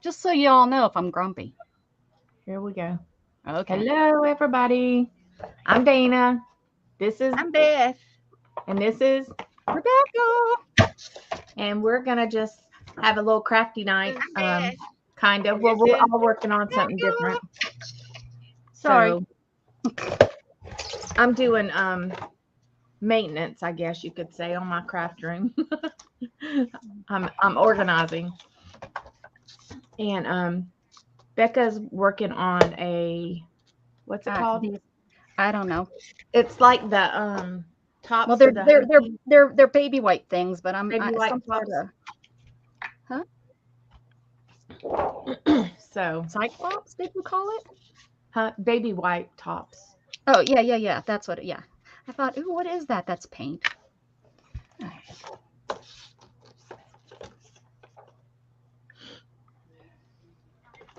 Just so you all know if I'm grumpy. Here we go. Okay. Hello, everybody. I'm Dana. I'm Beth. And this is, Rebecca. and we're gonna just have a little crafty night. I'm Beth. Kind of. Well, we're all working on something different. Sorry. So, I'm doing maintenance, I guess you could say, on my craft room. I'm organizing, and Becca's working on a, what's it called? I don't know. It's like the tops. Well, of the they're baby white things, but Baby white some tops. Huh? So Cyclops, did you call it? baby white tops. Oh yeah. That's what. Yeah. I thought, ooh, what is that? That's paint.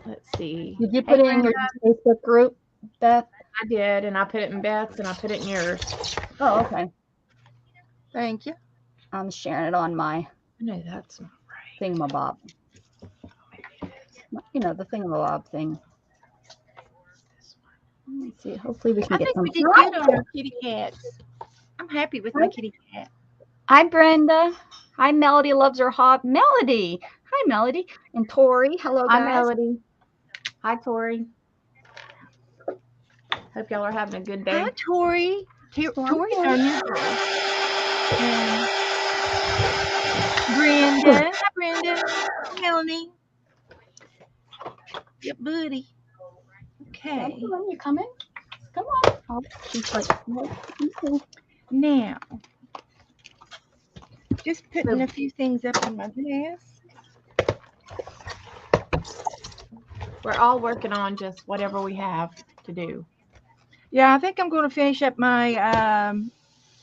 Let's see. Did you put it in your Facebook group, Beth? I did, and I put it in Beth's, and I put it in yours. Oh, okay. Thank you. I'm sharing it on my No, that's not right. thingamabob. You know, the thingamabob thing. Let's see. Hopefully we can I get think some. we did good on our kitty cats. I'm happy with my kitty cat. Hi, Brenda. Hi, Melody loves her hot Melody. Hi, Melody. And Tori. Hello, guys. Hi, Melody. Hi, Tori. Hope y'all are having a good day. Hi, Tori. Tori's our new girl. And Brenda. Hi, Brenda. Melanie. Yep, buddy. Okay. You coming? Come on. Oh, she's like, no. Now, just putting a few things up on my desk. We're all working on just whatever we have to do. Yeah, I think I'm going to finish up my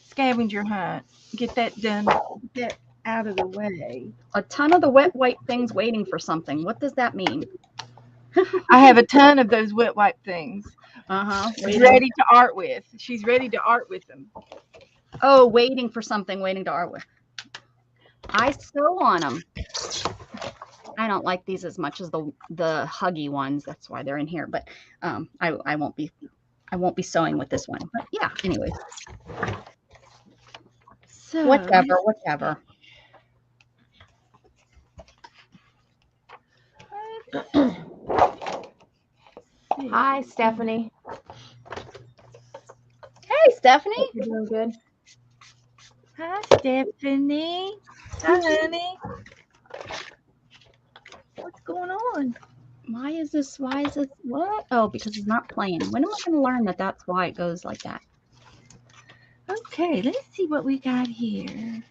scavenger hunt. Get that done. Get that out of the way. A ton of the wet white things waiting for something. What does that mean? I have a ton of those wet wipe things. Waiting. Ready to art with. She's ready to art with them. Oh, waiting for something, waiting to art with. I sew on them. I don't like these as much as the huggy ones. That's why they're in here. But I won't be sewing with this one. But yeah, anyways. So Whatever. Hi, Stephanie. Hey, Stephanie. You doing good? Hi, Stephanie. Hi, honey. What's going on? Why is this? What? Oh, because it's not playing. When am I going to learn that that's why it goes like that? Okay, let's see what we got here.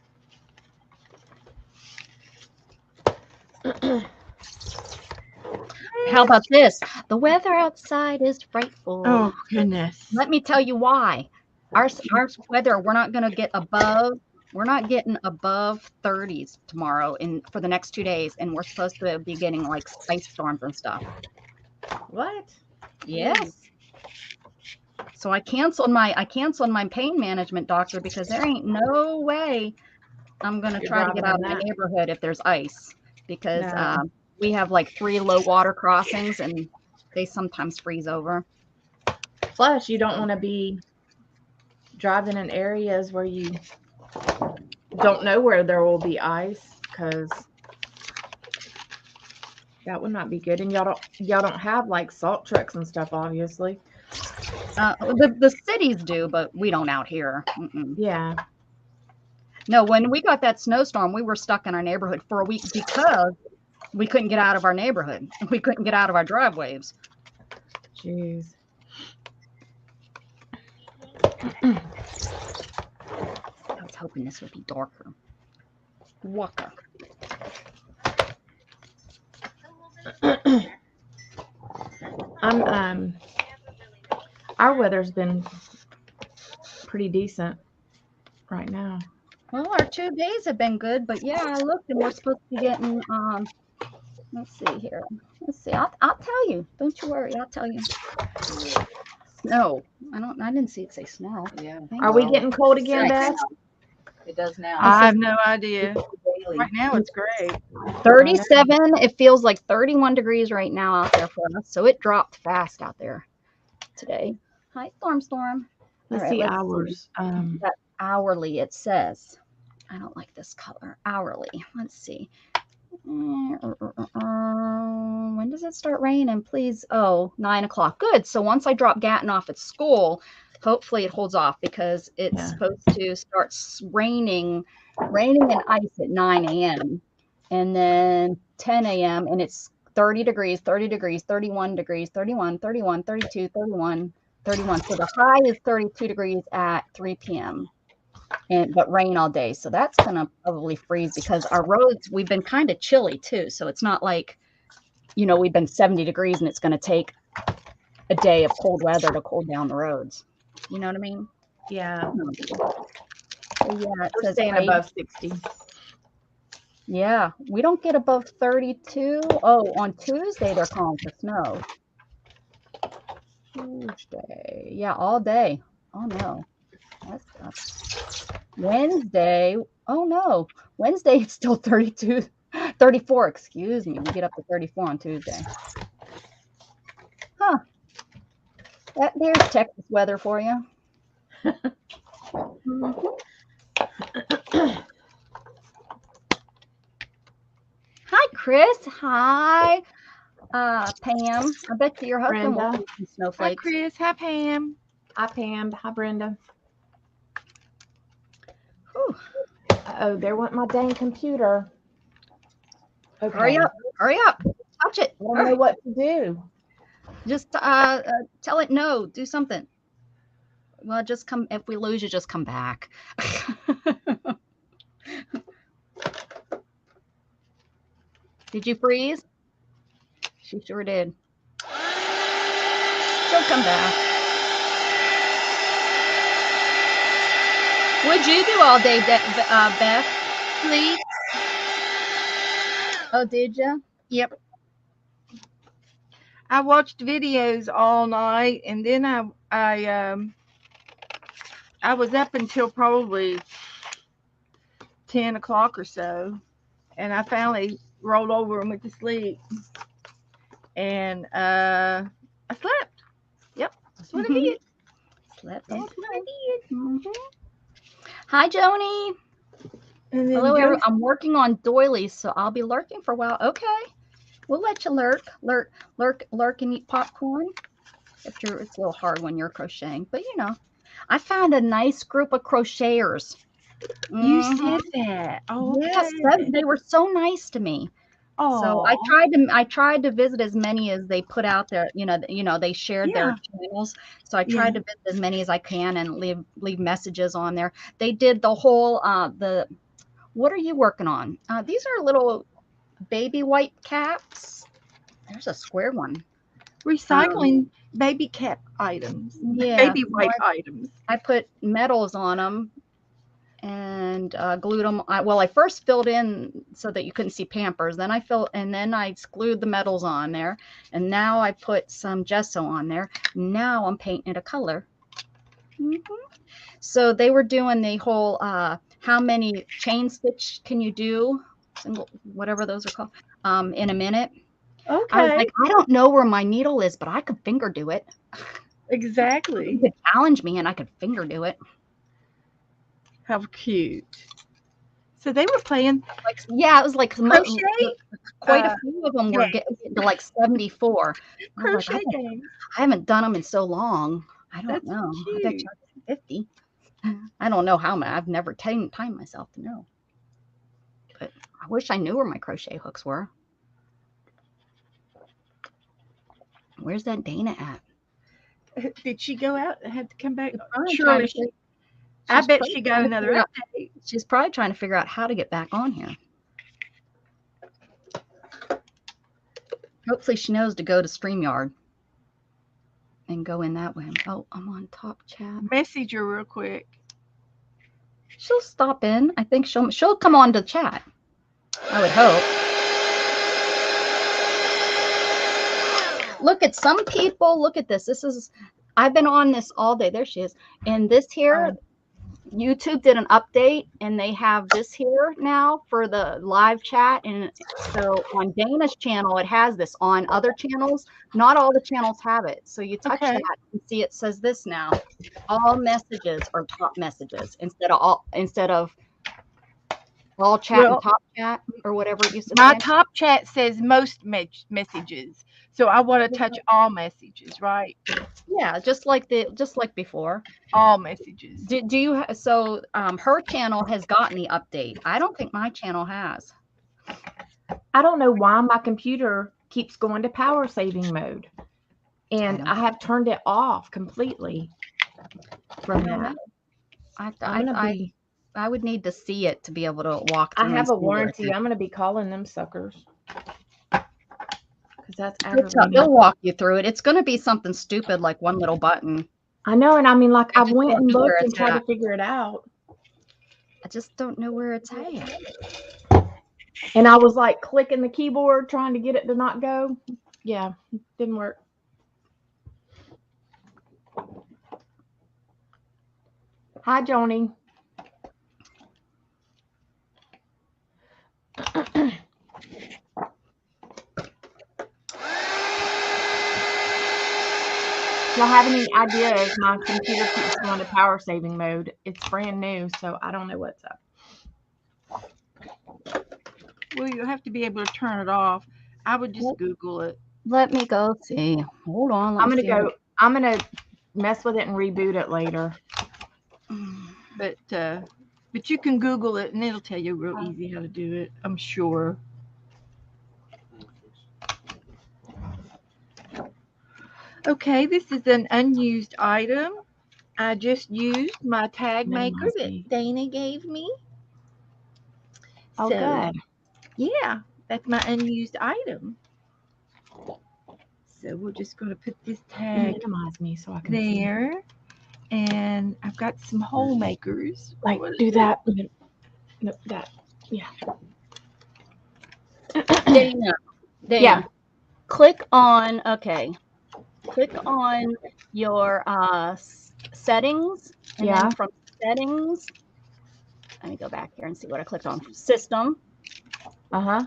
How about this? The weather outside is frightful. Oh, goodness. Let me tell you why. Our weather, we're not getting above 30s tomorrow for the next 2 days, and we're supposed to be getting like ice storms and stuff. What? Yes. So I canceled my pain management doctor because there ain't no way I'm gonna try to get out of my neighborhood if there's ice, because we have like 3 low water crossings and they sometimes freeze over. Plus, you don't want to be driving in areas where you don't know where there will be ice, because that would not be good. And y'all don't have like salt trucks and stuff, obviously. The cities do, but we don't out here. Mm-mm. Yeah. No, when we got that snowstorm, we were stuck in our neighborhood for a week because we couldn't get out of our neighborhood. We couldn't get out of our driveways. Jeez. I was hoping this would be darker. Walker. Our weather's been pretty decent right now. Well, our 2 days have been good, but yeah, I looked and we're supposed to be getting let's see here. Let's see. I'll tell you. Don't you worry. I'll tell you. Snow. I didn't see it say snow. Yeah. Are we getting cold again, Beth? It does now. I have no idea. Right now it's great. 37. It feels like 31 degrees right now out there for us. So it dropped fast out there today. Hi, Storm. Let's All right, see let's hours. That hourly, it says. I don't like this color. Hourly. Let's see. When does it start raining? Please. Oh, 9 o'clock. Good. So once I drop Gatton off at school, hopefully it holds off because it's supposed to start raining and ice at 9 a.m. and then 10 a.m. and it's 30 degrees, 31 degrees, 31, 31, 32, 31, 31. So the high is 32 degrees at 3 p.m. But rain all day. So that's gonna probably freeze because our roads, we've been kind of chilly too. So it's not like, we've been 70 degrees and it's gonna take a day of cold weather to cool down the roads. You know what I mean? Yeah. So yeah, it We're says staying above 60. Yeah, we don't get above 32. Oh, on Tuesday they're calling for snow. Tuesday. Yeah, all day. Oh no. That sucks. Wednesday. Oh no. Wednesday it's still 32, 34, excuse me. We get up to 34 on Tuesday. Huh. There's Texas weather for you. Hi, Chris. Hi, Pam. I bet your husband will see some Hi, snowflakes. Chris. Hi, Pam. Hi, Pam. Hi, Brenda. Whew. Oh, there went my dang computer. Okay. Hurry up. Hurry up. Touch it. I don't know what to do. Just tell it no. Do something. Well, just come. If we lose you, just come back. Did you freeze? She sure did. She'll come back. What'd you do all day, Beth? Sleep. Oh, did you? Yep. I watched videos all night, and then I was up until probably 10 o'clock or so, and I finally rolled over and went to sleep. And I slept. Yep, that's what I did. Slept. That's what I did. Mm-hmm. Hi, Joni. And then Hello, everyone. I'm working on doilies, so I'll be lurking for a while. Okay. We'll let you lurk and eat popcorn. It's a little hard when you're crocheting, but I found a nice group of crocheters. You said that. Oh, yes, okay. they were so nice to me. Oh, So I tried to visit as many as they put out there. They shared their channels. So I tried to visit as many as I can and leave messages on there. They did the whole what are you working on? These are little baby white caps. There's a square one. Recycling baby cap items. Yeah. Baby white items. I put metals on them and glued them. I first filled in so that you couldn't see Pampers. Then I glued the metals on there. And now I put some gesso on there. Now I'm painting it a color. So they were doing the whole how many chain stitch can you do, whatever those are called, in a minute. Okay. I was like, I don't know where my needle is, but I could finger do it. Exactly. You could challenge me and I could finger do it. How cute. So they were playing. It was like crochet. Quite a few of them were getting to like 74. Crochet games. I haven't done them in so long. I don't That's know. cute. I bet you 50. I don't know how many. I've never timed myself to know. But I wish I knew where my crochet hooks were. Where's that Dana at? Did she go out and had to come back? Surely I bet she got another update. She's probably trying to figure out how to get back on here. Hopefully she knows to go to StreamYard and go in that way. Oh, I'm on top chat. Message her real quick. She'll stop in. I think she'll come on to chat. I would hope. Look at some people. Look at this. I've been on this all day. There she is. And this here, YouTube did an update and they have this here now for the live chat. And so on Dana's channel, it has this. On other channels, not all the channels have it. So you touch Okay. that and see it says this now. All messages are top messages instead of all chat and top chat or whatever it used to My say. top chat says most messages. So I want to touch all messages, right? Yeah, just like before. All messages. Do you so her channel has gotten the update. I don't think my channel has. I don't know why my computer keeps going to power saving mode. And I have turned it off completely from that. I would need to see it to be able to walk through. I have a warranty. I'm going to be calling them suckers. Because that's aggravating. They'll walk you through it. It's going to be something stupid like one little button. I know. And I mean, like, I went and looked and tried to figure it out. I just don't know where it's at. And I was like clicking the keyboard trying to get it to not go. Yeah, didn't work. Hi, Joni. Y'all have any ideas? My computer keeps going to power saving mode. It's brand new, so I don't know what's up. Well, you have to be able to turn it off. I would just Google it. Let me go see. Hold on. I'm gonna mess with it and reboot it later. But you can Google it and it'll tell you real easy how to do it, I'm sure. Okay, this is an unused item. I just used my tag maker that Dana gave me. Oh, good. Yeah, that's my unused item. So we're just going to put this tag minimize me so I can there. See. And I've got some hole makers. Like, do that. No, that. Yeah. Dana. Yeah. Click on your settings. And then from settings, let me go back here and see what I clicked on. System. Uh-huh.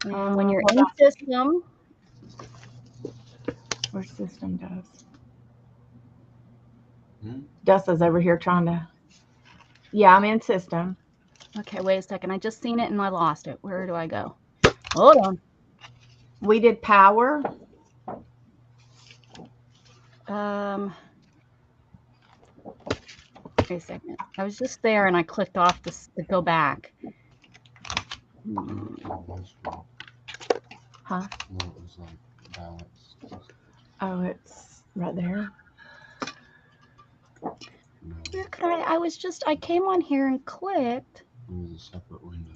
And when you're in system. Where's system does? Dustin's over here trying to. Yeah, I'm in system. Okay, wait a second. I just seen it and I lost it. Where do I go? Hold on. We did power. Wait a second. I was just there and I clicked off to go back. Huh? Oh, it's right there. Where could I came on here and clicked. It was a separate window.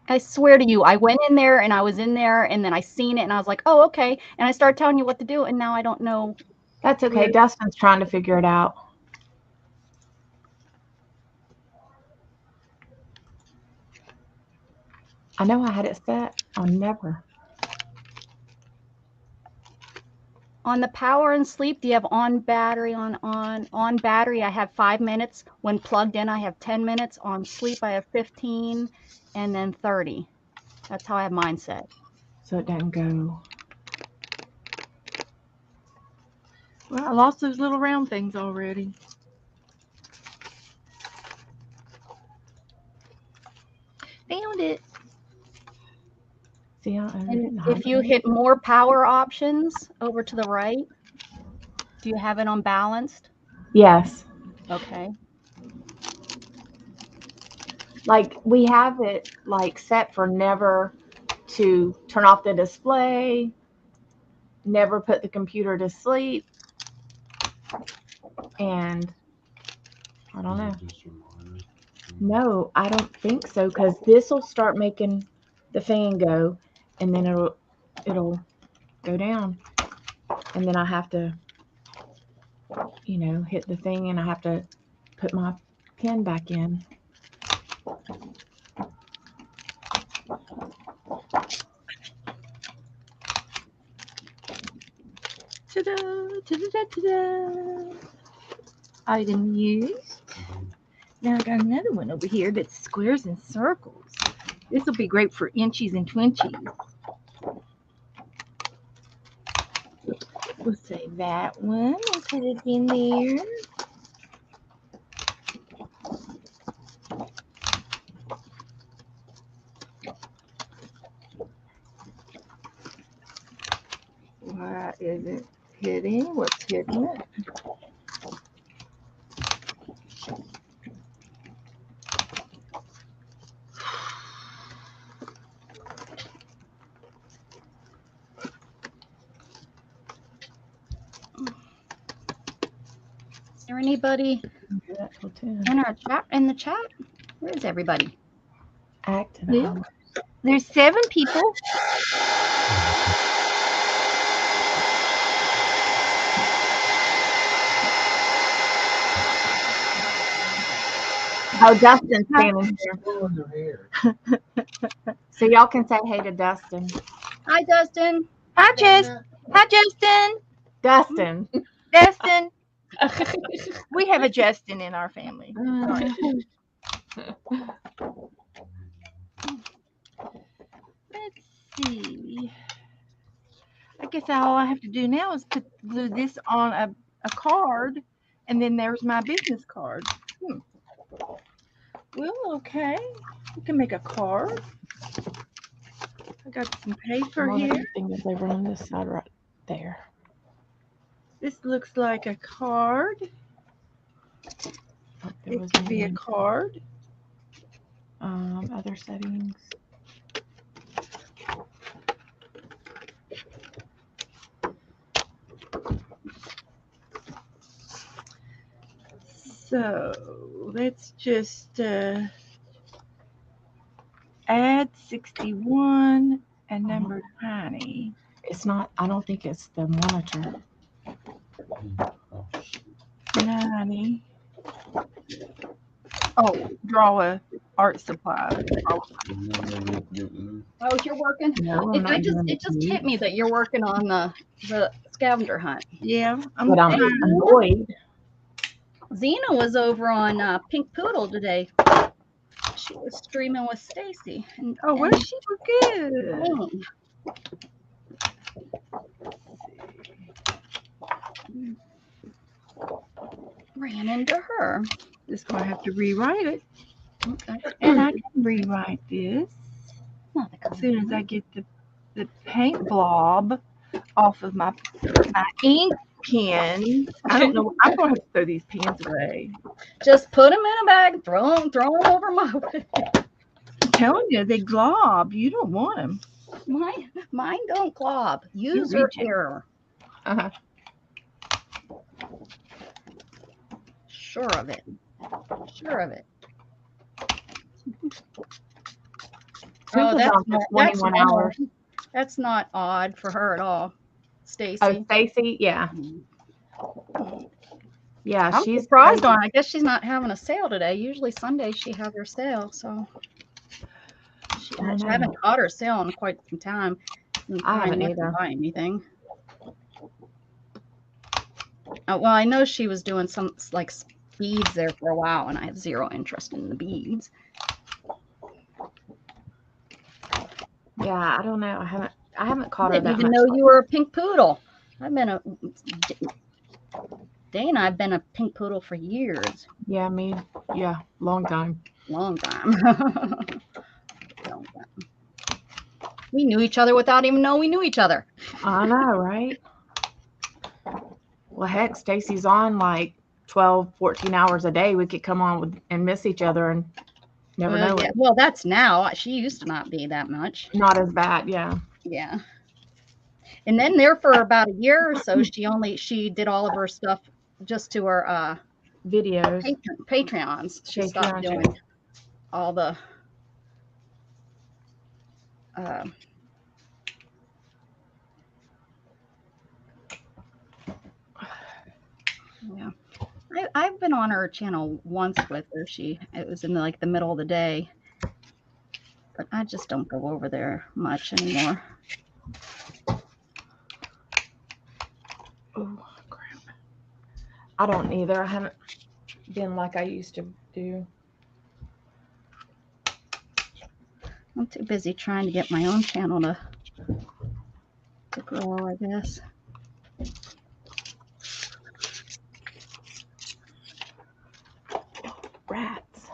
I swear to you, I went in there and I was in there and then I seen it and I was like, oh, okay. And I started telling you what to do and now I don't know. That's okay. Dustin's trying to figure it out. I know I had it set on never. On the power and sleep, do you have on battery? On battery, I have 5 minutes. When plugged in, I have 10 minutes. On sleep, I have 15 and then 30. That's how I have mine set. So it doesn't go. Well, I lost those little round things already. Found it. See, and if you hit more power options over to the right, do you have it on balanced? Yes. Okay. Like we have it like set for never to turn off the display, never put the computer to sleep, and I don't know. No, I don't think so, because this will start making the fan go, and then it'll go down, and then I have to, hit the thing, and I have to put my pin back in. Ta-da, ta-da, ta-da. Item used. Now I got another one over here that's squares and circles. This will be great for inchies and twinchies. We'll save that one and put it in there. Why is it hitting? What's hitting it? Is there anybody in the chat? Where is everybody? Acting Yeah. out. There's 7 people. Oh, Dustin's standing here. So y'all can say hey to Dustin. Hi, Dustin. Hi, Justin. Dustin. Justin. We have a Justin in our family. Let's see. I guess all I have to do now is glue this on a card, and then there's my business card. Well, okay. We can make a card. I got some paper here. I think it's over on this side right there. This looks like a card. It could be a card. Other settings. So let's just add 61 and number tiny. It's not, I don't think it's the monitor. 90. Oh, draw a art supply. Oh, you're working? No, it just hit me that you're working on the scavenger hunt. Yeah. But I'm annoyed. Zena was over on Pink Poodle today. She was streaming with Stacy. Oh, where's she? Good. Ran into her. Just gonna have to rewrite it. Okay. And I can rewrite this as soon as I get the paint blob off of my ink pen. I don't know. I'm gonna have to throw these pens away. Just put them in a bag. Throw them over my way. I'm telling you, they glob. You don't want them. Mine don't glob. User error. Sure of it. Sure of it. Oh, that's not 21 hours. That's not odd for her at all. Stacy. Oh, Stacy, yeah. Yeah, I'm she's surprised on. I guess she's not having a sale today. Usually Sundays she has her sale, so I haven't caught her sale in quite some time. I haven't either. Buy anything. Well, I know she was doing some like beads there for a while, and I have zero interest in the beads. Yeah, I don't know. I haven't caught her that much. I didn't even know you were a pink poodle. Dana, I've been a pink poodle for years. Yeah, me. Yeah, long time. Long time. Long time. We knew each other without even knowing we knew each other. I know, right? Well, heck, Stacy's on like 12, 14 hours a day. We could come on and miss each other and never know it. Well, that's now. She used to not be that much. Not as bad, yeah. Yeah. And then there for about a year or so, she did all of her stuff just to her videos, Patreons. She stopped doing all the yeah. I've been on her channel once with her. It was in the middle of the day, but I just don't go over there much anymore. Oh, crap. I don't either. I haven't been like I used to do. I'm too busy trying to get my own channel to grow, I guess. Rats.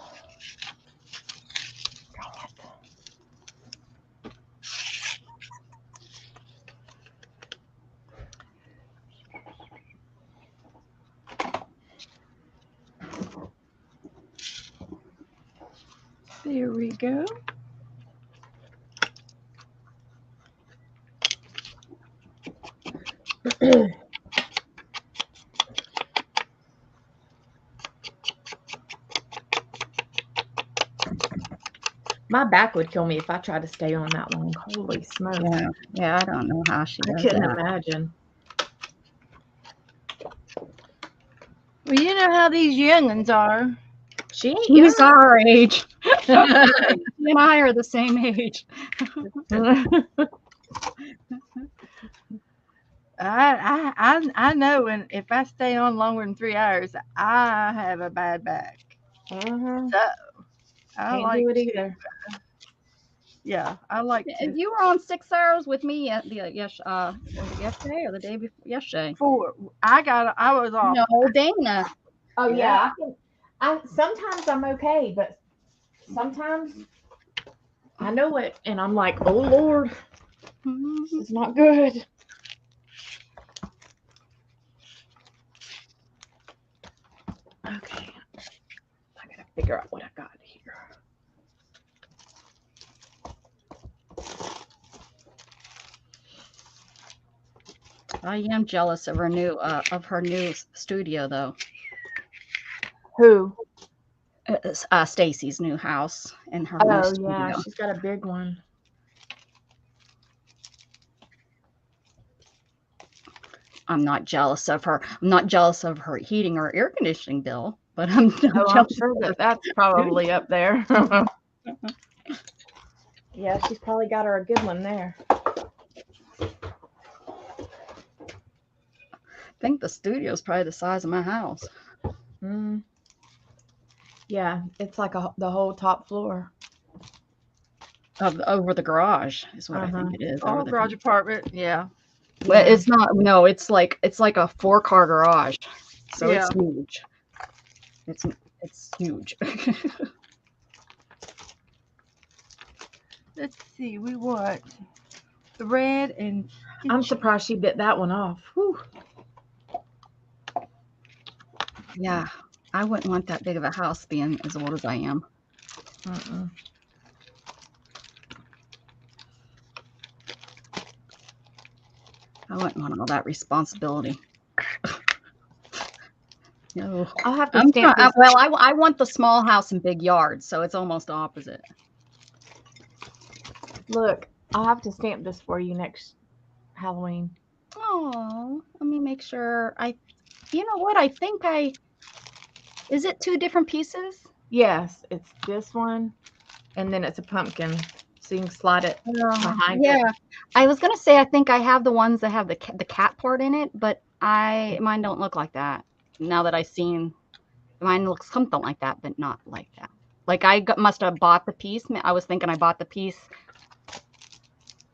God. There we go. My back would kill me if I tried to stay on that long. Holy smokes. Yeah, I don't know how she I does couldn't that. imagine. Well, you know how these young'uns are. She ain't young. She's our age. She and I are the same age. I know, and if I stay on longer than 3 hours, I have a bad back. Mhm. So I Can't like do it to, either. yeah, I like to. You were on 6 hours with me yesterday or the day before yesterday. I was off. No, Dana. Oh Yeah. sometimes I'm okay, but sometimes I know it and I'm like, oh Lord, this is not good. Okay. I gotta figure out what I got here. I am jealous of her new studio though. Who? Stacy's new house and her new Oh studio. yeah, she's got a big one. I'm not jealous of her. I'm not jealous of her heating or air conditioning bill, but I'm jealous sure of her that's probably up there. Yeah, she's probably got her a good one there. I think the studio is probably the size of my house. Mm. Yeah, it's like the whole top floor. Over the garage is what I think it is. Oh, garage apartment. Yeah. But it's not. No, it's like a 4-car garage, so Yeah. it's huge. It's huge. Let's see. We want the red and. I'm surprised she bit that one off. Whew. Yeah, I wouldn't want that big of a house being as old as I am. Mm-mm. I wouldn't want all that responsibility. No, I'll have to stamp this. Well, I want the small house and big yard, so it's almost opposite. Look, I'll have to stamp this for you next Halloween. Oh, let me make sure. You know what? I think is it 2 different pieces? Yes, it's this one, and then it's a pumpkin, so you can slide it behind it. Yeah, I was gonna say I think I have the ones that have the cat part in it, but mine don't look like that. Now that I've seen, mine looks something like that, but not like that. Like must have bought the piece. I was thinking I bought the piece,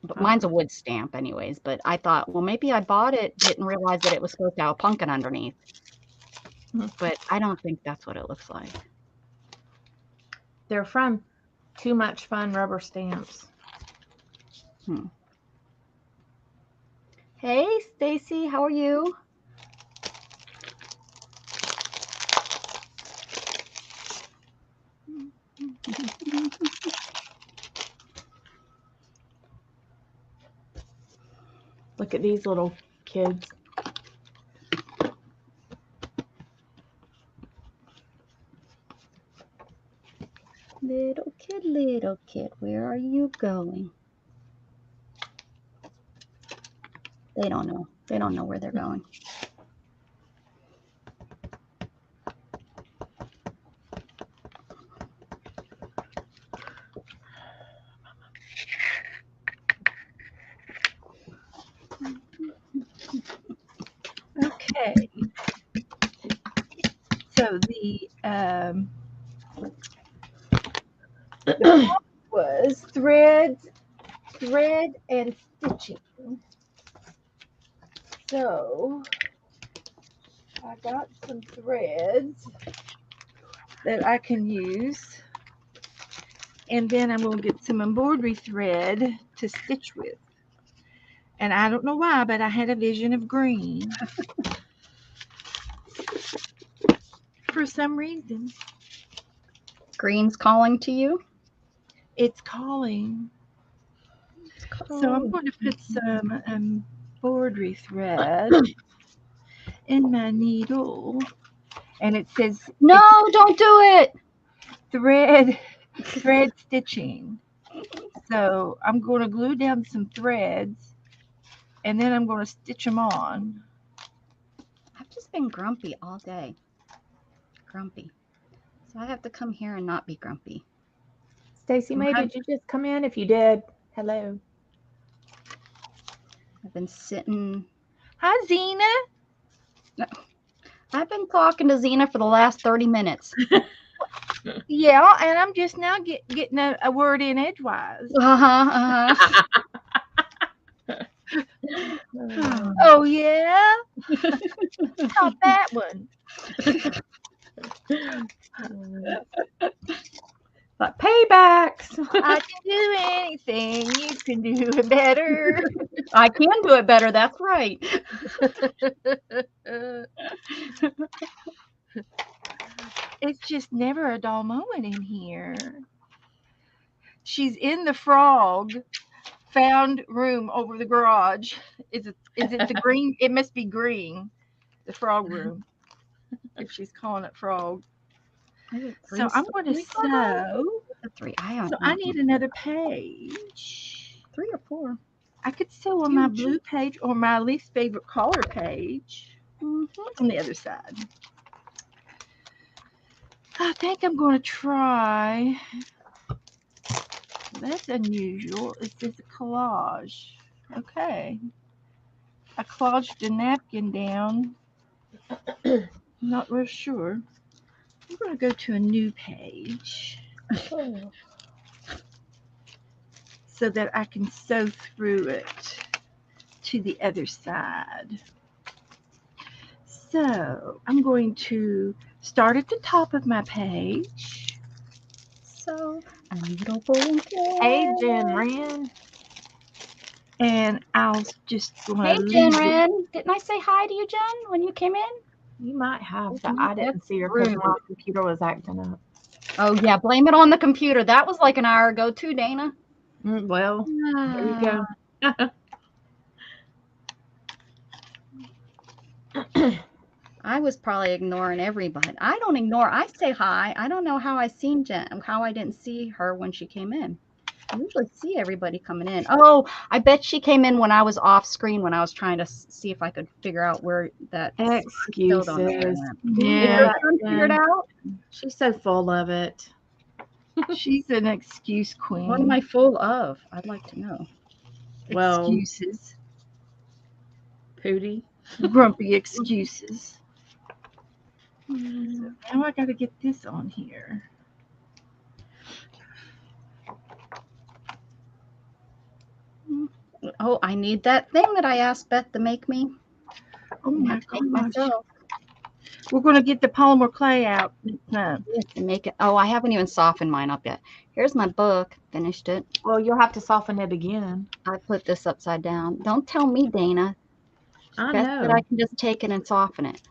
but mine's a wood stamp anyways. But I thought, well, maybe I bought it, didn't realize that it was supposed to have a pumpkin underneath. But I don't think that's what it looks like. They're from Too Much Fun Rubber Stamps. Hey, Stacy, how are you? Look at these little kids. Little kid, where are you going? They don't know. They don't know where they're going. So the prompt was thread and stitching. So I got some threads that I can use, and then I'm going to get some embroidery thread to stitch with. And I don't know why, but I had a vision of green for some reason. Green's calling to you. It's calling. So I'm going to put some embroidery thread in my needle, and it says No, don't do it. thread stitching. So I'm going to glue down some threads, and then I'm going to stitch them on. I've just been grumpy all day. Grumpy. So I have to come here and not be grumpy. Stacy May, did you just come in? If you did, hello. I've been sitting. Hi, Zena. I've been talking to Xena for the last 30 minutes. Yeah, and I'm just now getting a word in edgewise. Oh, yeah? Not that one. But paybacks. I can do anything. You can do it better. I can do it better. That's right. It's just never a dull moment in here. She's in the frog found room over the garage. Is it the green? It must be green. The frog room. If she's calling it frog. So I'm going to sew. So I need another page. 3 or 4. I could sew on my blue page or my least favorite color page on the other side. I think I'm going to try. That's unusual. It says a collage. Okay. I collaged a napkin down. Not real sure. I'm going to go to a new page so that I can sew through it to the other side. So I'm going to start at the top of my page. So a needle bowl. Hey, Jen Rand. And I'll just Hey, Jen Rand. Didn't I say hi to you, Jen, when you came in? You might have, but I didn't see her because my computer was acting up. Oh, yeah. Blame it on the computer. That was like an hour ago, too, Dana. Well, there you go. I was probably ignoring everybody. I don't ignore. I say hi. I don't know how I seen Jen, how I didn't see her when she came in. I usually see everybody coming in. Oh, I bet she came in when I was off screen when I was trying to see if I could figure out where that excuses. Yeah, figured out. She's so full of it. She's an excuse queen. What am I full of? I'd like to know. Well, excuses. Pootie. Grumpy excuses. So now I got to get this on here. Oh, I need that thing that I asked Beth to make me. Oh my gosh. We're going to get the polymer clay out. To make it. Oh, I haven't even softened mine up yet. Here's my book. Finished it. Well, you'll have to soften it again. I put this upside down. Don't tell me, Dana. I Beth know. said I can just take it and soften it.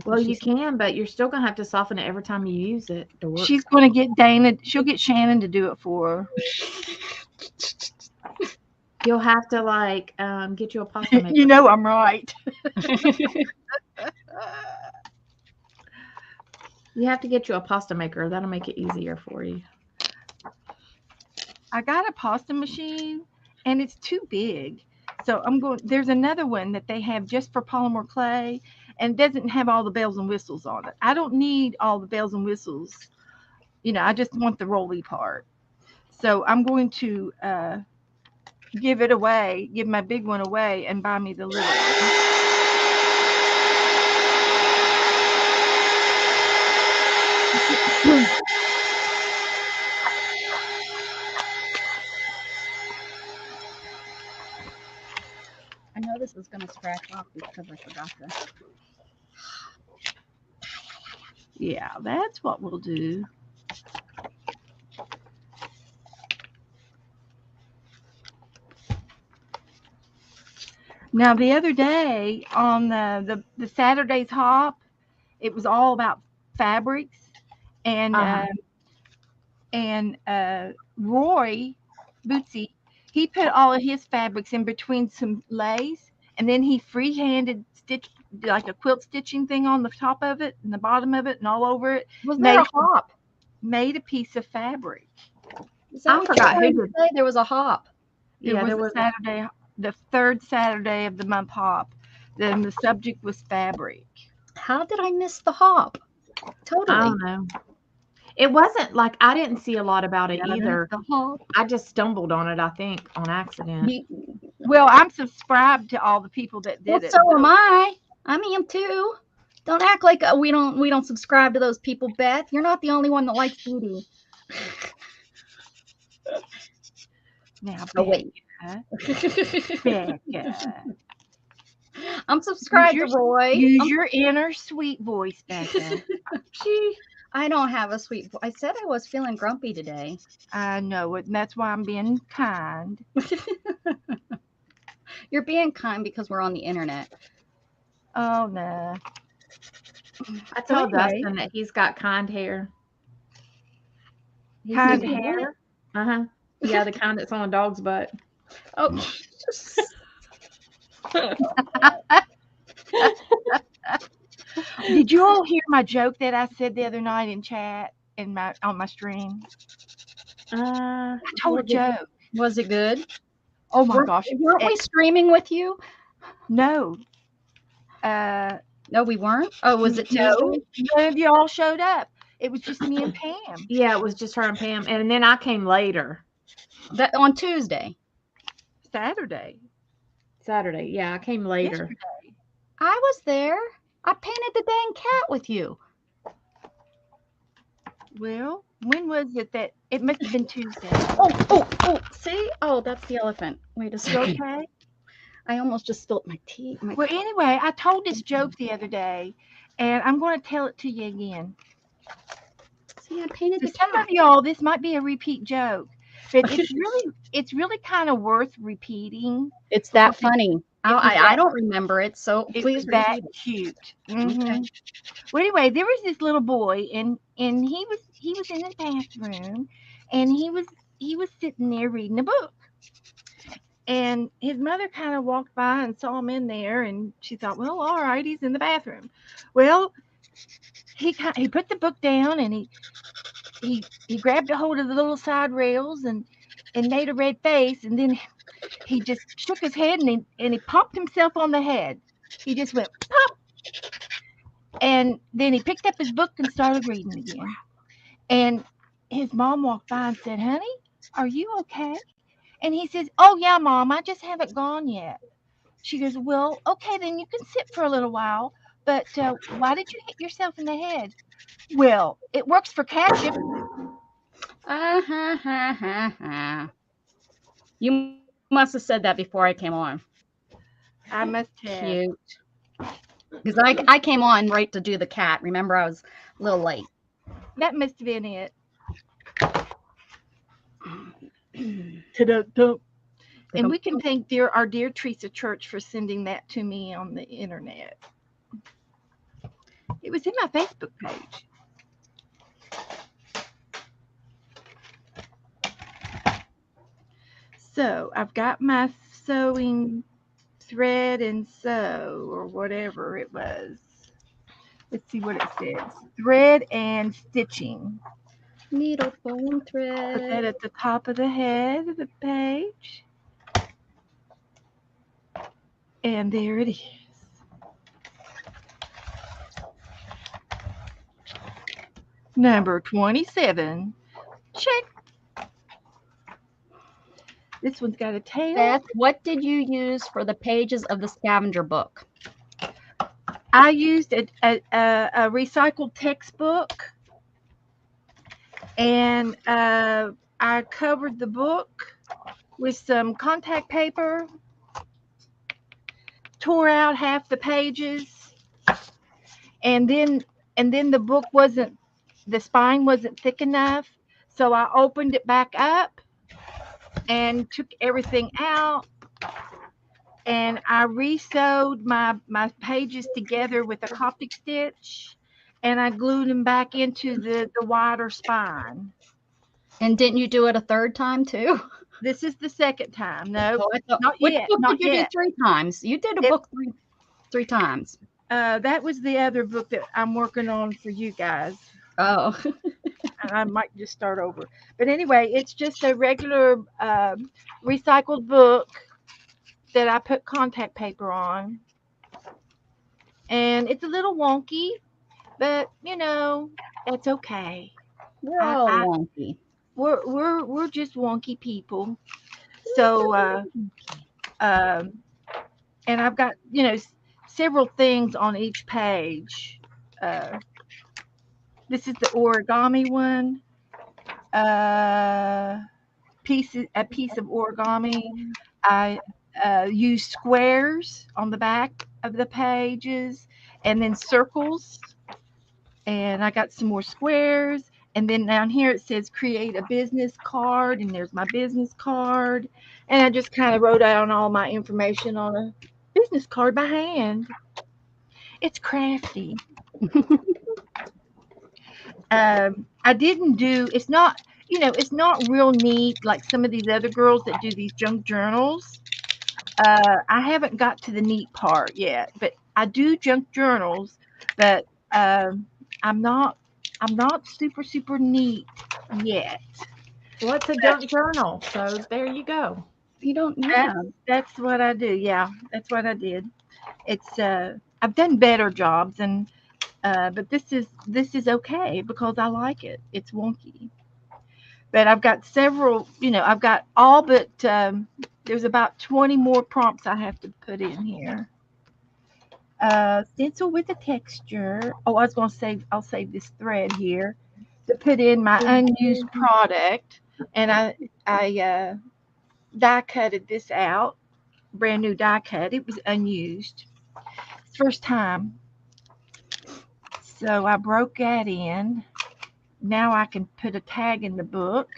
Well, you can, but you're still going to have to soften it every time you use it. She's going to get Dana. She'll get Shannon to do it for her. You'll have to get you a pasta maker. You know I'm right. You have to get you a pasta maker. That'll make it easier for you. I got a pasta machine and it's too big. So there's another one that they have just for polymer clay and doesn't have all the bells and whistles on it. I don't need all the bells and whistles. I just want the rolly part. So I'm going to give my big one away and buy me the little one. this is going to scratch off because I forgot to. Yeah, that's what we'll do. Now, the other day on the Saturday's Hop, it was all about fabrics, and Roy Bootsy, he put all of his fabrics in between some lace, and then he freehanded stitched like a quilt stitching thing on the top of it and the bottom of it and all over it. Was there a hop? Made a piece of fabric. I forgot who did. There was a hop. Yeah, there was Saturday, the third Saturday of the month hop. Then the subject was fabric. How did I miss the hop? Totally. I don't know. It wasn't like I didn't see a lot about it either. The hop. I just stumbled on it, I think, on accident. Well, I'm subscribed to all the people that did it. So am I. I am too. Don't act like we don't subscribe to those people, Beth. You're not the only one that likes beauty. Now, wait. Becca. I'm subscribed to Roy. Use your inner sweet voice, Becca. I don't have a sweet voice. I said I was feeling grumpy today. I know it, and that's why I'm being kind. You're being kind because we're on the internet. Oh, no. I told Dustin that he's got kind hair. Kind hair? Uh-huh. Yeah, the kind that's on a dog's butt. Oh. Did you all hear my joke that I said the other night in chat on my stream? I told a joke. Was it good? Oh my gosh! Weren't we streaming with you? No. No, we weren't. Oh, was it Tuesday? No, none of you all showed up. It was just me and Pam. Yeah, it was just her and Pam, and then I came later. That on Tuesday. Saturday. Yeah, I came later. Yesterday. I was there. I painted the dang cat with you. Well, when was it that it must have been Tuesday? Oh, see? Oh, that's the elephant. Wait a second. Okay. I almost just spilled my tea. Well, anyway, I told this joke the other day, and I'm going to tell it to you again. See, I painted the cat. Some of y'all, this might be a repeat joke, but it's really kind of worth repeating. It's that funny. I don't remember it, so please repeat that it. Cute. Mm-hmm. Okay. Well, anyway, there was this little boy, and he was in his bathroom, and he was sitting there reading a book. And his mother kind of walked by and saw him in there, and she thought, well, all right, he's in the bathroom. Well, he put the book down, and he grabbed a hold of the little side rails and made a red face, and then he just shook his head and he popped himself on the head. He just went pop, and then he picked up his book and started reading again. And his mom walked by and said, honey, are you okay? And he says, oh, yeah, Mom, I just haven't gone yet. She goes, well, okay, then you can sit for a little while. But why did you hit yourself in the head? Well, it works for ketchup. You must have said that before I came on. I must have. Cute. Because I came on right to do the cat. Remember, I was a little late. That must have been it. And we can thank our dear Teresa Church for sending that to me on the internet. It was in my Facebook page. So I've got my sewing thread and sew, or whatever it was. Let's see what it says. Thread and stitching. Needle, foam, thread. Put that at the top of the head of the page. And there it is. Number 27. Check. This one's got a tail. Beth, what did you use for the pages of the scavenger book? I used a recycled textbook. And I covered the book with some contact paper tore out half the pages, and then the book wasn't, the spine wasn't thick enough, so I opened it back up and took everything out, and I re-sewed my pages together with a Coptic stitch, and I glued them back into the wider spine. And didn't you do it a third time too? This is the second time. No, Oh, I thought, not which yet. book Not did you yet. do 3 times? You did a book three times. That was the other book that I'm working on for you guys. Oh. I might just start over. But anyway, it's just a regular recycled book that I put contact paper on. And it's a little wonky, but that's okay. We're all wonky. We're just wonky people. So and I've got, several things on each page. This is the origami one. A piece of origami. I use squares on the back of the pages, and then circles. And I got some more squares. And then down here it says create a business card, and there's my business card. And I just kind of wrote down all my information on a business card by hand. It's crafty. I didn't do, it's not, it's not real neat like some of these other girls that do these junk journals. I haven't got to the neat part yet, but I do junk journals, but I'm not super neat yet. What's a junk journal? So there you go. You don't know. That's what I do. Yeah, that's what I did. It's I've done better jobs, and but this is okay because I like it. It's wonky. But I've got several, I've got all but there's about 20 more prompts I have to put in here. Stencil with a texture. Oh, I was going to save, I'll save this thread here to put in my unused product. And I die cutted this out, brand new die cut. It was unused. First time. So I broke that in. Now I can put a tag in the book.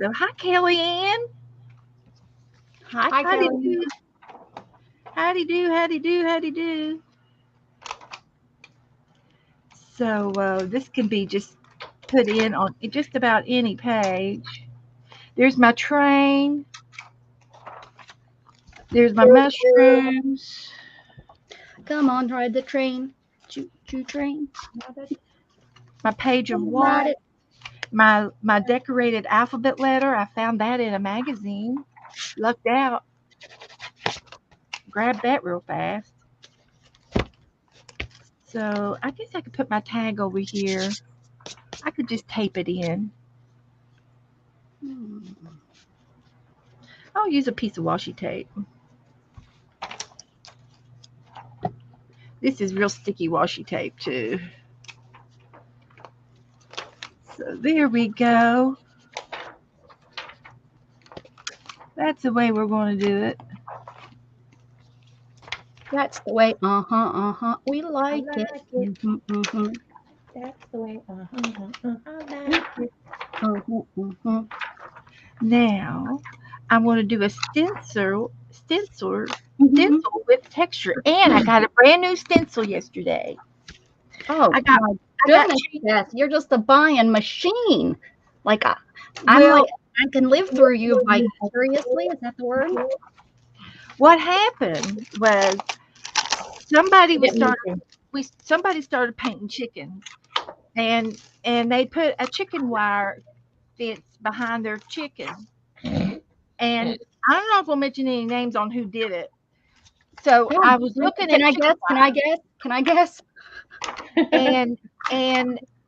So hi, Kelly Ann. Hi, Kelly. Howdy do. So this can be just put in on just about any page. There's my train. There's my mushrooms. Come on, ride the train. Choo choo train. My page of white. My decorated alphabet letter. I found that in a magazine. Lucked out. Grabbed that real fast. So I guess I could put my tag over here. I could just tape it in. I'll use a piece of washi tape. This is real sticky washi tape too. So there we go. That's the way we're going to do it. That's the way. We like it. That's the way. I like it. Now I'm going to do a stencil with texture, and I got a brand new stencil yesterday. Oh, my goodness, Beth, you're just a buying machine. Like I can live through you vicariously. Is that the word? What happened was somebody started painting chickens, and they put a chicken wire fence behind their chicken. And I don't know if we'll mention any names on who did it. So I was looking at. Can I guess? And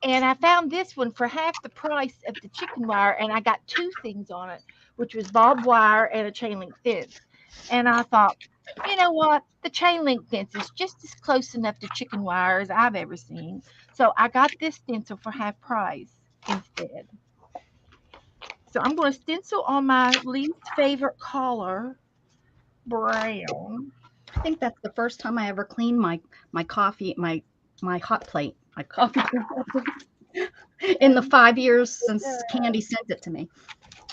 I found this one for half the price of the chicken wire, and I got 2 things on it, which was barbed wire and a chain link fence. And I thought, you know what? The chain link fence is just as close enough to chicken wire as I've ever seen. So I got this stencil for half price instead. So I'm going to stencil on my least favorite color, brown. I think that's the first time I ever cleaned my coffee, my hot plate, my coffee in the 5 years since Candy sent it to me.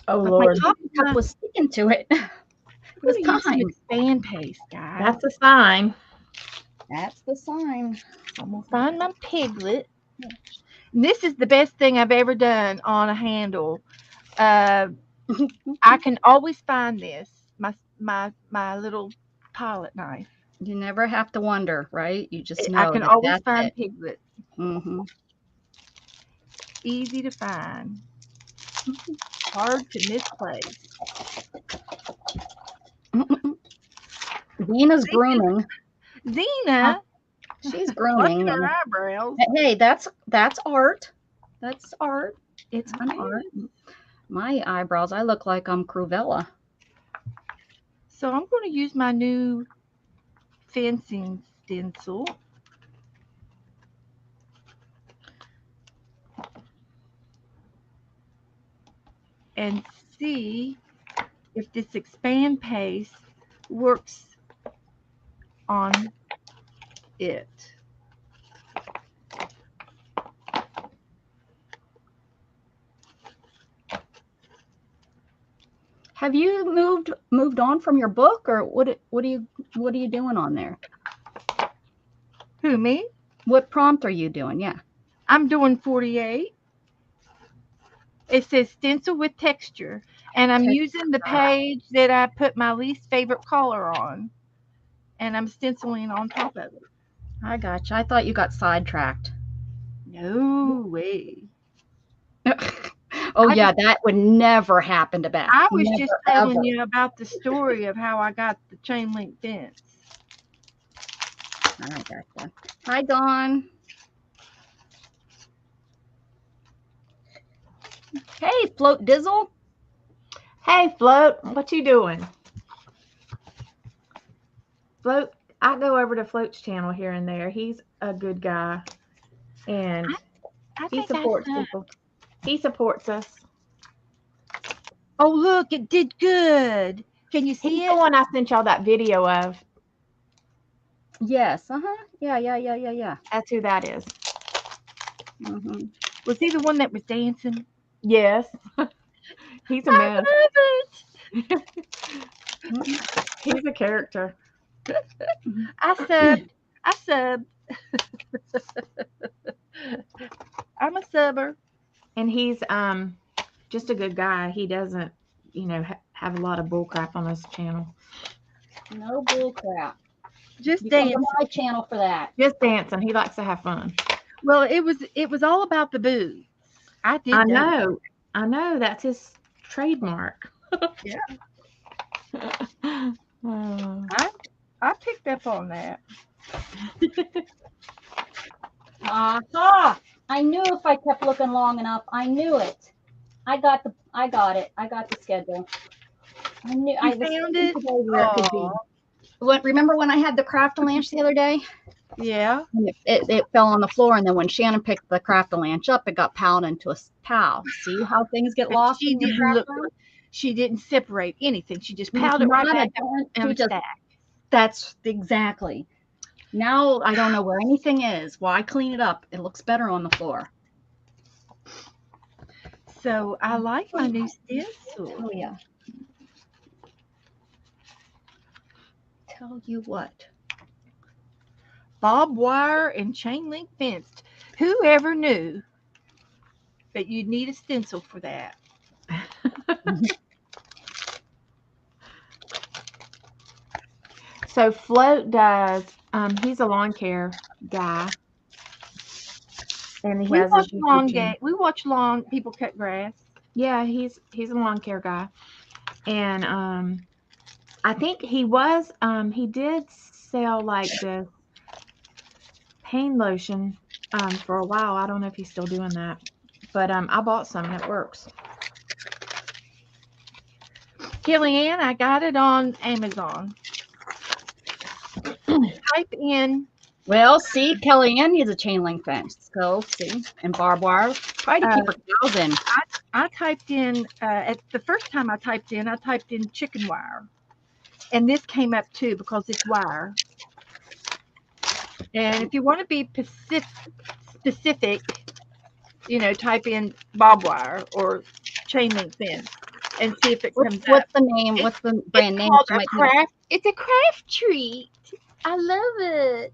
Oh, But Lord. my coffee cup was sticking to it. It was I'm going to use some time. expand paste, guys. That's a sign. That's the sign. I'm going to find my Piglet. And this is the best thing I've ever done on a handle. I can always find this, my little pilot knife. You never have to wonder, right? You just I know can that always that's find it. Piglet. Mm-hmm. Easy to find. Hard to misplace. Dina's grooming. Zena, She's plucking grooming. her And, eyebrows. hey, that's art. That's art. It's an It art. is. My eyebrows, I look like I'm Cruvella. So I'm going to use my new fencing stencil. And see if this expand paste works on it. Have you moved on from your book, or what are you doing on there? Who, me? What prompt are you doing? Yeah. I'm doing 48. It says stencil with texture. And I'm using the page that I put my least favorite color on. And I'm stenciling on top of it. I gotcha. I thought you got sidetracked. No way. Oh yeah, that would never happen to Beth. I was Never, just telling ever. you about the story of how I got the chain link fence. I gotcha. Hi, Dawn. Hey, Float Dizzle. Hey, Float, what you doing? Float, I go over to Float's channel here and there. He's a good guy, and he supports people. He supports us. Oh, look, it did good. Can you see He's it? the one I sent y'all that video of. Yes. Yeah. That's who that is. Mm-hmm. Was he the one that was dancing? Yes. He's a mess. He's a character. I subbed. I'm a subber. And he's just a good guy. He doesn't, have a lot of bull crap on his channel. No bull crap. Just You come dancing. to my channel for that. Just dancing. He likes to have fun. Well, it was all about the booze. I know. I know. That's his trademark. Yeah. I picked up on that. Aha! I knew if I kept looking long enough, I knew it. I got it. I got the schedule. I knew. I was found it. where it could be. Remember when I had the craft-a-lanch the other day? Yeah. And it fell on the floor, and then when Shannon picked the craft-a-lanch up, it got piled into a pal. See how things get lost? She didn't look. She didn't separate anything. She just piled it right back up in a stack. That's exactly. Now I don't know where anything is. Well, I clean it up. It looks better on the floor. So I like my new stencil. Oh yeah. Tell you what. Barbed wire and chain link fenced. Whoever knew that you'd need a stencil for that? So Float does. He's a lawn care guy, and We watch lawn people cut grass. Yeah, he's a lawn care guy, and I think he was. He did sell like this pain lotion for a while. I don't know if he's still doing that, but I bought some and it works. Kellyanne, I got it on Amazon. Type in Well, see, Kellyanne needs a chain link fence. So, see, and barbed wire. Try to keep her cows in. I typed in at the first time I typed in chicken wire, and this came up too because it's wire. And if you want to be specific, type in barbed wire or chain link fence and see if it comes up. What's the name? What's the brand name? It's a craft treat. I love it.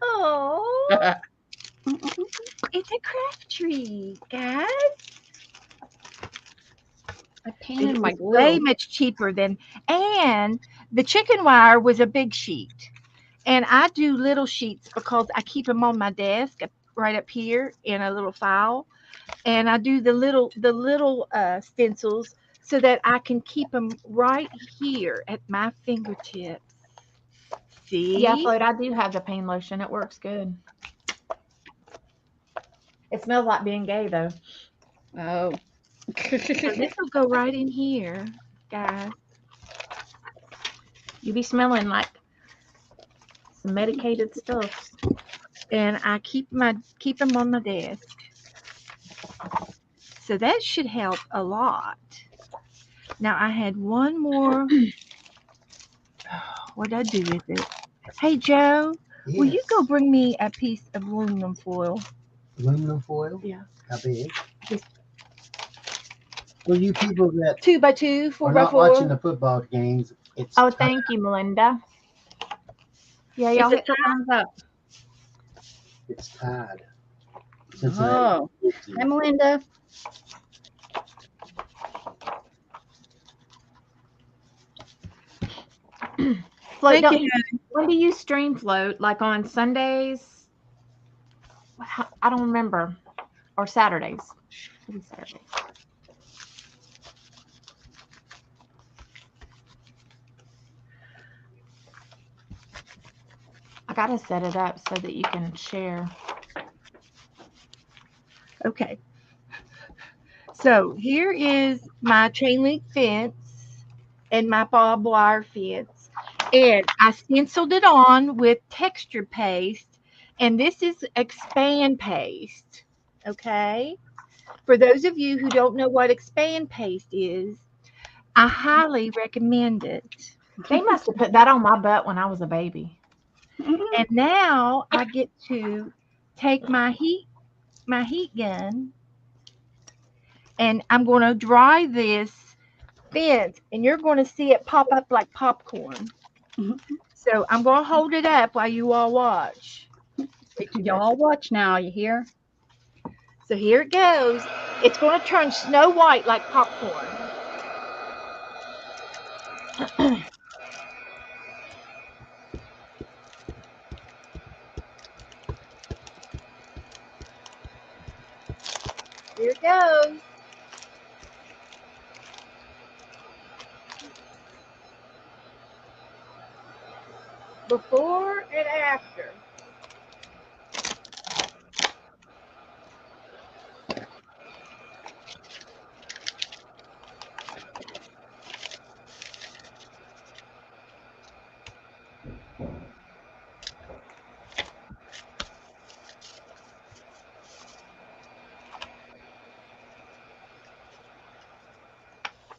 Oh, it's a craft treat, guys. I painted my glue. Way much cheaper and the chicken wire was a big sheet. And I do little sheets because I keep them on my desk right up here in a little file. And I do the little stencils so that I can keep them right here at my fingertips. See? Yeah, Float, I do have the pain lotion. It works good. It smells like being gay, though. Oh. So this will go right in here, guys. You be smelling like some medicated stuff. And I keep them on my desk. So that should help a lot. Now I had one more. What did I do with it? Hey Joe, Yes. will you go bring me a piece of aluminum foil? Aluminum foil? Yeah. How big? Well, you people that 2x2 are 4x4. not watching the football games, it's Oh, thank you, Melinda. Yeah, y'all hit the thumbs up. It's tied. Oh. Hi, Melinda. Float, Thank you. when do you stream, Float? Like on Sundays? I don't remember. Or Saturdays. Maybe Saturdays. I gotta set it up so that you can share. Okay. So here is my chain link fence and my barbed wire fence. And I stenciled it on with texture paste. And this is expand paste. Okay. For those of you who don't know what expand paste is, I highly recommend it. They must have put that on my butt when I was a baby. And now I get to take my heat gun and I'm going to dry this fence and you're going to see it pop up like popcorn. So I'm going to hold it up while you all watch. Y'all watch now, you hear? So here it goes. It's going to turn snow white like popcorn. Here it goes. Before and after.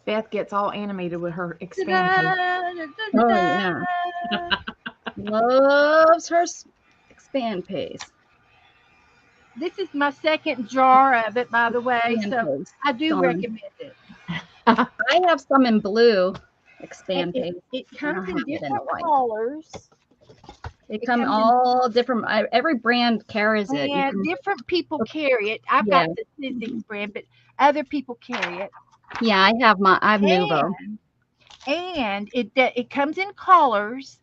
Beth gets all animated with her expand paste. Oh, yeah. Loves her expand paste. This is my second jar of it, by the way, Expand so paste. I do Done. recommend it. I have some in blue expand paste. It comes in have it in different white. colors. They come all different. Every brand carries it. Yeah, different people carry it. I've got the Sizzix brand, but other people carry it. Yeah, I have Nuvo. And it comes in colors,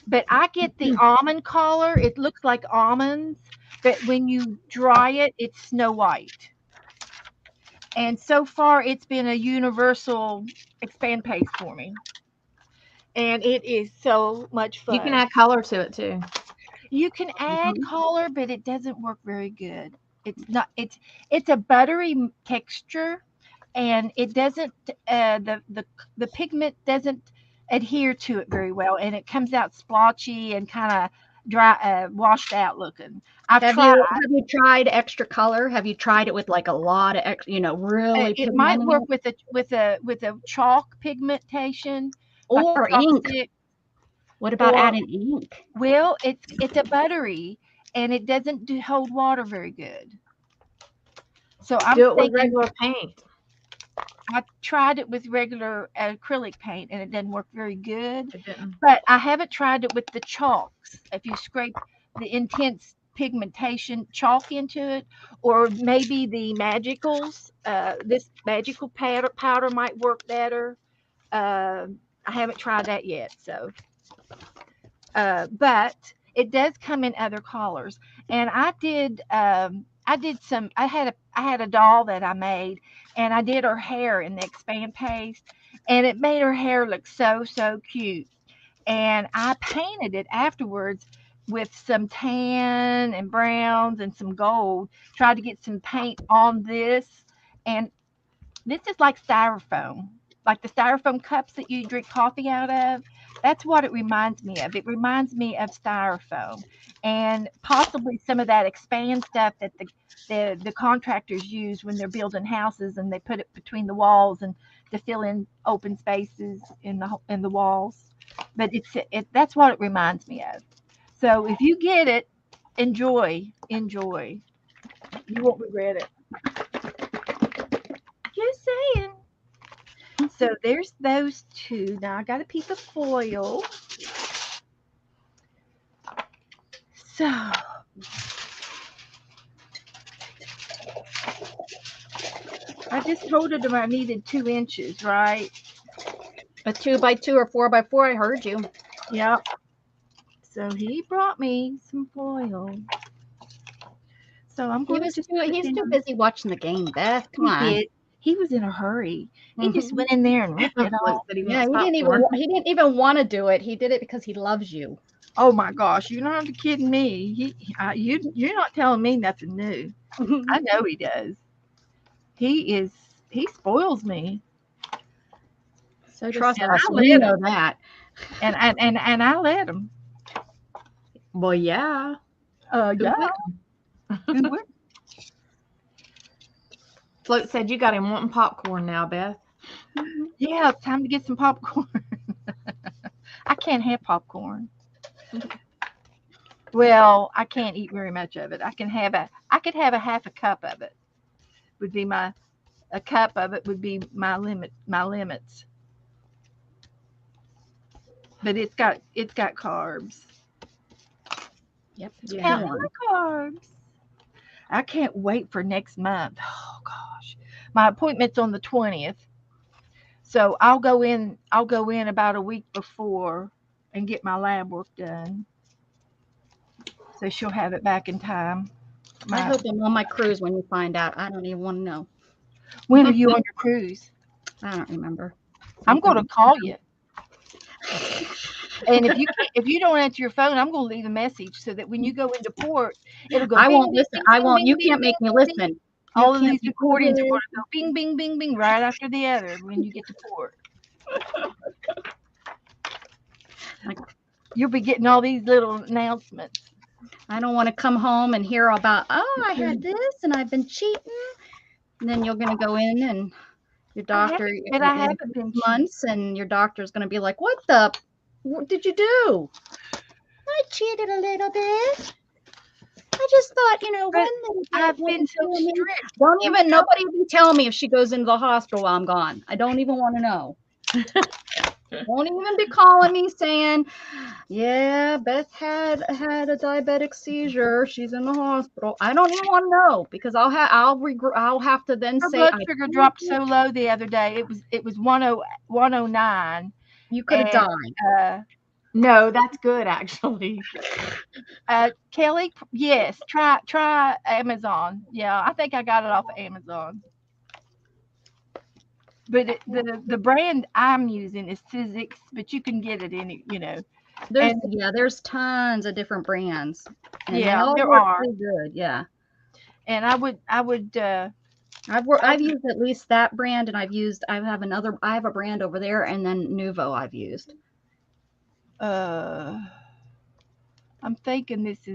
but I get the almond color. It looks like almonds, but when you dry it, it's snow white. And so far, it's been a universal expand paste for me. And it is so much fun. You can add color to it too. You can add color, but it doesn't work very good. It's not. It's a buttery texture, and it doesn't. The pigment doesn't adhere to it very well, and it comes out splotchy and kind of washed out looking. I've Have tried. you tried extra color? Have you tried it with like a lot of really It might pigmenting work it? with a chalk pigmentation, like Or a chalk ink? stick. What about Or adding ink? well, it's a buttery and it doesn't hold water very good. So I'm Do it with thinking regular paint. I tried it with regular acrylic paint and it doesn't work very good. It didn't. But I haven't tried it with the chalks. If you scrape the intense pigmentation chalk into it, or maybe the magicals, this magical powder might work better. I haven't tried that yet. So, but it does come in other colors. And I did some. I had a doll that I made, and I did her hair in the expand paste, and it made her hair look so cute. And I painted it afterwards with some tan and browns and some gold. Tried to get some paint on this, and this is like styrofoam, like the styrofoam cups that you drink coffee out of. That's what it reminds me of. It reminds me of styrofoam, and possibly some of that expand stuff that the contractors use when they're building houses, and they put it between the walls and to fill in open spaces in the walls. But that's what it reminds me of. So if you get it, enjoy. You won't regret it. Just saying. So there's those two. Now I got a piece of foil. So I just told him I needed 2 inches, right? A 2x2 or 4x4. I heard you. Yep. So he brought me some foil. So I'm going He's too busy watching the game, Beth. Come on. He was in a hurry. He just went in there and ripped it off. Yeah, he didn't even want to do it. He did it because he loves you. Oh my gosh, you're not kidding me. You're not telling me nothing new. I know he does. He spoils me. So trust us. I We let know him. that. And I let him. Well, yeah. Yeah. Who would? Float said you got him wanting popcorn now, Beth. Yeah, it's time to get some popcorn. I can't have popcorn. Well, I can't eat very much of it. I could have a half a cup of it. Would be a cup of it would be my limits. But it's got carbs. Yep. Counting my carbs. I can't wait for next month. Oh gosh. My appointment's on the 20th. So I'll go in about a week before and get my lab work done. So she'll have it back in time. I hope I'm on my cruise when you find out. I don't even want to know. When are you on your cruise? I don't remember. I'm going to call you. And if you don't answer your phone, I'm going to leave a message so that when you go into port, it'll go. I bing, won't bing, listen. bing, I bing, won't. bing, You bing, can't bing, make me bing, listen. All of these recordings are going to go bing, bing, bing, bing right after the other when you get to port. You'll be getting all these little announcements. I don't want to come home and hear about, oh, I had this and I've been cheating. And then you're going to go in and your doctor I haven't been months cheating. And your doctor's going to be like, what did you do? I cheated a little bit. I just thought, I've been so strict. Nobody even tell me if she goes into the hospital while I'm gone. I don't even want to know. Won't even be calling me saying, yeah, Beth had a diabetic seizure. She's in the hospital. I don't even want to know because I'll have to then say her blood sugar dropped so low the other day. It was 109. You could have died. No, that's good actually. Kelly, yes, try Amazon. Yeah, I think I got it off of Amazon. But the brand I'm using is Physics, but you can get it There's tons of different brands. And yeah, there are pretty good. Yeah. And I would I've used at least that brand, and I have a brand over there, and then Nuvo I've used. I'm thinking this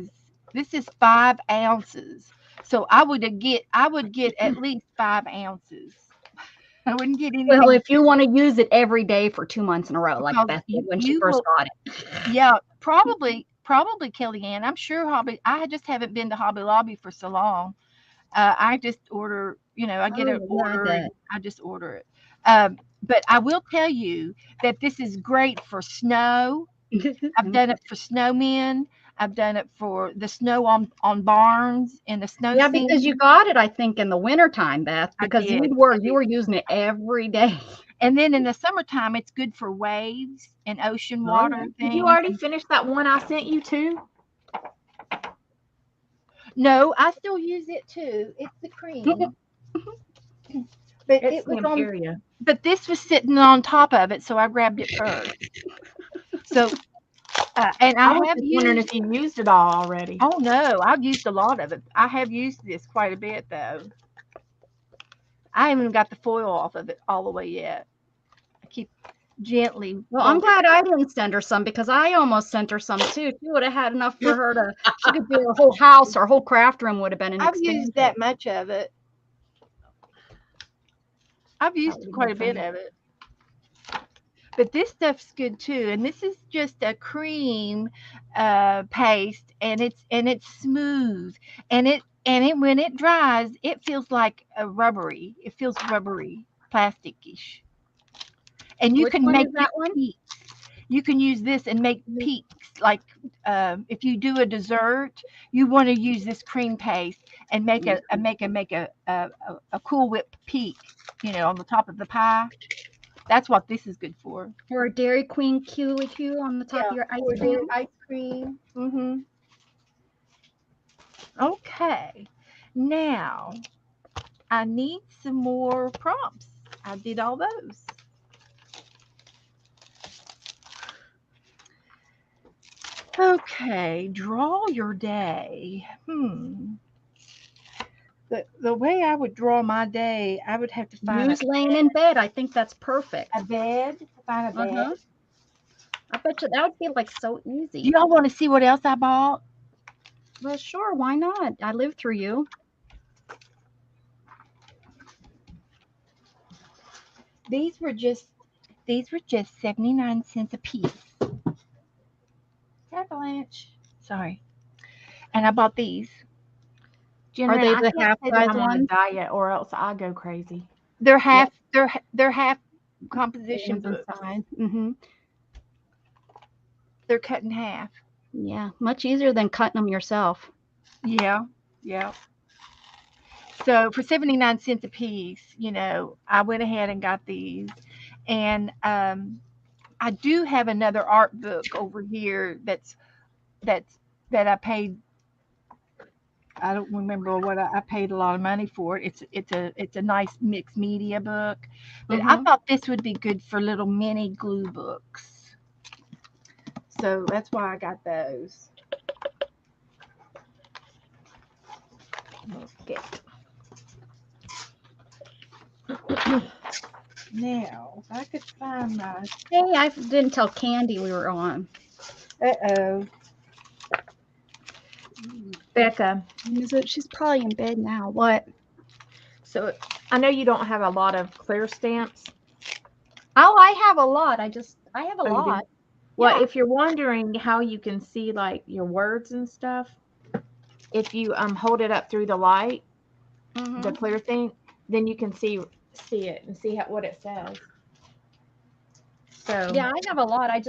is 5 ounces. So I would get at least 5 ounces. I wouldn't get Well, anything if you want to use it every day for 2 months in a row, like because Beth did when she you first will. got it. Yeah, probably Kellyanne. I'm sure Hobby. I just haven't been to Hobby Lobby for so long. I just order. I get an Oh, yeah, I order bet. and I just order it. But I will tell you that this is great for snow. I've done it for snowmen. I've done it for the snow on barns in the snow Yeah, because you season. got it, I think, in the wintertime, Beth, I because did. you were using it every day. And then in the summertime, it's good for waves and ocean Oh, water yeah. Did you things. already finish that one I sent you too? No, I still use it too. It's the cream, but It's it the was on. Imperia. But this was sitting on top of it, so I grabbed it first. So, and I I was have just wondering used. if you used it all already. Oh no, I've used a lot of it. I have used this quite a bit though. I haven't even got the foil off of it all the way yet. I keep gently Well, I'm folding. glad I didn't send her some because I almost sent her some too. She would have had enough for her to, she could do her whole house, her whole craft room would have been an I've used expansion. that much of it. I've That used would've quite a been bit funny. of it. But this stuff's good too, and this is just a cream paste, and it's smooth, and it when it dries, it feels like a rubbery. It feels rubbery, plasticish, and you Which can one make is big that one? peaks. You can use this and make peaks. Like if you do a dessert, you want to use this cream paste and make a Cool Whip peak, on the top of the pie. That's what this is good for. Or a Dairy Queen QQ on the top Yeah, of your ice or cream? their ice cream. Okay. Now, I need some more prompts. I did all those. Okay, draw your day. The way I would draw my day, I would have to find Use laying in bed. I think that's perfect. a bed. Find a bed. Uh-huh. I bet you that would be like so Do easy. y'all want to see what else I bought? Well, sure, why not? I lived through you. These were just 79 cents a piece. Avalanche. Sorry. And I bought these. Jen, Are they I the can't half say that size I'm on a ones? diet or else I go crazy. They're Yep. half The composition ones books. inside. Mm-hmm. They're cut in half. Yeah, much easier than cutting them yourself. Yeah, yeah. So for 79 cents a piece, I went ahead and got these. And I do have another art book over here that's that I paid. I don't remember what I paid a lot of money for it. It's a nice mixed media book, but I Mm-hmm. thought this would be good for little mini glue books. So that's why I got those. Okay. Now, if I could find my. Hey, I didn't tell Candy we were on. Uh-oh. Becca, She's probably in bed now. What? so I know you don't have a lot of clear stamps. Oh, I have a lot. I have a Oh, you do? lot. Well, Yeah. if you're wondering how you can see like your words and stuff, if you hold it up through the light, the Mm-hmm. clear thing, then you can see it and see what it says. So Yeah, I have a lot. I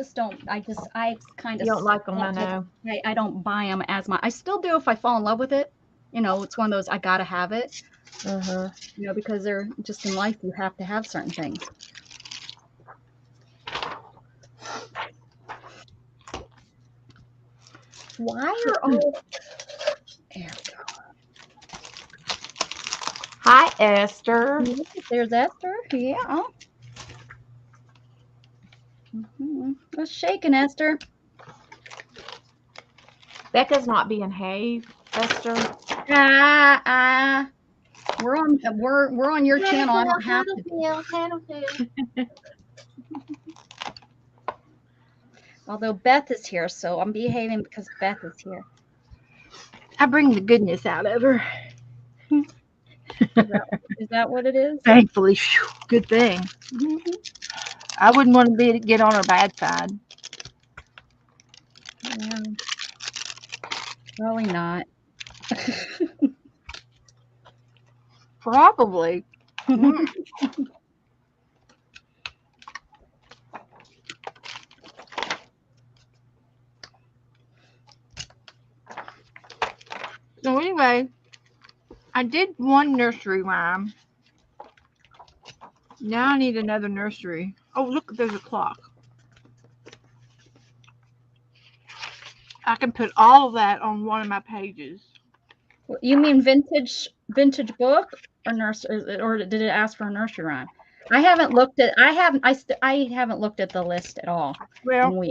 kind you of don't like them, I know. I don't buy them as my. I still do if I fall in love with it. It's one of those I gotta have it. Uh-huh. Because they're just in life you have to have certain things. Why are all? There we go. Hi, Esther. There's Esther. Yeah. Mm-hmm. What's shaking, Esther? Becca's not being Have, Esther. We're on your channel. I don't have to. Although Beth is here, so I'm behaving because Beth is here. I bring the goodness out of her. Is that what it is? Thankfully, phew, good thing. I wouldn't want to get on her bad side. Yeah. Probably not. Probably. Mm. So anyway, I did one nursery rhyme. Now I need another nursery. Oh, look, there's a clock. I can put all of that on one of my pages. You mean vintage book or nursery, or did it ask for a nursery rhyme? I haven't looked at. I haven't looked at the list at all. Well,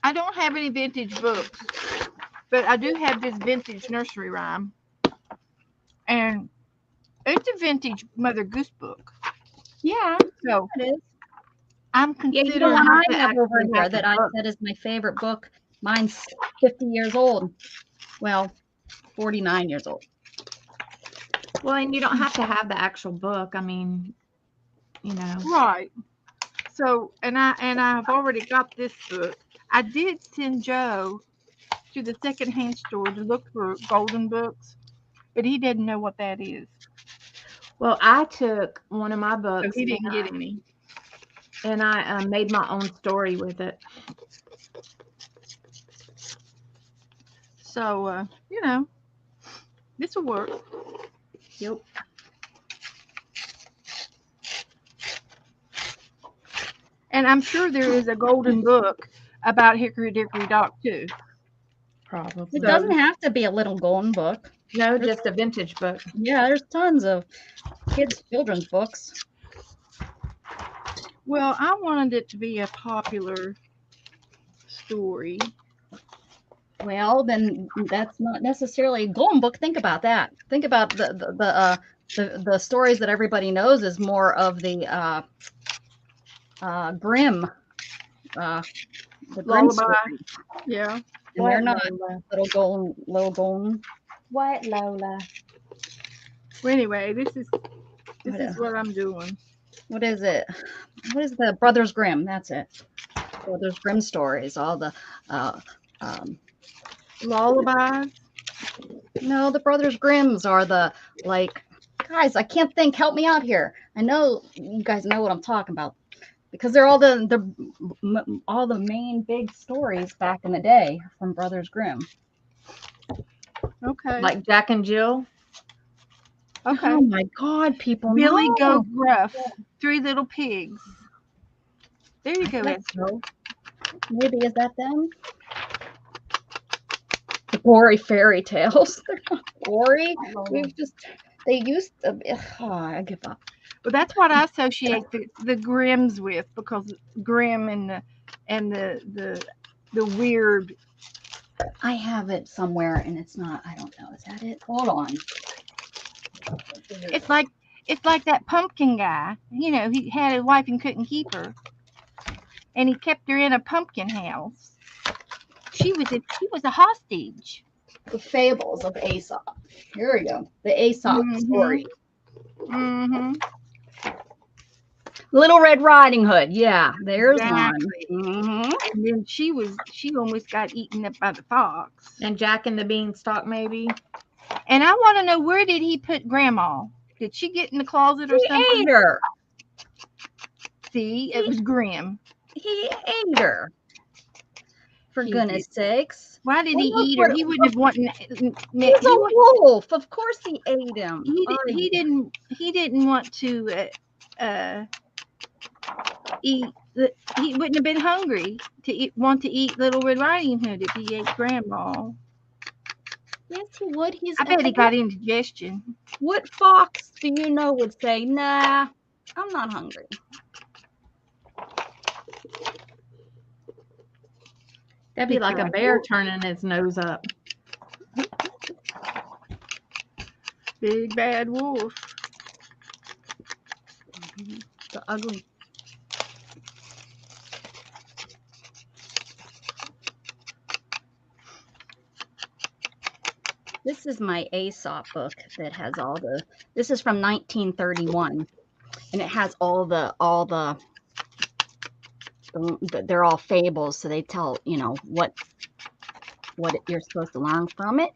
I don't have any vintage books, but I do have this vintage nursery rhyme, and it's a vintage Mother Goose book. Yeah, So it is. I'm Yeah, considering you know what how I to have over actually here have the that I book. said is my favorite book. Mine's 50 years old. Well, 49 years old. Well, and you don't have to have the actual book. I mean, you know. Right. So, and I've already got this book. I did send Joe to the secondhand store to look for golden books, but he didn't know what that is. Well, I took one of my books So he didn't get any. and I made my own story with it. So, you know, this will work. Yep. And I'm sure there is a golden book about Hickory Dickory Dock too. Probably. It doesn't have to be a little golden book. No, just a vintage book. Yeah, there's tons of children's books. Well, I wanted it to be a popular story. Well, then that's not necessarily a golden book. Think about that. Think about the stories that everybody knows is more of the Grimm, the Grimm Lullaby. stories. Yeah. And they're not little golden. White Lola. Well, anyway, this is what I'm doing. What is it? What is the Brothers Grimm? That's it. Brothers Grimm stories. All the Lullabies. no, the Brothers Grimms are the guys. I can't think. Help me out here. I know you guys know what I'm talking about because they're all the main big stories back in the day from Brothers Grimm. Okay. Like Jack and Jill. Okay. Oh my God, people Billy know. Goat Gruff. 3 Little Pigs. There you go, That's- Esther. Maybe is that them? The gory fairy tales. They're not gory. They used to. I give up. Well, that's what I associate the Grimms with, because Grimm and the weird. I have it somewhere and it's not. I don't know. Is that it? Hold on. It's like that pumpkin guy. You know, he had a wife and couldn't keep her, and he kept her in a pumpkin house. She was a hostage. The Fables of Aesop. Here we go. The Aesop story. Mm-hmm. Little Red Riding Hood. Yeah, there's Exactly. one. Mm-hmm. And then she almost got eaten up by the fox. And Jack and the Beanstalk, maybe. And I want to know, where did he put Grandma? Did she get in the closet or He something? ate her. See, it was Grimm. He ate her. For He goodness sakes. Why did Well, he look eat her? what- He wouldn't have wanted. He's a wolf. Of course he ate him. He didn't want to eat. He wouldn't have been hungry to want to eat Little Red Riding Hood if he ate Grandma. Yes, he would. I bet he got indigestion. What fox do you know would say, nah, I'm not hungry? That'd be like a bear turning his nose up. Big bad wolf. The ugly. This is my Aesop book that has all the. This is from 1931, and it has all the they're all fables, so they tell what you're supposed to learn from it.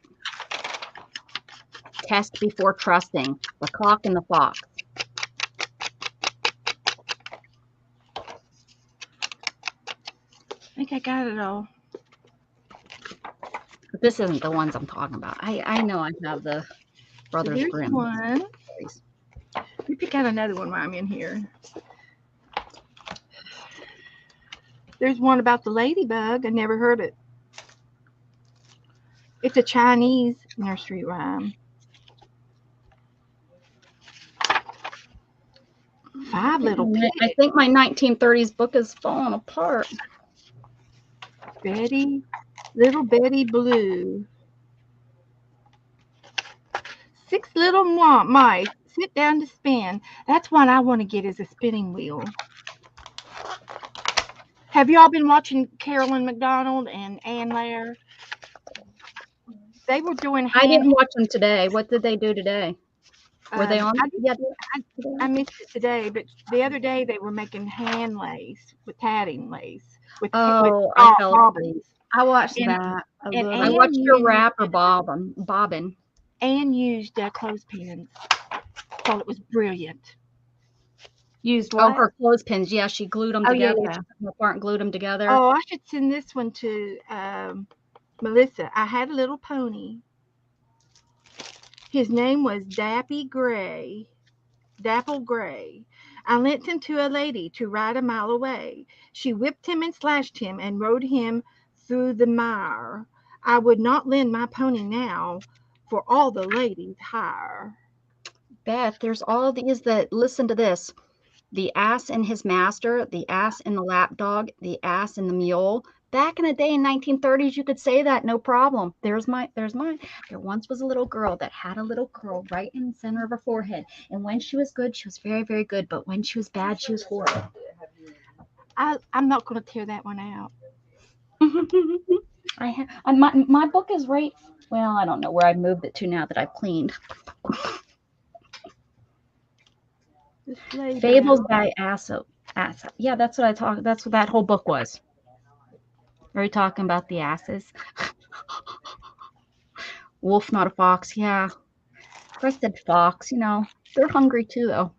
Test before trusting. The Cock and the Fox. I think I got it all. But this isn't the ones I'm talking about. I know I have the Brothers Here's Grimm one. stories. Let me pick out another one while I'm in here. There's one about the ladybug. I never heard it. It's a Chinese nursery rhyme. 5 little pigs. I think my 1930s book is falling apart. Little Betty Blue. 6 little mice sit down to spin. That's one I want to get, is a spinning wheel. Have y'all been watching Carolyn McDonald and Ann Lair? They were doing I didn't watch them today. What did they do today? Were they on? I missed it today, but the other day they were making hand lace with tatting lace. I watched that. I watched her rap or bobbin. Anne used clothespins. Thought it was brilliant. Used what? Oh, her clothespins. Yeah, she glued them together. Yeah. She took them apart and glued them together. Oh, I should send this one to Melissa. I had a little pony. His name was Dapple Gray. I lent him to a lady to ride a mile away. She whipped him and slashed him and rode him through the mire. I would not lend my pony now, for all the ladies hire. Beth, there's all these that, listen to this. The ass and his master, the ass and the lapdog, the ass and the mule. Back in the day in 1930s, you could say that, no problem. There's mine. There once was a little girl that had a little curl right in the center of her forehead. And when she was good, she was very, very good. But when she was bad, she was horrible. I'm not going to tear that one out. My book is right. Well, I don't know where I moved it to now that I've cleaned. Fables by Aesop. Yeah, that's what I talk. That's what that whole book was. Are you talking about the asses? Wolf, not a fox. Yeah. Crested fox. They're hungry too, though.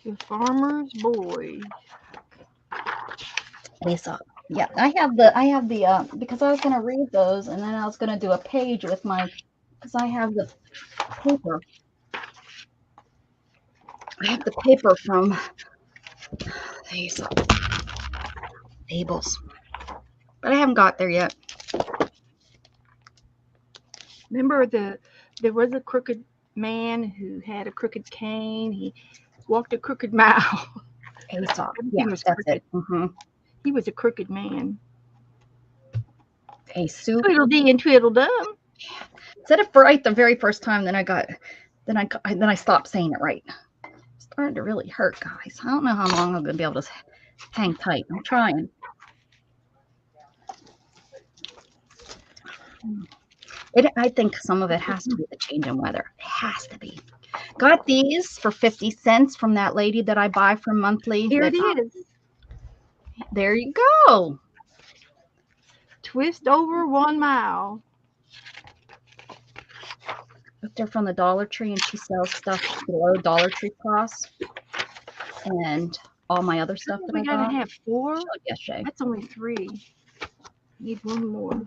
The Farmer's Boy. Aesop. Yeah, I have the because I was gonna read those, and then I was gonna do a page with because I have the paper. I have the paper from Aesop Fables, but I haven't got there yet. Remember there was a crooked man who had a crooked cane. He walked a crooked mile. Aesop. Yeah, that's it. Mm-hmm. He was a crooked man. A soup. Tweedledee and Tweedledum. Said it right the very first time. Then I stopped saying it right. It's starting to really hurt, guys. I don't know how long I'm gonna be able to hang tight. I'm trying. I think some of it has to be the change in weather. It has to be. Got these for 50 cents from that lady that I buy from monthly. Here it is. There you go. Twist over 1 mile. They're from the Dollar Tree, and she sells stuff below Dollar Tree costs, and all my other stuff that I got. We gotta have 4. Yes, Shay. That's only 3. Need 1 more.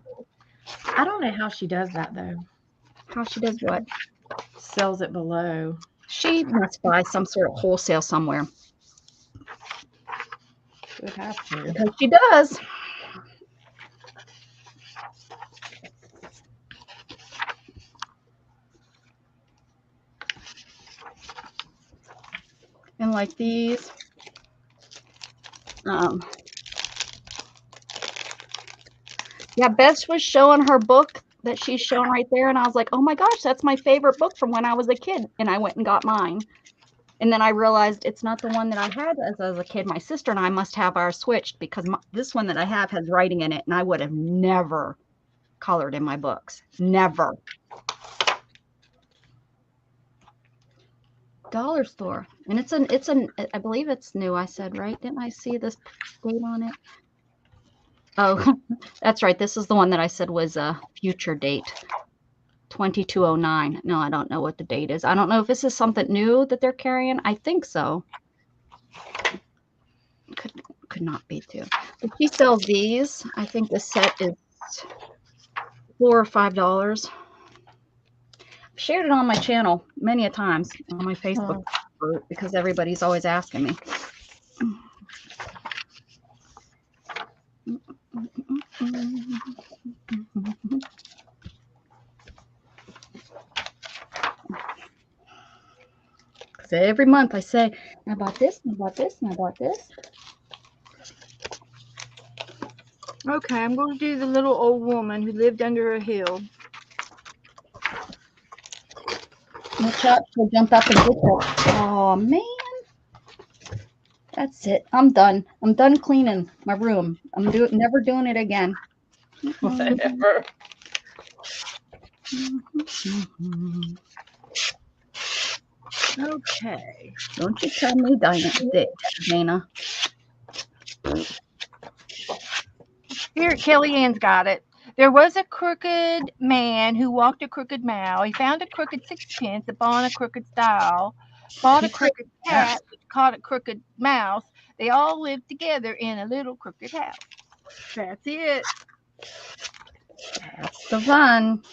I don't know how she does that though. How she does what? Sells it below. She must buy some sort of wholesale somewhere. Would have to. Because she does. And like these. Yeah, Beth was showing her book that she's showing right there, and I was like, oh my gosh, that's my favorite book from when I was a kid. And I went and got mine. And then I realized it's not the one that I had as a kid. My sister and I must have ours switched because this one that I have has writing in it, and I would have never colored in my books. Never. Dollar store. And I believe it's new, I said, right? Didn't I see this date on it? Oh, that's right. This is the one that I said was a future date. 2209. No, I don't know what the date is. I don't know if this is something new that they're carrying. I think so. Could not be too. But she sells these. I think the set is $4 or $5. I've shared it on my channel many a times on my Facebook group because everybody's always asking me. So every month I say, I bought this, and I bought this, and I bought this. Okay, I'm going to do the little old woman who lived under a hill. Watch out, she'll jump up and get you. Oh, man. That's it. I'm done. I'm done cleaning my room. I'm never doing it again. Whatever. Okay. Don't you tell me, Dana. Here, Kellyanne's got it. There was a crooked man who walked a crooked mile. He found a crooked sixpence upon a crooked stile, bought a crooked cat, caught a crooked mouse. They all lived together in a little crooked house. That's it. That's the one.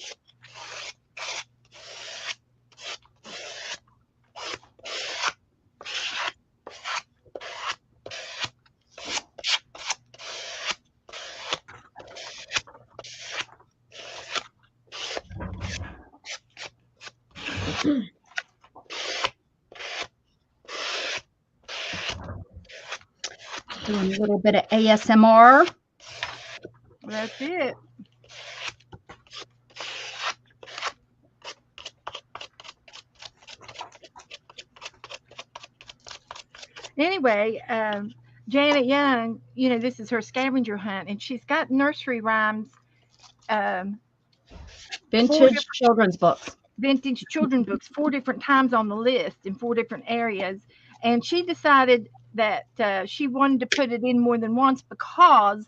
Doing a little bit of ASMR. That's it. Anyway, Janet Young, this is her scavenger hunt, and she's got nursery rhymes. Vintage children's books. Vintage children's books 4 different times on the list in 4 different areas. And she decided that she wanted to put it in more than once because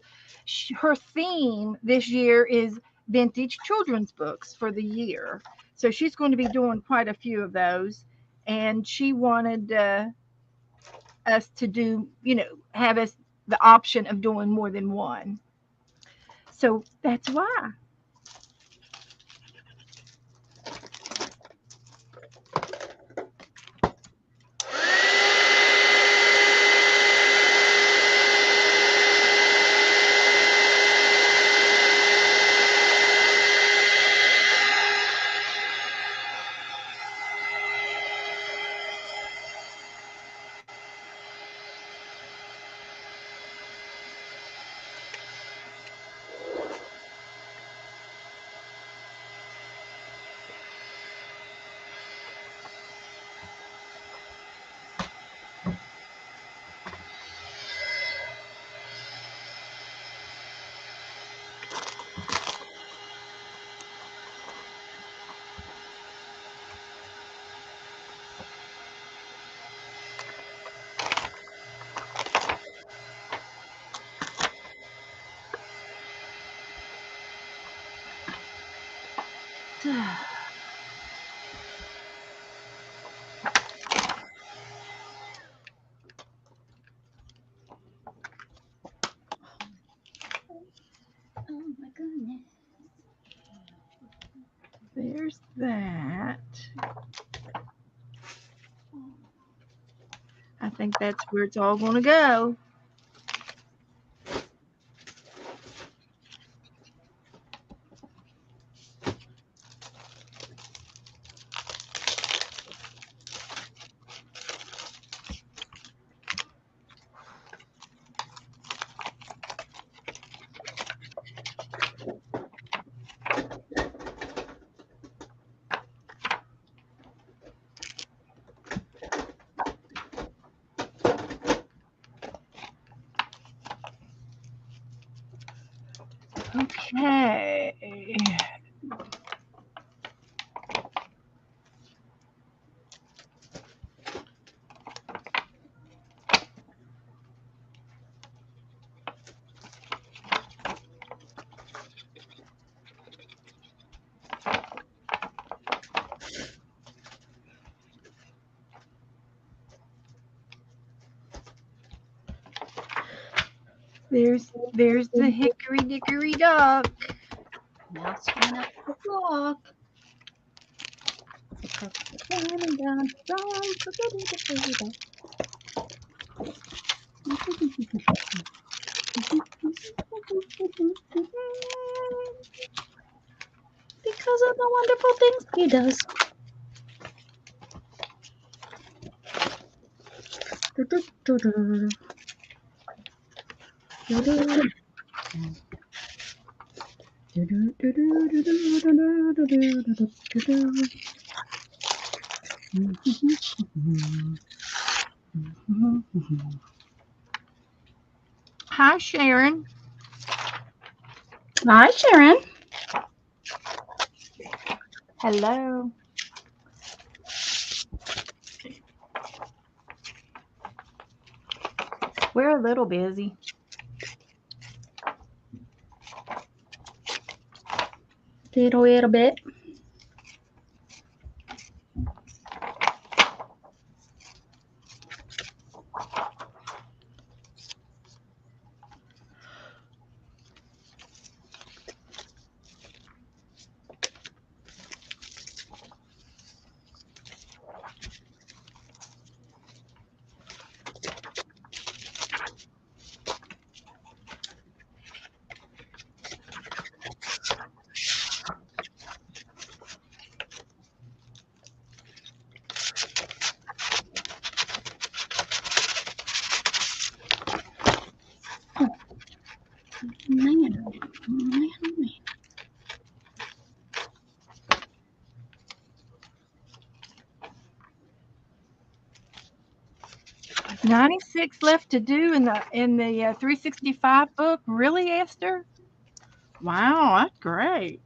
her theme this year is vintage children's books for the year. So she's going to be doing quite a few of those. And she wanted us to do, have us the option of doing more than one. So that's why. Oh my goodness. There's that. I think that's where it's all going to go. Okay. There's the hickory dickory dock. Now screen up the clock. Coming down from forgetting to say that. Because of the wonderful things he does. Hi, Sharon. Hi, Sharon. Hello. We're a little busy. Little bit. Man. 96 left to do in the 365 book. Really, Esther? Wow, that's great.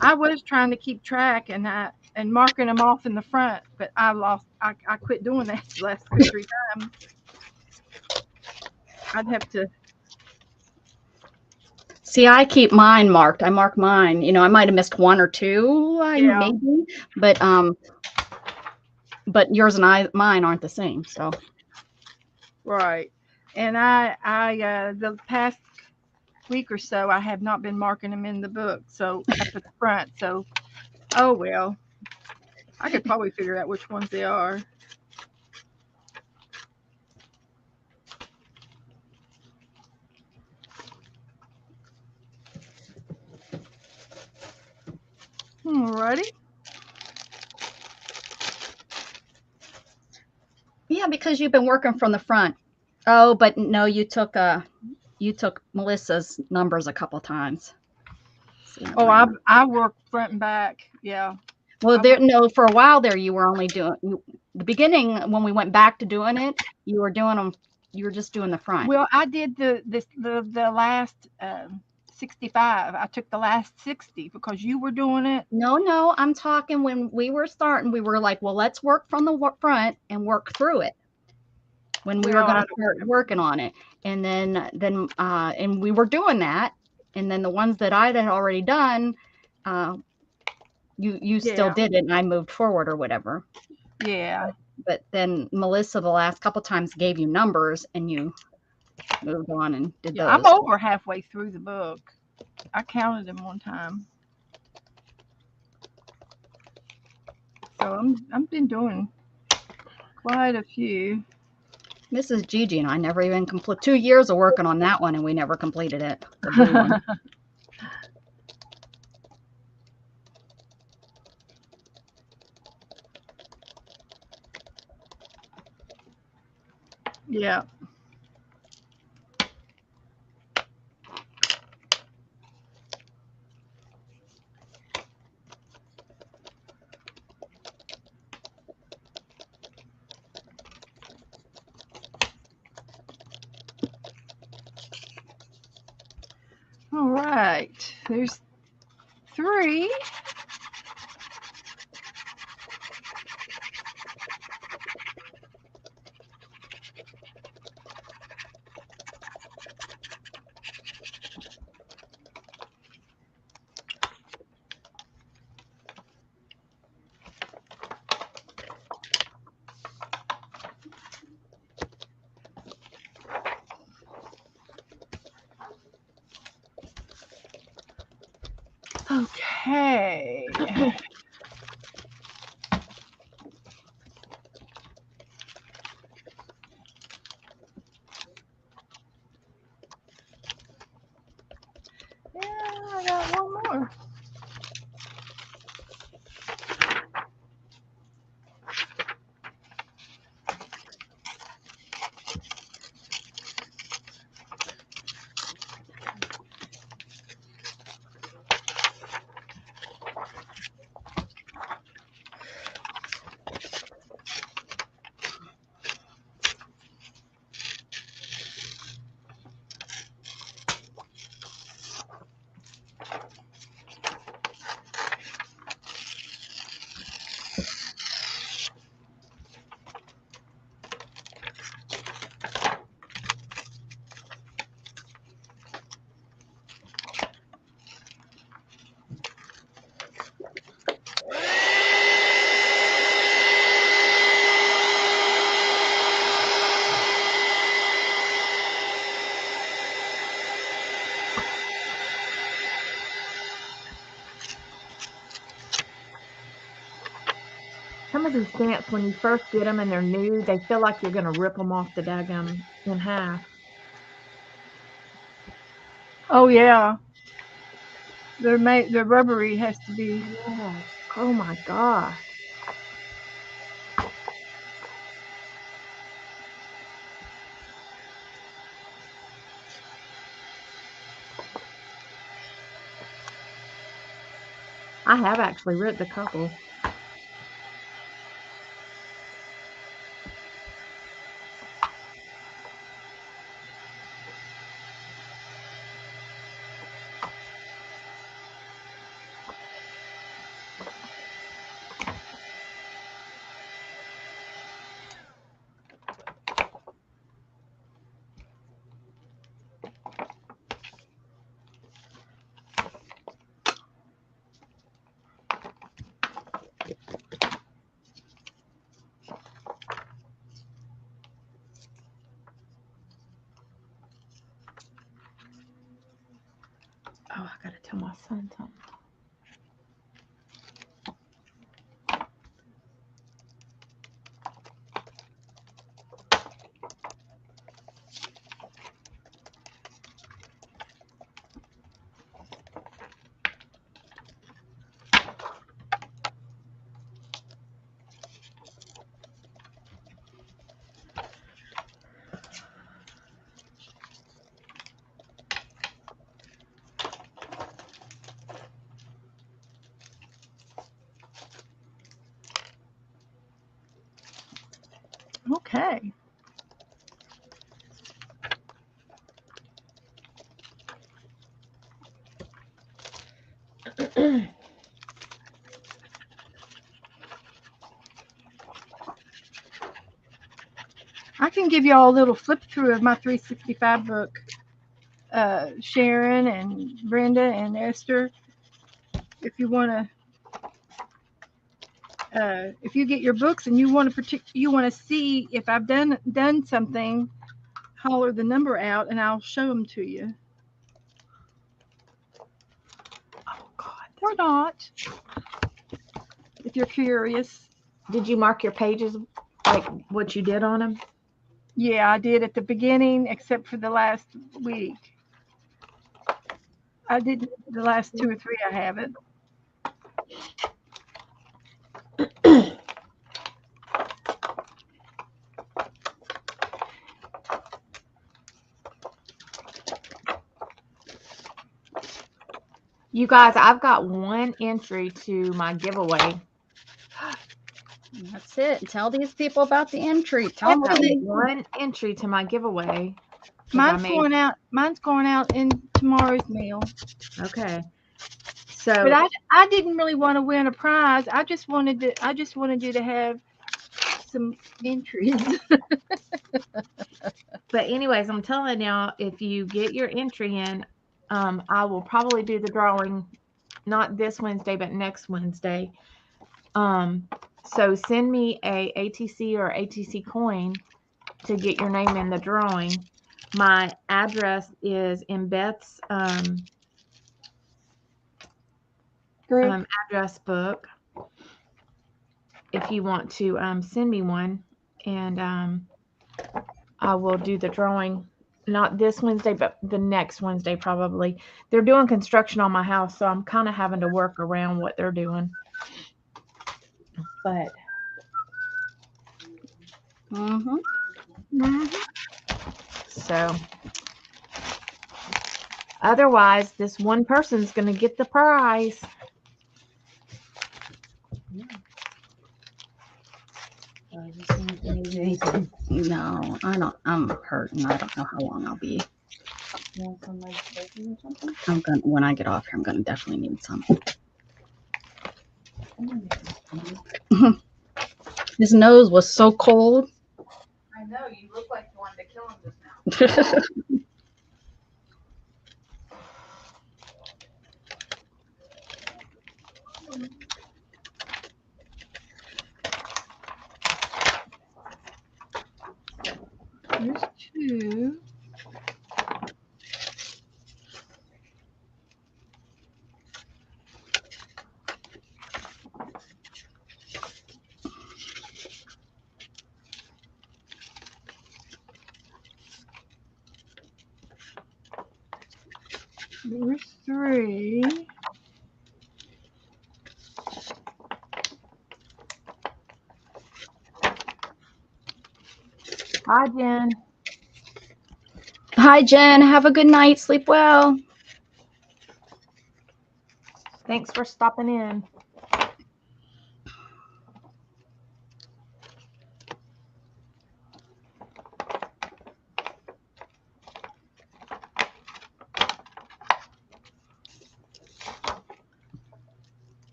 I was trying to keep track and marking them off in the front, but I quit doing that the last 3 times. I'd have to. See, I keep mine marked. I mark mine. You know, I might have missed one or two, maybe, but yours and mine aren't the same. So, right. And I the past week or so, I have not been marking them in the book, so up at the front. So, oh well, I could probably figure out which ones they are. Alrighty. yeah, because you've been working from the front. Oh, but no, you took Melissa's numbers a couple times. Oh, I work front and back. Yeah. Well, for a while there, you were only doing the beginning when we went back to doing it. You were doing them. You were just doing the front. Well, I did the last 65. I took the last 60 because you were doing it. No, I'm talking when we were starting. We were like, well, let's work from the front and work through it. When we were going to start working on it, and then and we were doing that, and then the ones that I had already done, you still did it, and I moved forward or whatever. Yeah. But then Melissa, the last couple times, gave you numbers, and you moved on and did those. I'm over halfway through the book. I counted them one time. So I've been doing quite a few. Mrs. Gigi and I never even completed 2 years of working on that one, and we never completed it. The blue one. Yeah. All right. There's 3. Okay. Yeah, I got one more. Some of these stamps, when you first get them and they're new, they feel like you're going to rip them off the daggum in half. Oh yeah. They're rubbery has to be. Yes. Oh my gosh. I have actually ripped a couple. Oh, I gotta tell my son something. Okay. I can give you all a little flip through of my 365 book. Sharon and Brenda and Esther, if you want to. If you get your books and you want to see if I've done something, holler the number out and I'll show them to you. Oh God. Or not, if you're curious. Did you mark your pages like what you did on them? Yeah, I did at the beginning, except for the last week. I did the last 2 or 3. I haven't. You guys, I've got 1 entry to my giveaway. That's it. Tell these people about the entry. Tell I've them got 1 entry to my giveaway. Mine's going out in tomorrow's mail. Okay. So, But I didn't really want to win a prize. I just wanted you to have some entries. but anyways, I'm telling y'all, if you get your entry in, I will probably do the drawing, not this Wednesday, but next Wednesday. So send me a ATC or ATC coin to get your name in the drawing. My address is in Beth's address book. If you want to send me one, and I will do the drawing, not this Wednesday, but the next Wednesday probably. They're doing construction on my house, so I'm kind of having to work around what they're doing. But so otherwise, this one person's going to get the prize. No, I don't. I'm hurting. I don't know how long I'll be. When I get off here, I'm gonna definitely need some. His nose was so cold. I know, you look like you wanted to kill him just now. There's two. There's three. Hi, Jen. Hi, Jen. Have a good night. Sleep well. Thanks for stopping in.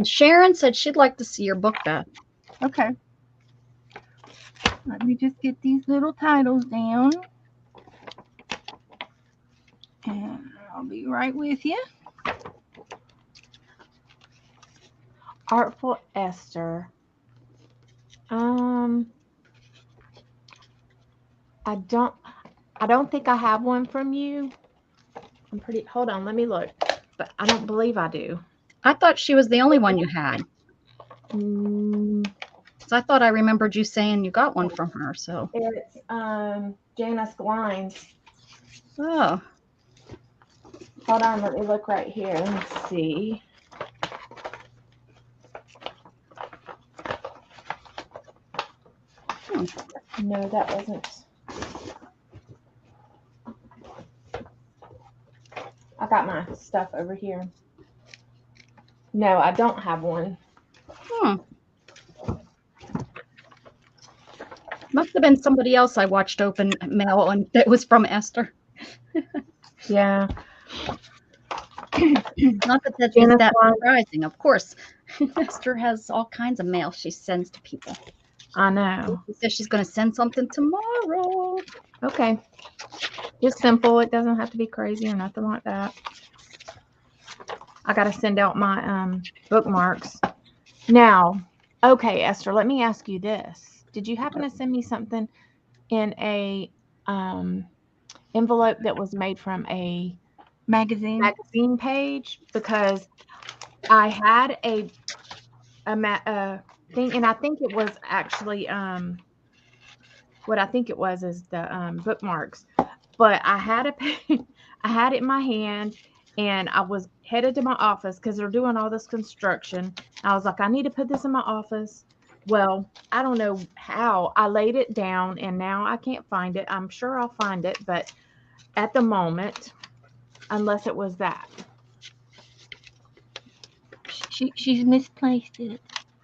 Sharon said she'd like to see your book, Beth. Okay. Let me just get these little titles down. And I'll be right with you. Artful Esther. I don't think I have one from you. Hold on, let me look. But I don't believe I do. I thought she was the only one you had. So I thought I remembered you saying you got one from her. So it's Janice Glines. Oh. Hold on, let me look right here. Let's see. No, that wasn't. I got my stuff over here. No, I don't have one. Must have been somebody else I watched open mail and that was from Esther. Yeah. Not that that's just that surprising. Of course, Esther has all kinds of mail she sends to people. I know. She says she's going to send something tomorrow. Okay. Just simple. It doesn't have to be crazy or nothing like that. I got to send out my bookmarks. Now, okay, Esther, let me ask you this. Did you happen to send me something in a envelope that was made from a magazine page? Because I had a thing, and I think it was actually what I think it was is the bookmarks. But I had I had it in my hand, and I was headed to my office because they're doing all this construction. I was like, I need to put this in my office, Well, I don't know how. I laid it down and now I can't find it. I'm sure I'll find it, but at the moment, unless it was that. She's misplaced it.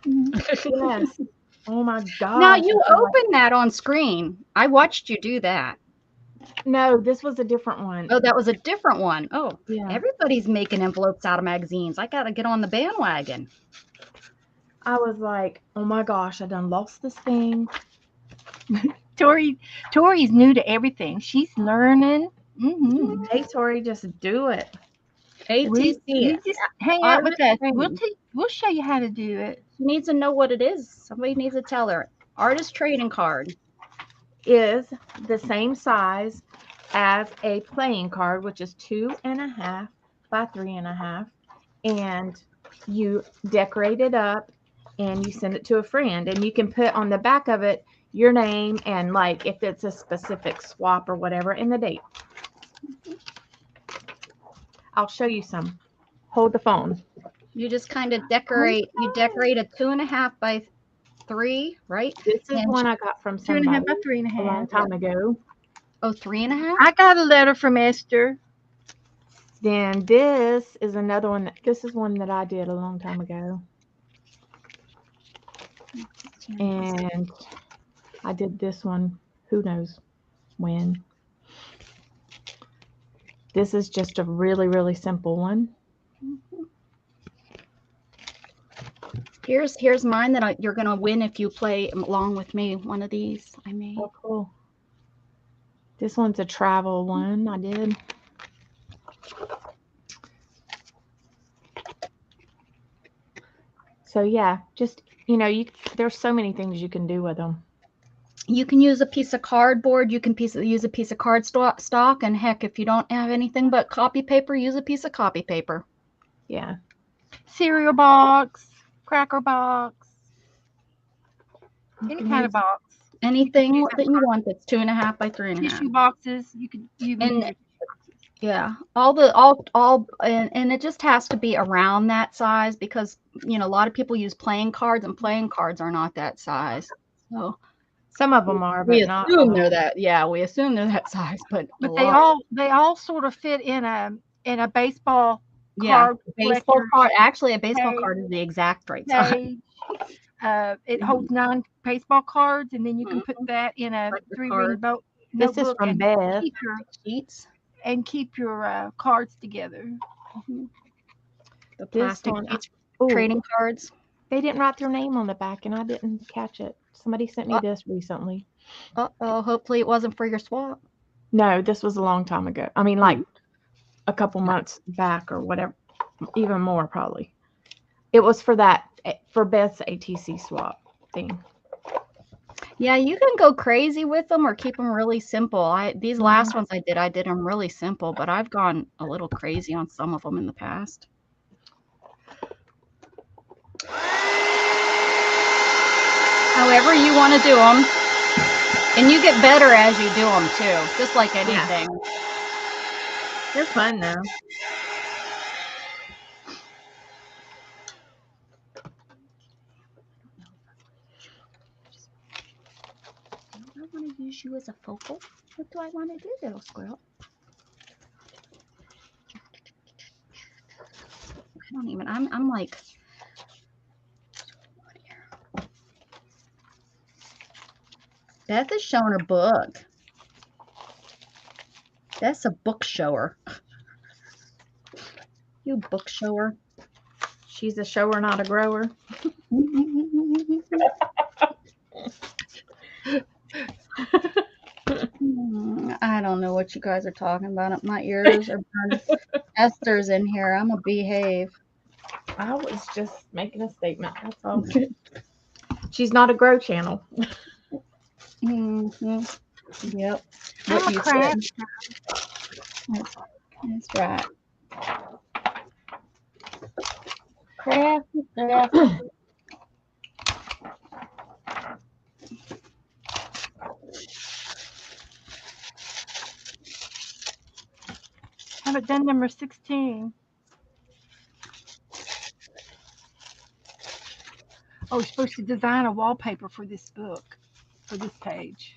Yes. Oh my gosh. Now you open that on screen. I watched you do that. No, this was a different one. Oh, that was a different one. Oh, Yeah. everybody's making envelopes out of magazines. I got to get on the bandwagon. I was like, oh my gosh, I done lost this thing. Tori's new to everything. She's learning. Mm-hmm. Hey, Tori, just do it. ATC. You just hang out with us. We'll show you how to do it. She needs to know what it is. Somebody needs to tell her. Artist trading card is the same size as a playing card, which is 2.5 by 3.5, and you decorate it up and you send it to a friend, and you can put on the back of it your name and like if it's a specific swap or whatever and the date. I'll show you some. Hold the phone. You just kind of decorate. You decorate a 2.5 by 3, right? This is And one I got from 2.5 somebody by a long 3.5. time ago. Oh, 3.5. I got a letter from Esther. Then this is another one. This is one that I did a long time ago. And I did this one, who knows when. This is just a really, really simple one. Here's mine that you're gonna win if you play along with me. One of these I made. Oh, cool. This one's a travel one I did. So yeah, just there's so many things you can do with them. You can use a piece of cardboard. You can use a piece of cardstock, and heck, if you don't have anything but copy paper, use a piece of copy paper. Yeah. Cereal box, cracker box, any kind of box. Anything that you want that's 2.5 by 3.5. Tissue boxes, you can use. Yeah, and it just has to be around that size because a lot of people use playing cards, and playing cards are not that size. So some of them are, but we not assume all. they're that. Yeah, we assume they're that size, but they all sort of fit in a baseball card. Baseball card. Actually, a baseball card is the exact right size. It holds 9 baseball cards, and then you can put that in a 3-ring boat. This is from Beth. Keep your cards together. The plastic trading cards. They didn't write their name on the back, and I didn't catch it. Somebody sent me this recently. Uh-oh, hopefully it wasn't for your swap. No, this was a long time ago. I mean, like a couple months back or whatever, even more probably. It was for Beth's ATC swap thing. Yeah, you can go crazy with them or keep them really simple. These last ones I did them really simple, but I've gone a little crazy on some of them in the past. However you want to do them. And you get better as you do them too, just like anything. Yeah. They're fun though. Do I want to use you as a focal? What do I want to do, little squirrel? I don't even, I'm like, Beth is showing her book. That's a book shower. You book shower. She's a shower, not a grower. I don't know what you guys are talking about. My ears are burning. Esther's in here. I'm gonna behave. I was just making a statement. That's all. She's not a grow channel. Yep. What you said. That's right. Craft. Haven't done number 16. Oh, we're supposed to design a wallpaper for this book, for this page.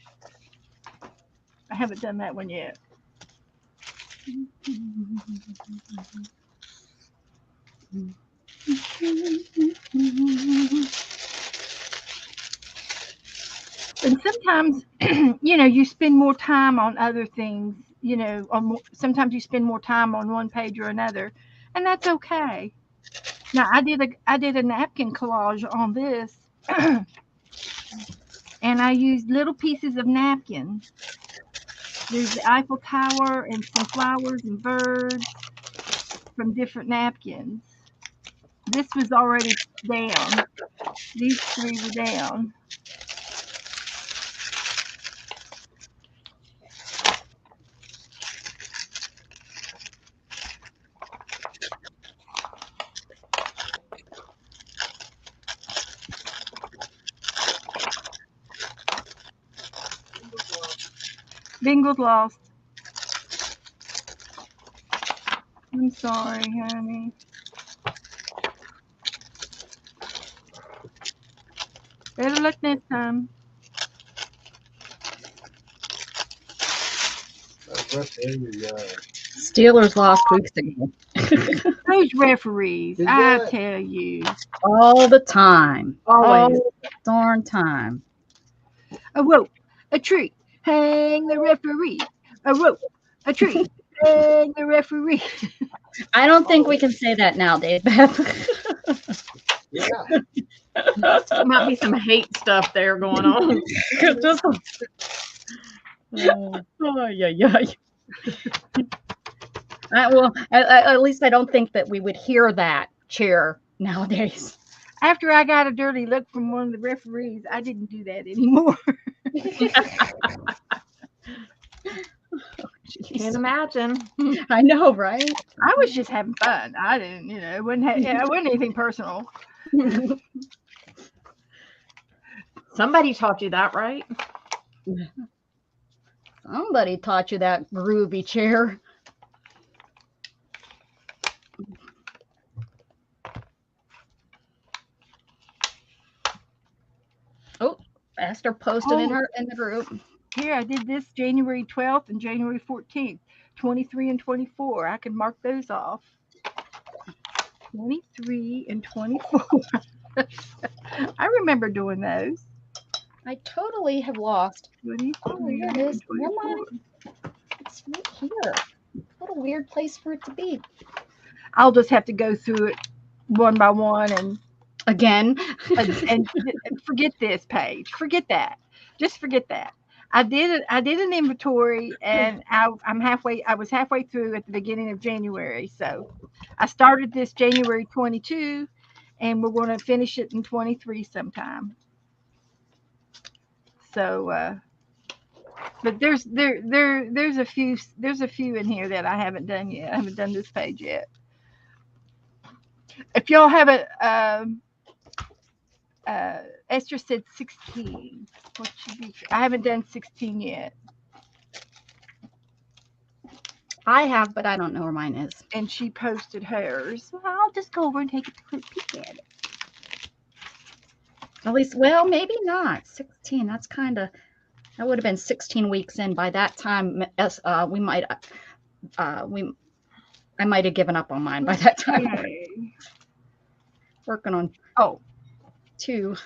I haven't done that one yet. And sometimes, you spend more time on other things. Sometimes you spend more time on one page or another, and that's okay. Now, I did a napkin collage on this, and I used little pieces of napkin. There's the Eiffel Tower and some flowers and birds from different napkins. This was already down. These three were down. Bingo's lost. I'm sorry, honey. Better luck next time. There you go. Steelers lost weeks ago. Those referees, Is I that- tell you. All the time. Always. All the darn time. A rope, a tree, hang the referee. A rope, a tree, hang the referee. I don't think we can say that now, Dave Beth. Yeah. Might be some hate stuff there going on. Just, yeah. Well, at least I don't think that we would hear that cheer nowadays. After I got a dirty look from one of the referees, I didn't do that anymore. Can't imagine. I know, right? I was just having fun. I didn't, it wasn't anything personal. Somebody taught you that, right? Somebody taught you that groovy chair. Oh, Esther posted in the group. Here, I did this January 12th and January 14th, 23 and 24. I can mark those off. 23 and 24. I remember doing those. I totally have lost. 23 Oh, here it is. and 24. It's right here. What a weird place for it to be. I'll just have to go through it one by one and Again. and forget this page. Forget that. Just forget that. I did an inventory, and I was halfway through at the beginning of January. So I started this January 22, and we're going to finish it in 23 sometime. So, but there's a few in here that I haven't done yet. I haven't done this page yet. If y'all haven't, Esther said 16. I haven't done 16 yet. I have, but I don't know where mine is. And she posted hers. Well, I'll just go over and take a quick peek at it. At least, well, maybe not. 16. That's that would have been 16 weeks in. By that time, I might have given up on mine by that time. Okay. Working on 2.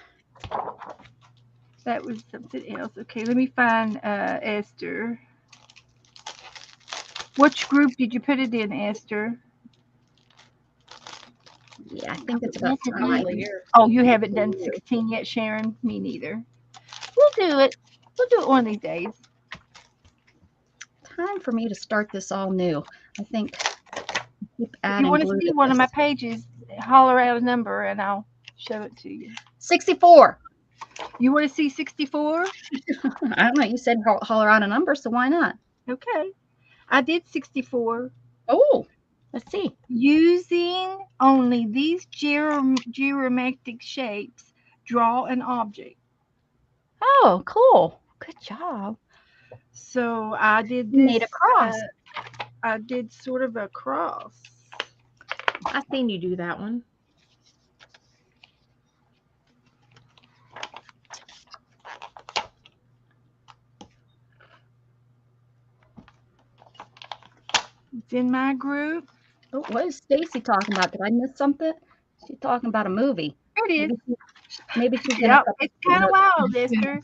That was something else. Okay, let me find Esther. Which group did you put it in, Esther? Yeah, I think it's about time. Oh, you haven't done 16 yet, Sharon? Me neither. We'll do it. We'll do it one of these days. Time for me to start this all new. I think. Keep If adding you want to glue see to one of my this. pages, holler out a number and I'll show it to you. 64. You want to see 64? I don't know. You said holler out a number, so why not? Okay. I did 64. Oh, let's see. Using only these geometric shapes, draw an object. Oh, cool. Good job. So I did You this. made a cross. I did sort of a cross. I seen you do that one. It's in my group. Oh, what is Stacy talking about? Did I miss something? She's talking about a movie. Here it is. Maybe she's Yep, it's kind of wild, Esther.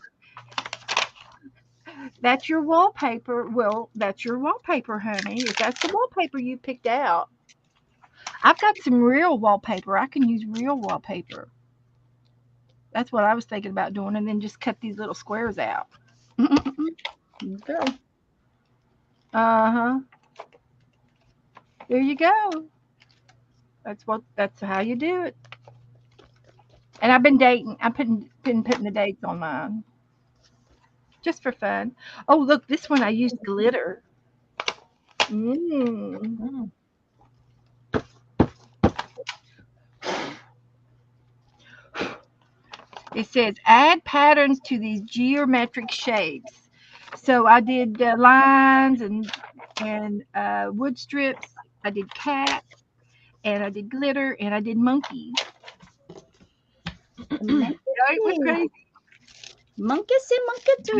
That's your wallpaper. Well, that's your wallpaper, honey. If that's the wallpaper you picked out. I've got some real wallpaper. I can use real wallpaper. That's what I was thinking about doing, and then just cut these little squares out. Girl. Uh-huh. There you go. That's how you do it. And I've been dating. I've been putting the dates on mine. Just for fun. Oh, look, this one I used glitter. Mmm. It says add patterns to these geometric shapes. So I did lines and wood strips. I did cats and I did glitter and I did monkeys. It was crazy. Monkey see, monkey do.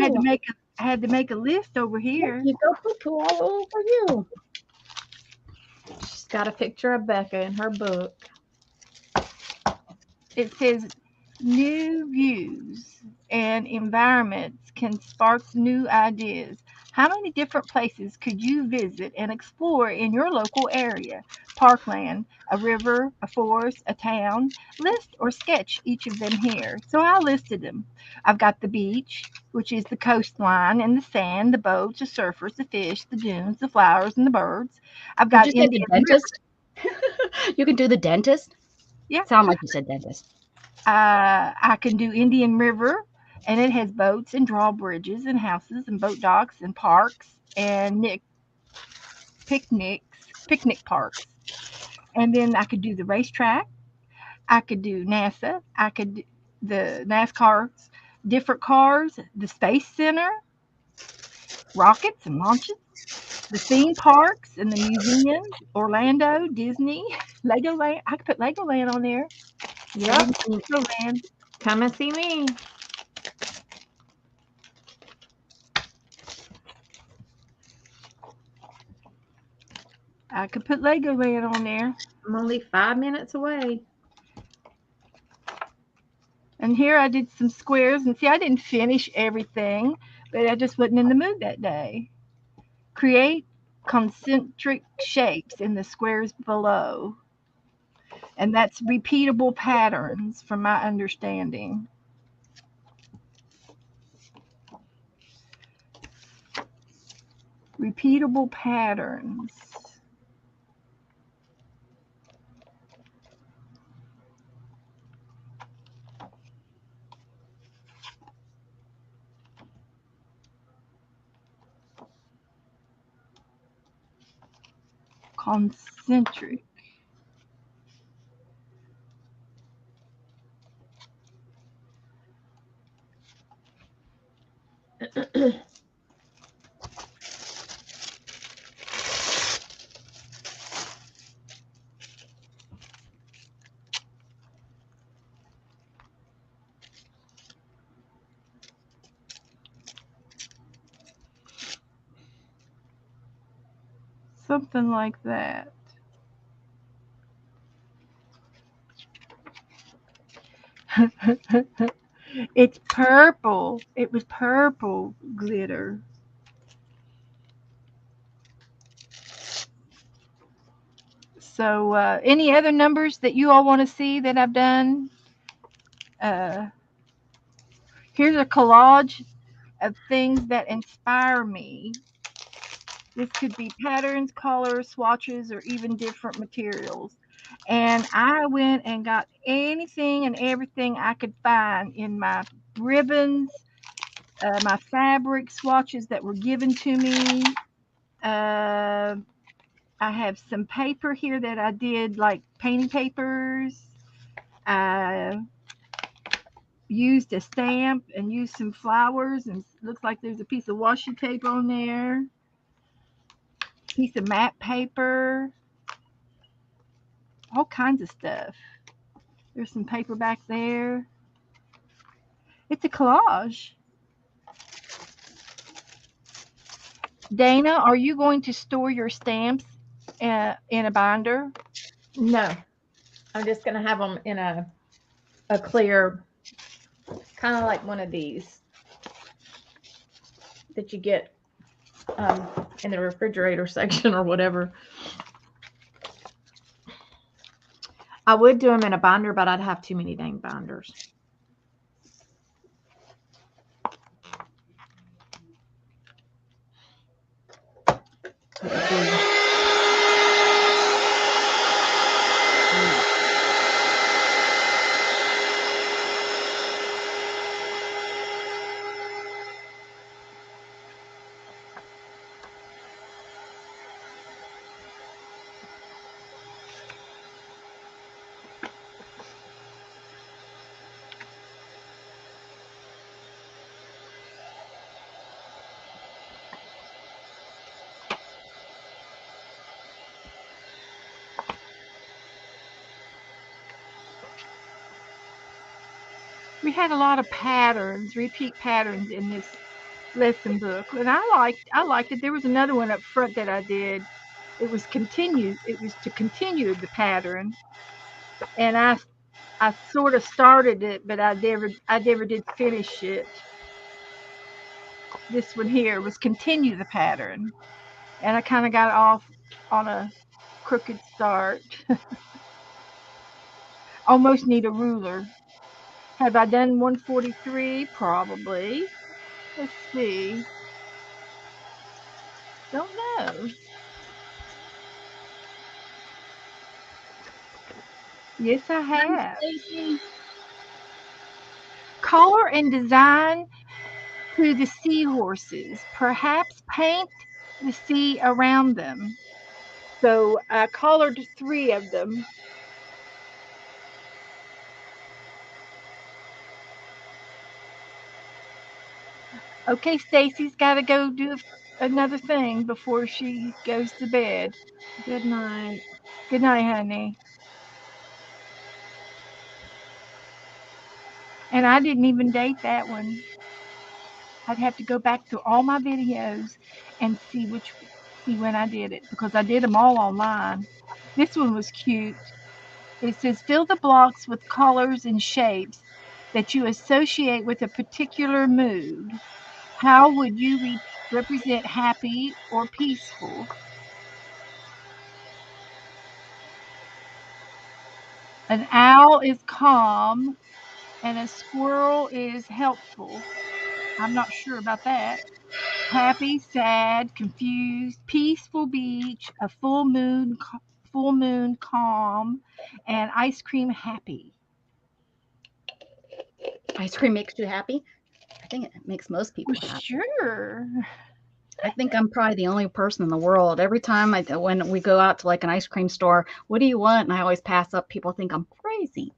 I had to make a list over here. You go poo-poo all over you. She's got a picture of Becca in her book. It says new views and environments can spark new ideas. How many different places could you visit and explore in your local area? Parkland, a river, a forest, a town. List or sketch each of them here. So I listed them. I've got the beach, which is the coastline and the sand, the boats, the surfers, the fish, the dunes, the flowers, and the birds. I've got Did you say the dentist? You can do the dentist? Yeah. Sound like you said dentist. I can do Indian River, and it has boats and drawbridges and houses and boat docks and parks and picnic parks. And then I could do the racetrack. I could do NASA. I could do the NASCAR, different cars, the Space Center, rockets and launches, the theme parks and the museums, Orlando, Disney, Legoland. I could put Legoland on there. Yep. Legoland. Come and see me. I could put Legoland on there. I'm only 5 minutes away. And here I did some squares. And see, I didn't finish everything, but I just wasn't in the mood that day. Create concentric shapes in the squares below. And that's repeatable patterns from my understanding. Repeatable patterns. Concentric. Something like that. It's purple. It was purple glitter. So, any other numbers that you all want to see that I've done? Here's a collage of things that inspire me. This could be patterns, colors, swatches, or even different materials. And I went and got anything and everything I could find in my ribbons, my fabric swatches that were given to me. I have some paper here that I did, like painting papers. I used a stamp and used some flowers, and it looks like there's a piece of washi tape on there. Piece of matte paper. All kinds of stuff. There's some paper back there. It's a collage. Dana, are you going to store your stamps in a binder? No, I'm just gonna have them in a clear, kind of like one of these that you get in the refrigerator section or whatever. I would do them in a binder, but I'd have too many dang binders. We had a lot of patterns, repeat patterns in this lesson book, and I liked it. There was another one up front that I did. It was to continue the pattern, and I sort of started it, but I never did finish it. This one here was continue the pattern, and I kind of got off on a crooked start. Almost need a ruler. Have I done 143? Probably. Let's see. Don't know. Yes, I have. Color and design to the seahorses. Perhaps paint the sea around them. So I colored 3 of them. Okay, Stacy's got to go do another thing before she goes to bed. Good night. Good night, honey. And I didn't even date that one. I'd have to go back through all my videos and see when I did it, because I did them all online. This one was cute. It says fill the blocks with colors and shapes that you associate with a particular mood. How would you represent happy or peaceful? An owl is calm and a squirrel is helpful. I'm not sure about that. Happy, sad, confused, peaceful beach, a full moon, calm, and ice cream happy. Ice cream makes you happy? I think it makes most people Well, happy. sure. I think I'm probably the only person in the world. Every time when we go out to like an ice cream store, what do you want? And I always pass up. People think I'm crazy.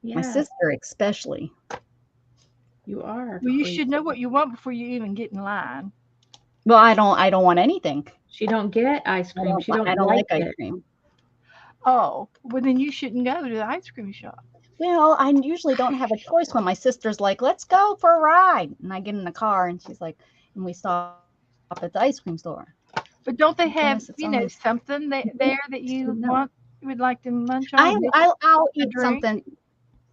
Yeah, My sister especially. you are. Well, you crazy. should know what you want before you even get in line. Well, I don't want anything. She don't get ice cream. She I don't like ice cream. Oh, well then you shouldn't go to the ice cream shop. Well, I usually don't have a choice when my sister's like, let's go for a ride. And I get in the car and she's like, and we stop at the ice cream store. But don't they have, Goodness, it's only... something there that you No. would like to munch on? I'll eat something.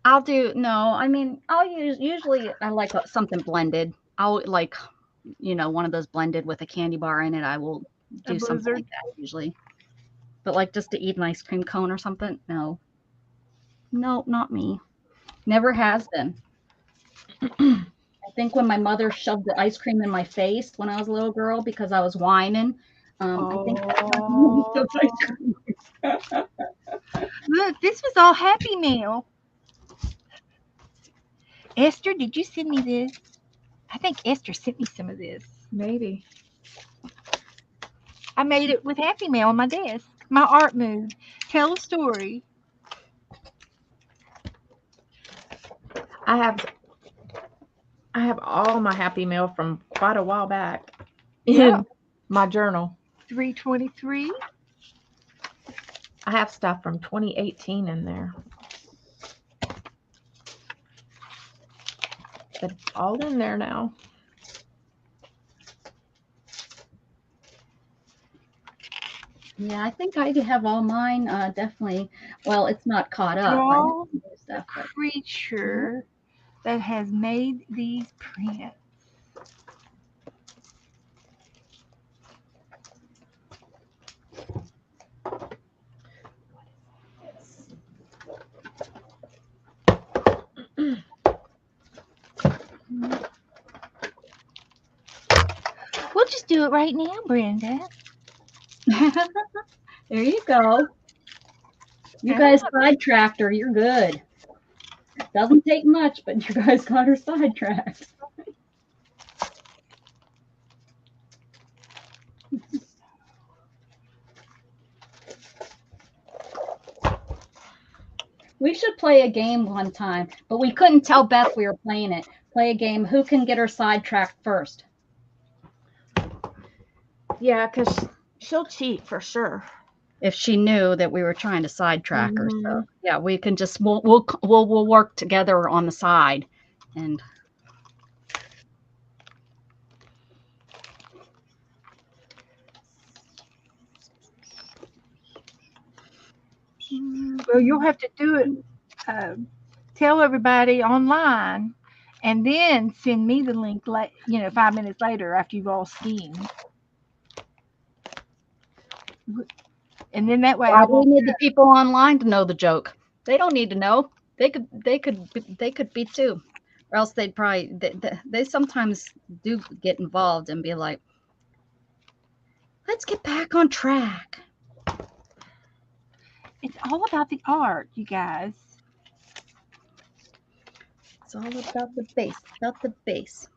I'll do, no, I mean, usually I like something blended. I'll like, one of those blended with a candy bar in it. I will do something like that usually. But like just to eat an ice cream cone or something, no. No, not me. Never has been. I think when my mother shoved the ice cream in my face when I was a little girl because I was whining, I think Look, this was all Happy Meal. Esther, did you send me this? I think Esther sent me some of this. Maybe. I made it with Happy Meal on my desk. My art mood. Tell a story. I have all my Happy Meal from quite a while back in my journal. 323. I have stuff from 2018 in there. But it's all in there now. Yeah, I think I have all mine definitely. Well, it's not caught up. I have Draw some other the stuff, but creature that has made these prints. We'll just do it right now, Brenda. there you go. You guys sidetracked her. You're good. Doesn't take much, but you guys got her sidetracked. We should play a game one time, but we couldn't tell Beth we were playing it. Play a game. Who can get her sidetracked first? Yeah, because she'll cheat for sure. If she knew that we were trying to sidetrack her, so yeah, we can just we'll work together on the side, and Well, you'll have to do it. Tell everybody online, and then send me the link. 5 minutes later after you've all schemed, and then that way I probably won't. need the people online to know the joke. They don't need to know. They could be too, or else they'd probably they sometimes do get involved and be like, let's get back on track. It's all about the art, you guys. It's all about the base, about the base.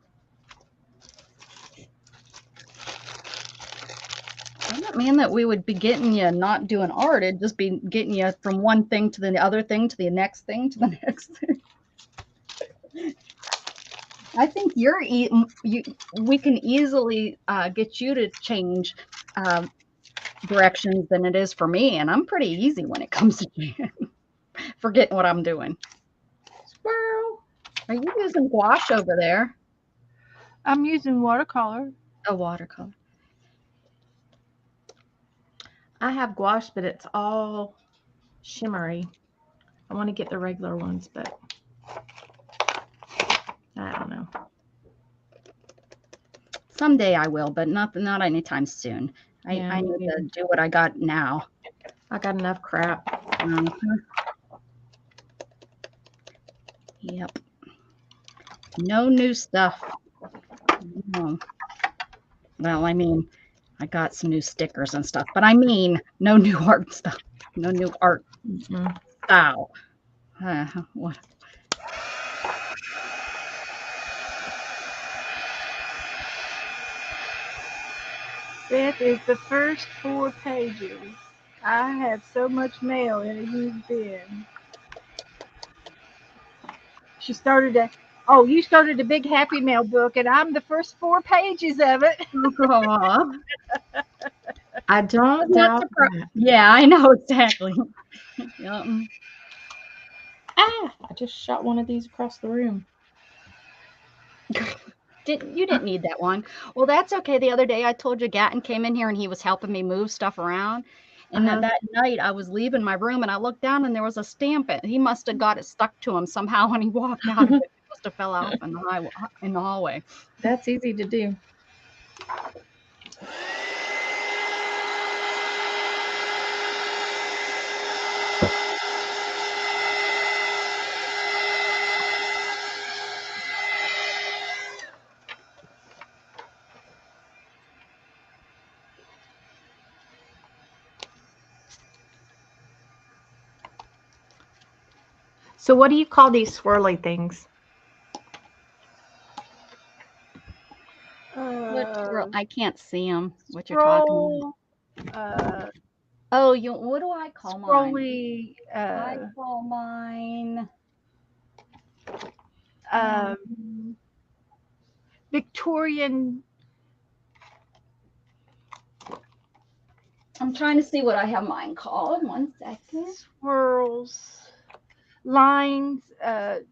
I don't mean that we would be getting you not doing art. It'd just be getting you from one thing to the other thing to the next thing to the next thing. I think we can easily get you to change directions than it is for me, and I'm pretty easy when it comes to forgetting what I'm doing. Squirrel, are you using gouache over there? I'm using watercolor. A watercolor. I have gouache, but it's all shimmery. I want to get the regular ones, but I don't know. Someday I will, but not anytime soon. I need to do what I got now. I got enough crap. Yep. No new stuff. No. Well, I mean, I got some new stickers and stuff, but I mean, no new art stuff. No new art style. What? That is the first 4 pages. I have so much mail in a huge bin. She started you started a big Happy Mail book, and I'm the first 4 pages of it. I don't doubt that. Yeah, I know exactly. Yep. I just shot one of these across the room. You didn't need that one. Well, that's okay. The other day I told you Gatton came in here and he was helping me move stuff around. And that night I was leaving my room and I looked down and there was a stamp. He must have got it stuck to him somehow when he walked out of it. It must have fell off in the hallway. That's easy to do. So what do you call these swirly things? I can't see them. What you're talking about? What do I call mine? I call mine Victorian. I'm trying to see what I have mine called. 1 second. Swirls, lines,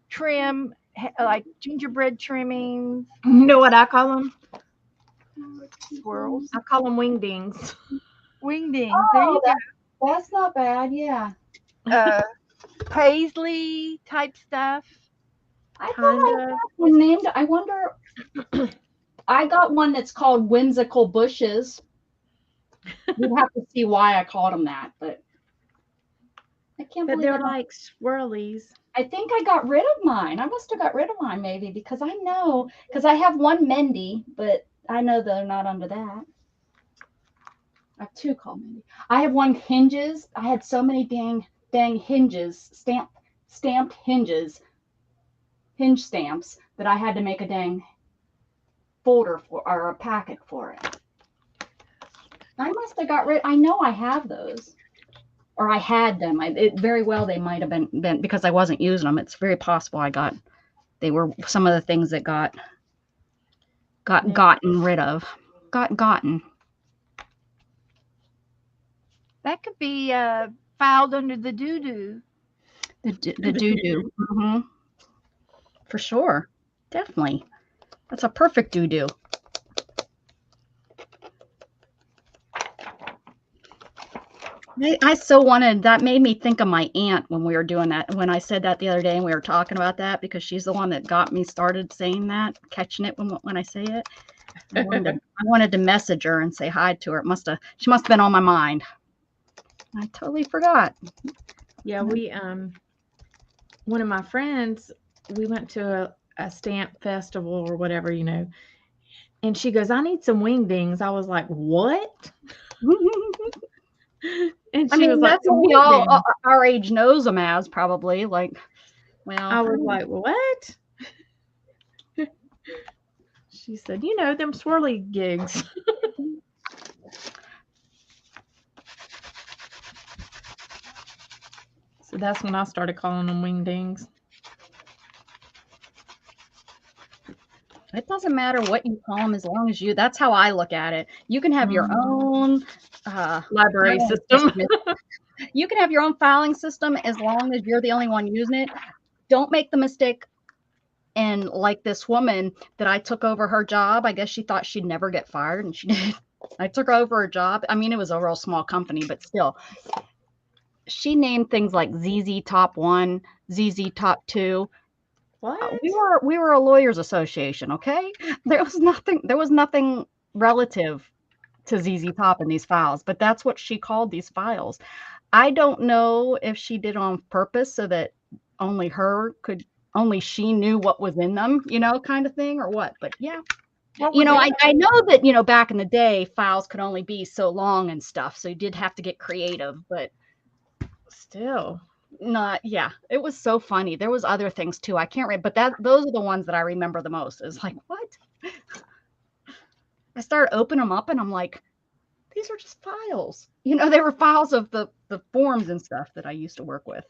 trim, like gingerbread trimmings. You know what I call them? Swirls. I call them wingdings. Wingdings. There you That's not bad. Yeah. go. Paisley type stuff. I thought Kind I of. had one named. I wonder. I got one that's called Whimsical Bushes. You'd have to see why I called them that, but I can't But believe they're it. like swirlies. I think I got rid of mine. I must have got rid of mine maybe because I know because I have one Mendy, but I know they're not under that. I have two called Mendy. I have one Hinges. I had so many dang hinges, stamped hinges, hinge stamps that I had to make a dang folder for or a packet for it. I must have got rid. I know I have those, or I had them. It very well they might have been because I wasn't using them. It's very possible I got. They were some of the things that got gotten rid of. Gotten. That could be filed under the doo-doo. The doo-doo. Mm-hmm. For sure. Definitely. That's a perfect doo-doo. I so wanted, that made me think of my aunt when we were doing that. When I said that the other day and we were talking about that, because she's the one that got me started saying that, catching it when I say it. I wanted to message her and say hi to her. She must have been on my mind. I totally forgot. Yeah, we one of my friends, we went to a stamp festival or whatever, and she goes, "I need some wingdings." I was like, "What?" And I she mean, was like, that's what we all our age knows them as, probably. Like, well, I was like, "What?" She said, them swirly gigs. So that's when I started calling them wingdings. it doesn't matter what you call them as long as that's how I look at it. You can have your own library system. You can have your own filing system as long as you're the only one using it. Don't make the mistake. And like this woman that I took over her job, I guess she thought she'd never get fired, and she did. I took over her job. I mean, it was a real small company, but still. She named things like ZZ Top 1, ZZ Top 2. What? We were a lawyers association, okay? There was nothing relative to ZZ Top in these files, but that's what she called these files. I don't know if she did on purpose so that only she knew what was in them, kind of thing, or what. But yeah. I know that, back in the day, files could only be so long and stuff, so you did have to get creative, but still. Yeah, it was so funny. There was other things too. I can't remember, but those are the ones that I remember the most. It's like, what? I started opening them up and I'm like, these are just files. They were files of the forms and stuff that I used to work with.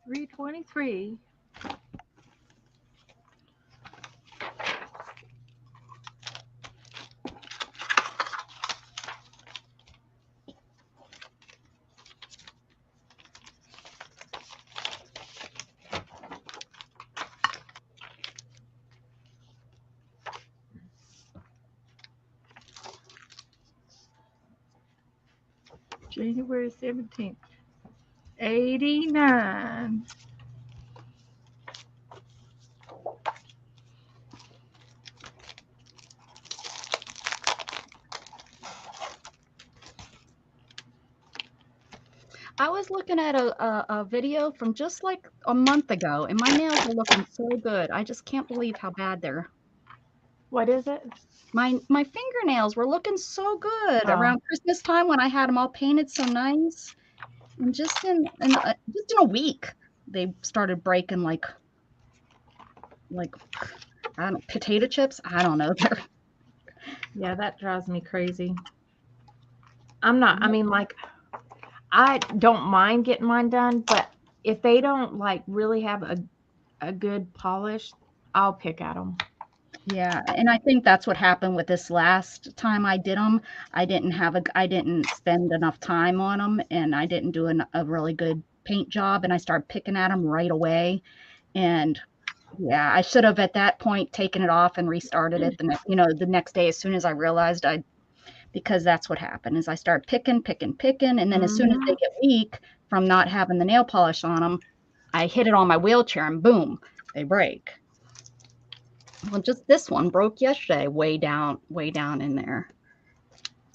$3.23. January 17th. 89. I was looking at a video from just like a month ago, and my nails are looking so good. I just can't believe how bad they're. What is it? My fingernails were looking so good around Christmas time when I had them all painted so nice, and just in a week they started breaking like I don't know, potato chips. I don't know. Yeah, that drives me crazy. I'm not. I mean, like, I don't mind getting mine done, but if they don't like really have a good polish, I'll pick at them. Yeah, and I think that's what happened with this last time I did them. I didn't spend enough time on them, and I didn't do a really good paint job, and I started picking at them right away. And yeah, I should have at that point taken it off and restarted it the next day as soon as I realized because that's what happened is I start picking, and then as soon as they get weak from not having the nail polish on them, I hit it on my wheelchair and boom, they break. Well, just this one broke yesterday, way down in there.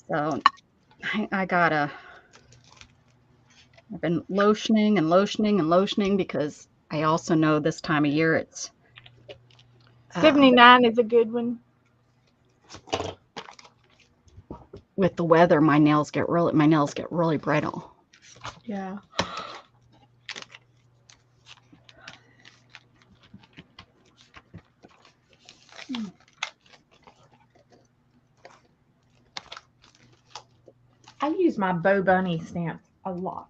So I've been lotioning because I also know this time of year it's 79 is a good one. with the weather, my nails get really brittle. Yeah. I use my Bo Bunny stamp a lot.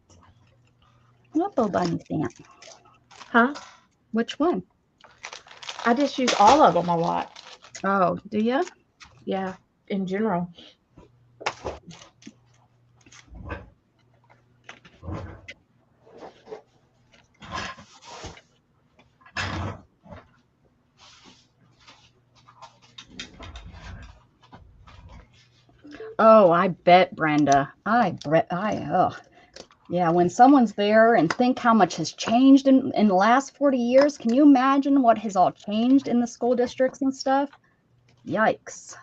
What Bo Bunny stamp? Huh? Which one? I just use all of them a lot. Oh, do you? Yeah, in general. Oh, I bet, Brenda. Yeah, when someone's there and think how much has changed in the last 40 years, can you imagine what has all changed in the school districts and stuff? Yikes.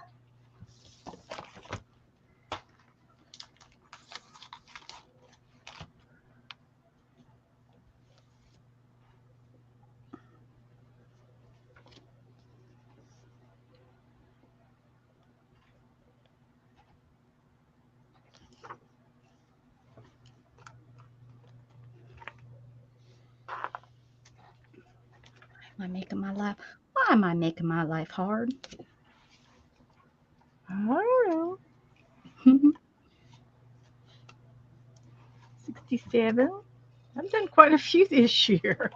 Why am I making my life hard? I don't know. 67. I've done quite a few this year.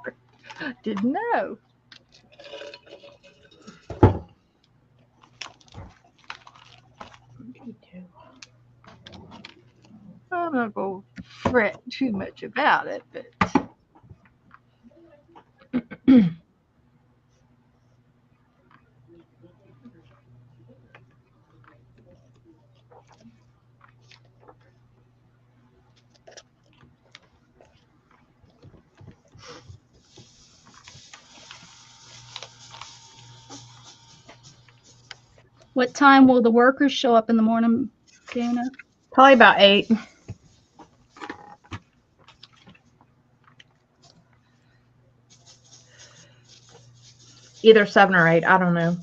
Didn't know. Me too. I'm not going to fret too much about it, but What time will the workers show up in the morning, Dana? Probably about 8. Either 7 or 8. I don't know.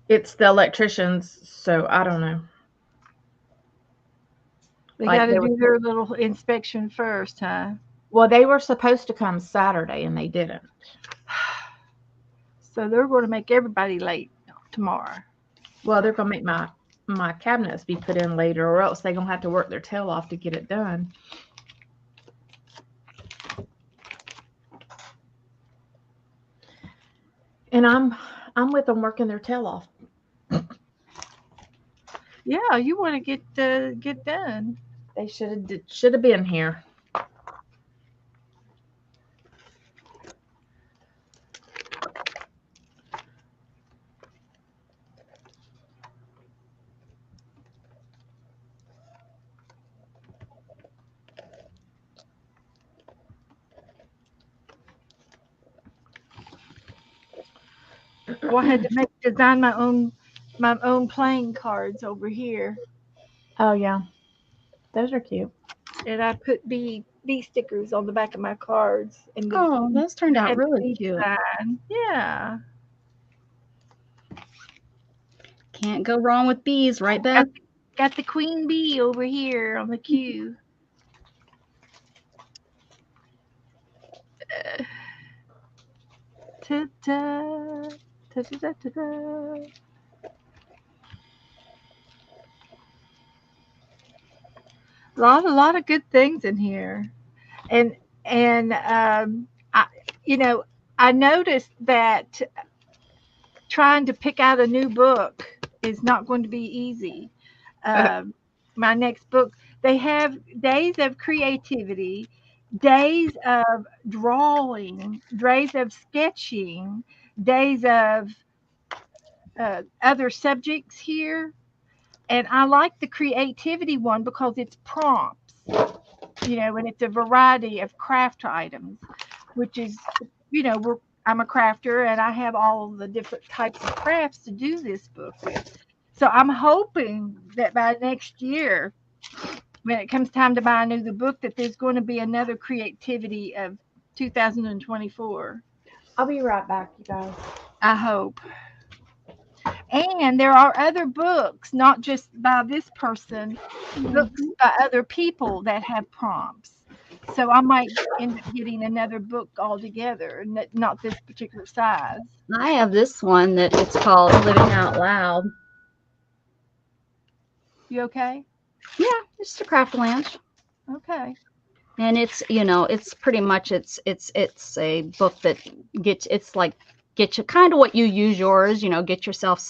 It's the electricians, so I don't know. they Like got to they do their little inspection first, huh? Well, they were supposed to come Saturday and they didn't. So they're going to make everybody late tomorrow. Well, they're gonna make my cabinets be put in later, or else they're gonna have to work their tail off to get it done. And I'm with them working their tail off. Yeah, you want to get done. They should have been here. Well, I had to design my own playing cards over here, Oh yeah, those are cute. and I put bee stickers on the back of my cards and Oh, those turned out and the really bee cute. design. Yeah, Can't go wrong with bees, right, Beth? got the queen bee over here on the queue. Ta-da, ta-da-da-da-da. A lot of good things in here, and I, you know, I noticed that trying to pick out a new book is not going to be easy. My next book, they have days of creativity, days of drawing, days of sketching, days of other subjects here. And I like the creativity one because it's prompts, and it's a variety of craft items, which is, I'm a crafter and I have all of the different types of crafts to do this book with. So I'm hoping that by next year, when it comes time to buy the book, that there's going to be another creativity of 2024. I'll be right back, you guys. I hope. And there are other books, not just by this person, books by other people that have prompts. So I might end up getting another book altogether, not this particular size. I have this one that it's called Living Out Loud. You okay? Yeah, it's a craft lunch. Okay. And it's, it's pretty much it's a book that get you kind of what you use yours, get yourself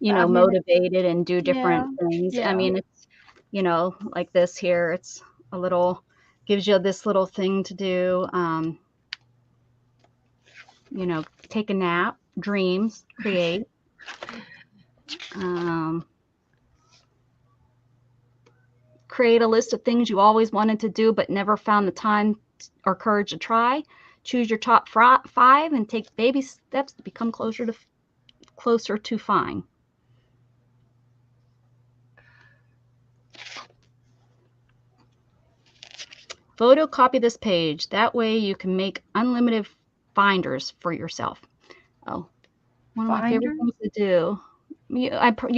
motivated and do different things. Yeah. I mean, it's, like this here, it's a little, gives you this little thing to do. Take a nap, dreams, create. Create a list of things you always wanted to do but never found the time or courage to try. Choose your top 5 and take baby steps to become closer to fine. Photocopy this page. That way you can make unlimited finders for yourself. Oh, one of my favorite things to do. You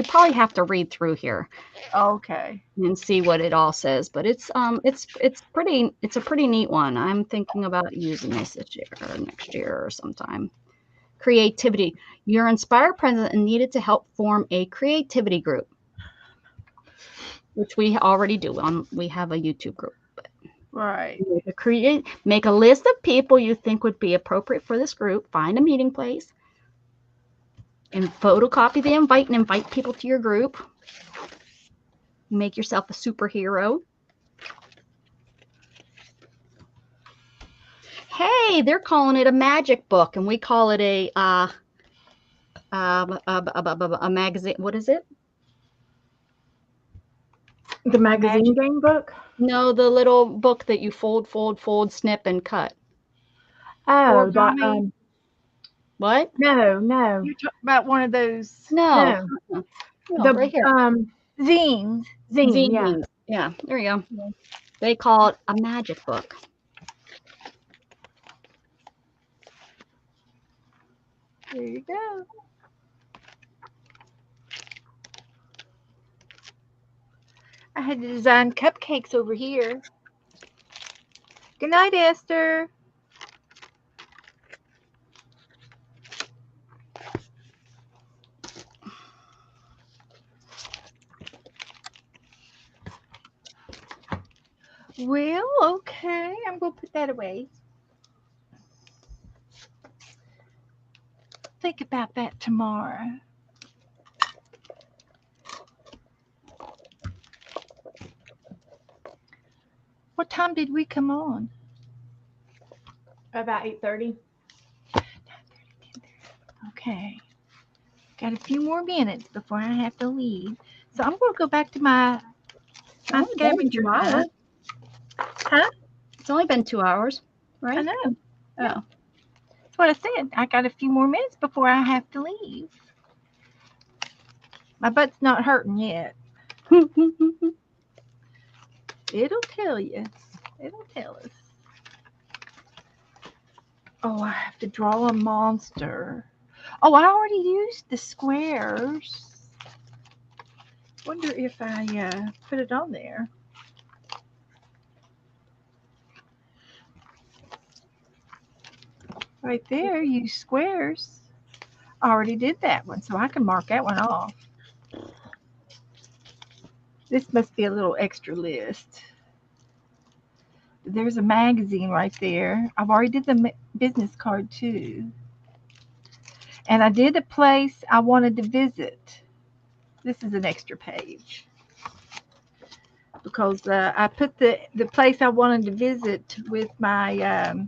probably have to read through here. Okay. And see what it all says, but it's a pretty neat one. I'm thinking about using this year or next year or sometime. Creativity. You're inspired, present, and needed to help form a creativity group, which we already do. We have a YouTube group. Right. Make a list of people you think would be appropriate for this group. Find a meeting place. And photocopy the invite and invite people to your group. Make yourself a superhero. Hey, they're calling it a magic book, and we call it a magazine. What is it? The magazine game book? No, the little book that you fold, snip, and cut. Oh, what? No. You're talking about one of those. No. Right here. Zines. Zine, yeah. There you go. Yeah. They call it a magic book. There you go. I had to design cupcakes over here. Good night, Esther. Well, okay. I'm going to put that away. Think about that tomorrow. What time did we come on? About 8:30. Okay. Got a few more minutes before I have to leave. So I'm going to go back to my scavenger hunt. Huh? It's only been 2 hours, right? I know. Oh. That's what I said. I got a few more minutes before I have to leave. My butt's not hurting yet. It'll tell you. It'll tell us. Oh, I have to draw a monster. Oh, I already used the squares. Wonder if I put it on there. Right there, use squares. I already did that one, so I can mark that one off. This must be a little extra list. There's a magazine right there. I've already did the business card too. And I did a place I wanted to visit. This is an extra page because I put the place I wanted to visit with my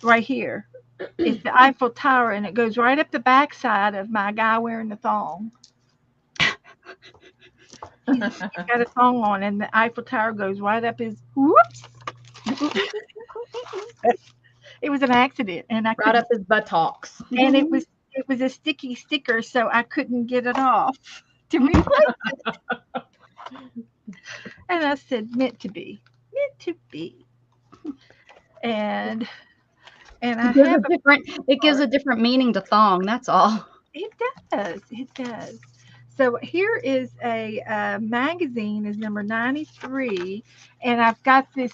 right here. It's the Eiffel Tower, and it goes right up the backside of my guy wearing the thong. He's got a thong on, and the Eiffel Tower goes right up his. Whoops! It was an accident, and I Right couldn't. up his buttocks. And it was a sticky sticker, so I couldn't get it off to replace it. And I said, meant to be, meant to be. And I have It gives a different meaning to thong. That's all. It does. It does. So here is a magazine, is number 93, and I've got this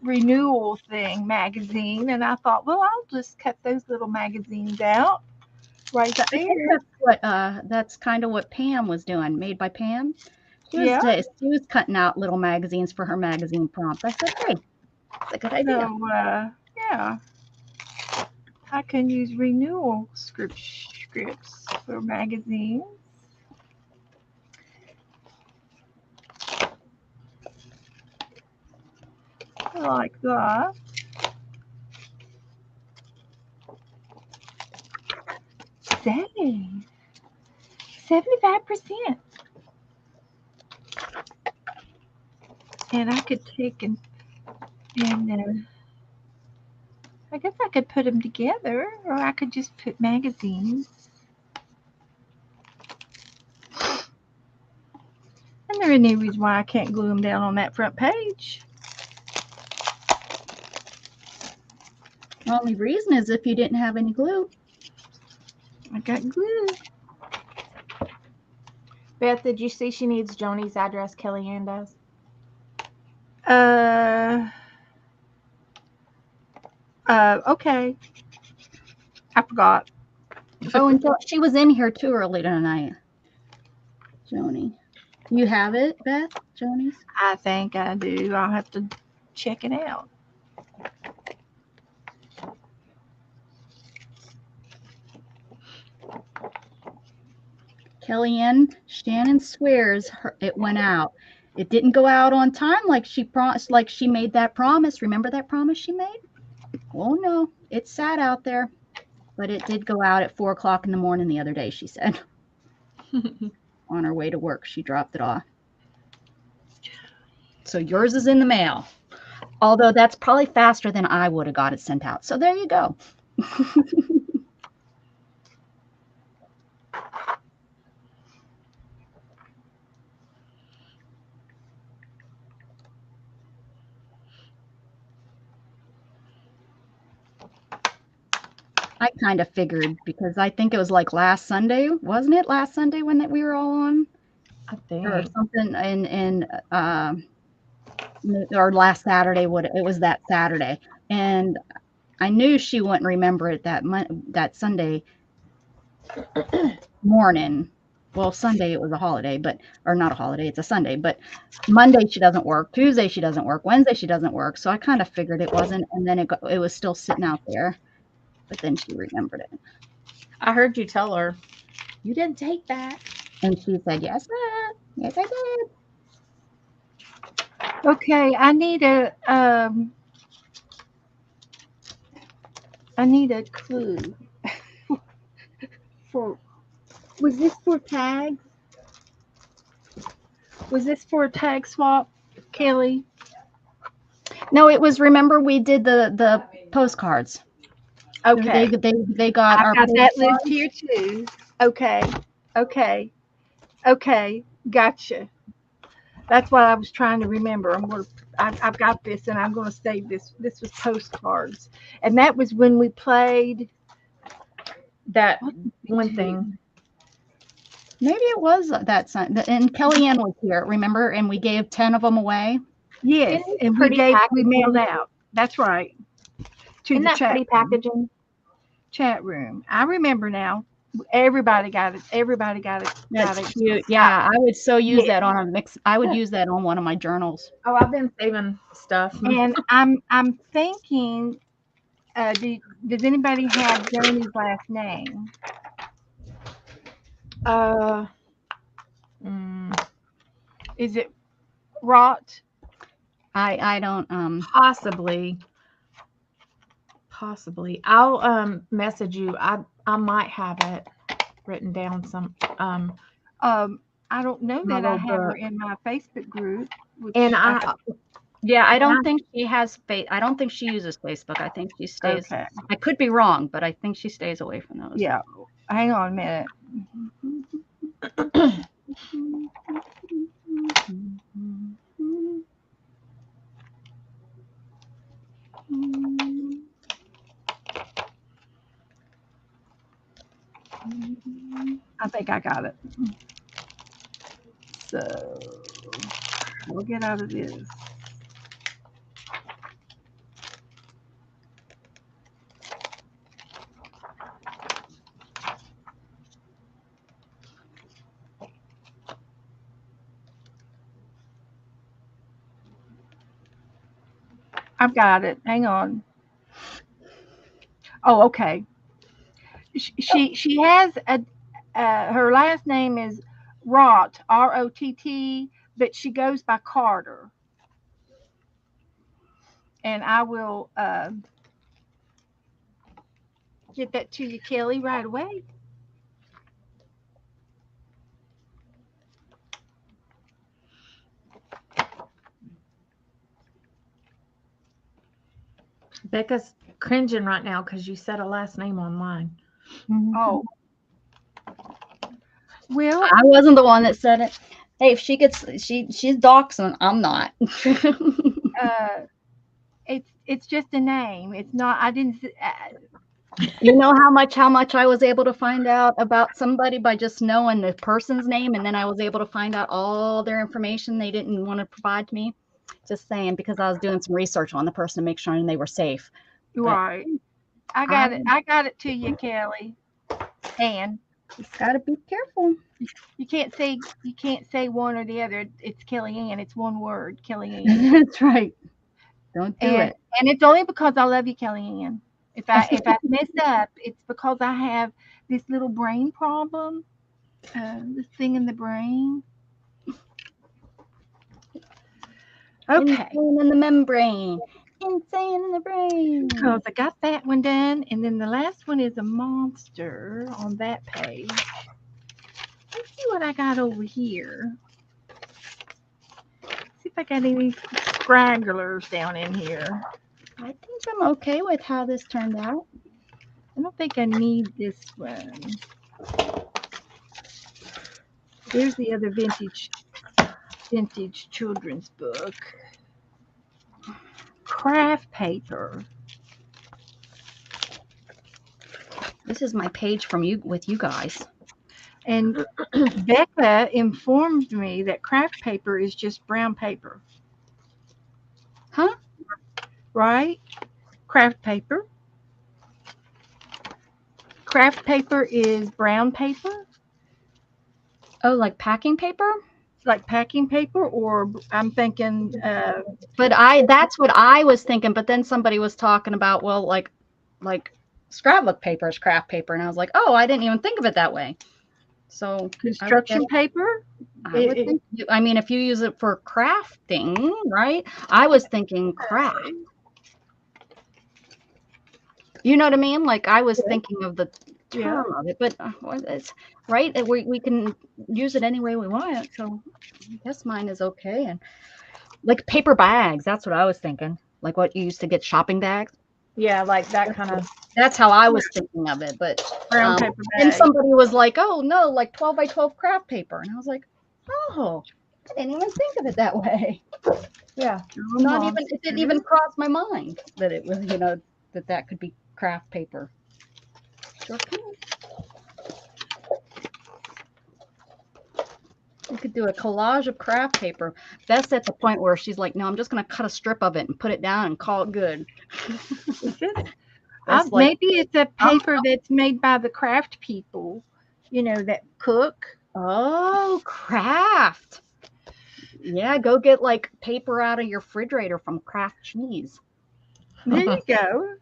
renewal thing magazine, and I thought, well, I'll just cut those little magazines out right there. That's kind of what Pam was doing. Made by Pam. She was cutting out little magazines for her magazine prompt. I said, hey, that's a good idea. So yeah, I can use renewal scripts for magazines. Like that. Save 75%. And I could take and I guess I could put them together, or I could just put magazines. And there ain't any reason why I can't glue them down on that front page. The only reason is if you didn't have any glue. I got glue. Beth, did you see she needs Joni's address? Kellyanne does. Okay. I forgot. Oh, and she was in here too early tonight. Joni. You have it, Beth? Joni's? I think I do. I'll have to check it out. Kellyanne, Shannon swears it went out. It didn't go out on time like she promised, like she made that promise. Remember that promise she made? Oh no, it sat out there, but it did go out at 4 o'clock in the morning the other day, she said. On her way to work, she dropped it off. So yours is in the mail. Although that's probably faster than I would have got it sent out. So there you go. I kind of figured because I think it was like last Sunday, wasn't it? Last Sunday when we were all on, I think, or something, or last Saturday. It was that Saturday, and I knew she wouldn't remember it that Sunday morning. Well, Sunday it was a holiday, or not a holiday. It's a Sunday, but Monday she doesn't work. Tuesday she doesn't work. Wednesday she doesn't work. So I kind of figured it wasn't, and then it was still sitting out there. But then she remembered it. I heard you tell her, you didn't take that. And she said, yes, ma'am. Yes, I did. Okay, I need a clue. Was this for tags? Was this for a tag swap, Kelly? No, it was, remember we did the postcards. Okay. They got I've got that list here too. Okay. Gotcha. That's what I was trying to remember. I've got this, and I'm gonna save this. This was postcards, and that was when we played that one thing. Maybe it was that Sunday. And Kellyanne was here, remember? And we gave 10 of them away. Yes, and we mailed out. That's right. Isn't that pretty packaging? Chat room. I remember now. Everybody got it. That's cute. Yeah, I would use that on a mix. I would use that on one of my journals. Oh, I've been saving stuff. And I'm thinking does anybody have Jamie's last name? Is it Rot? I don't Possibly. I'll message you. I might have it written down some I don't know my that I little have her book. in my Facebook group. Which And yeah, I and don't think she has I don't think she uses Facebook. I think she stays okay. I could be wrong, but I think she stays away from those. Yeah. Hang on a minute. I think I got it. So we'll get out of this. I've got it. Hang on. Oh, okay. She has a her last name is Rott, Rott, but she goes by Carter. And I will get that to you, Kelly, right away. Becca's cringing right now because you said a last name online. Oh. Well, I wasn't the one that said it. Hey, if she gets she's doxing, I'm not. it's just a name. It's not. I didn't. You know how much I was able to find out about somebody by just knowing the person's name, and then I was able to find out all their information they didn't want to provide to me. Just saying, because I was doing some research on the person to make sure they were safe. Right. I got it. I got it to you, Kelly. And just gotta be careful. You can't say one or the other. It's Kellyanne. It's one word, Kellyanne. That's right. Don't do it. And it's only because I love you, Kellyanne. If I mess up, it's because I have this little brain problem. This thing in the brain. Okay. Insane in the membrane. Insane in the brain. Because I got that one done, and then the last one is a monster on that page. Let's see what I got over here. See if I got any scragglers down in here. I think I'm okay with how this turned out. I don't think I need this one. There's the other vintage children's book. Craft paper. This is my page from you with you guys. And Becca informed me that craft paper is just brown paper. Huh? Right? Craft paper. Craft paper is brown paper. Oh, like packing paper? Like packing paper, or I'm thinking. But that's what I was thinking. But then somebody was talking about, well, like scrapbook paper is craft paper, and I was like, oh, I didn't even think of it that way. So construction paper. I would think. I mean, if you use it for crafting, right? I was thinking craft. You know what I mean? Like I was thinking of the term of it, but it's right. We can use it any way we want. So I guess mine is okay. And like paper bags, that's what I was thinking. Like what you used to get shopping bags. Yeah, like that kind of. That's how I was thinking of it. But brown paper bag. And somebody was like, "Oh no, like 12 by 12 craft paper," and I was like, "Oh, I didn't even think of it that way." Yeah, It didn't even cross my mind that it was, that could be craft paper. Sure can. You could do a collage of craft paper. That's at the point where she's like, no, I'm just going to cut a strip of it and put it down and call it good. Maybe it's a paper that's made by the craft people, that cook. Oh, craft. Yeah, go get like paper out of your refrigerator from Kraft Cheese. There you go.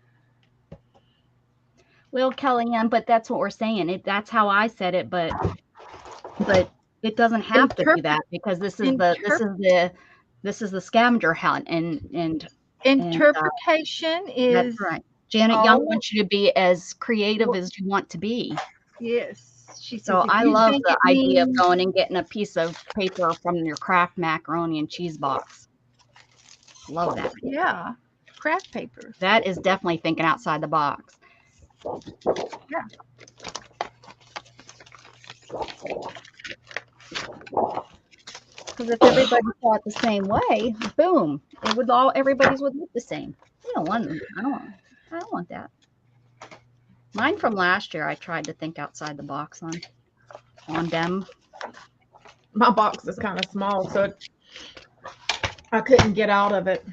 Well, Kellyanne, but that's what we're saying. That's how I said it, but it doesn't have to be that, because this is the scavenger hunt, and interpretation that's is right. Janet Young wants you to be as creative as you want to be. yes. She says So if I you love think the it idea of means going and getting a piece of paper from your Kraft macaroni and cheese box. Love that. yeah, craft paper. That is definitely thinking outside the box. Yeah. Because if everybody thought the same way, boom, everybody's would look the same. I don't want that. Mine from last year, I tried to think outside the box on them. My box is kind of small, so I couldn't get out of it.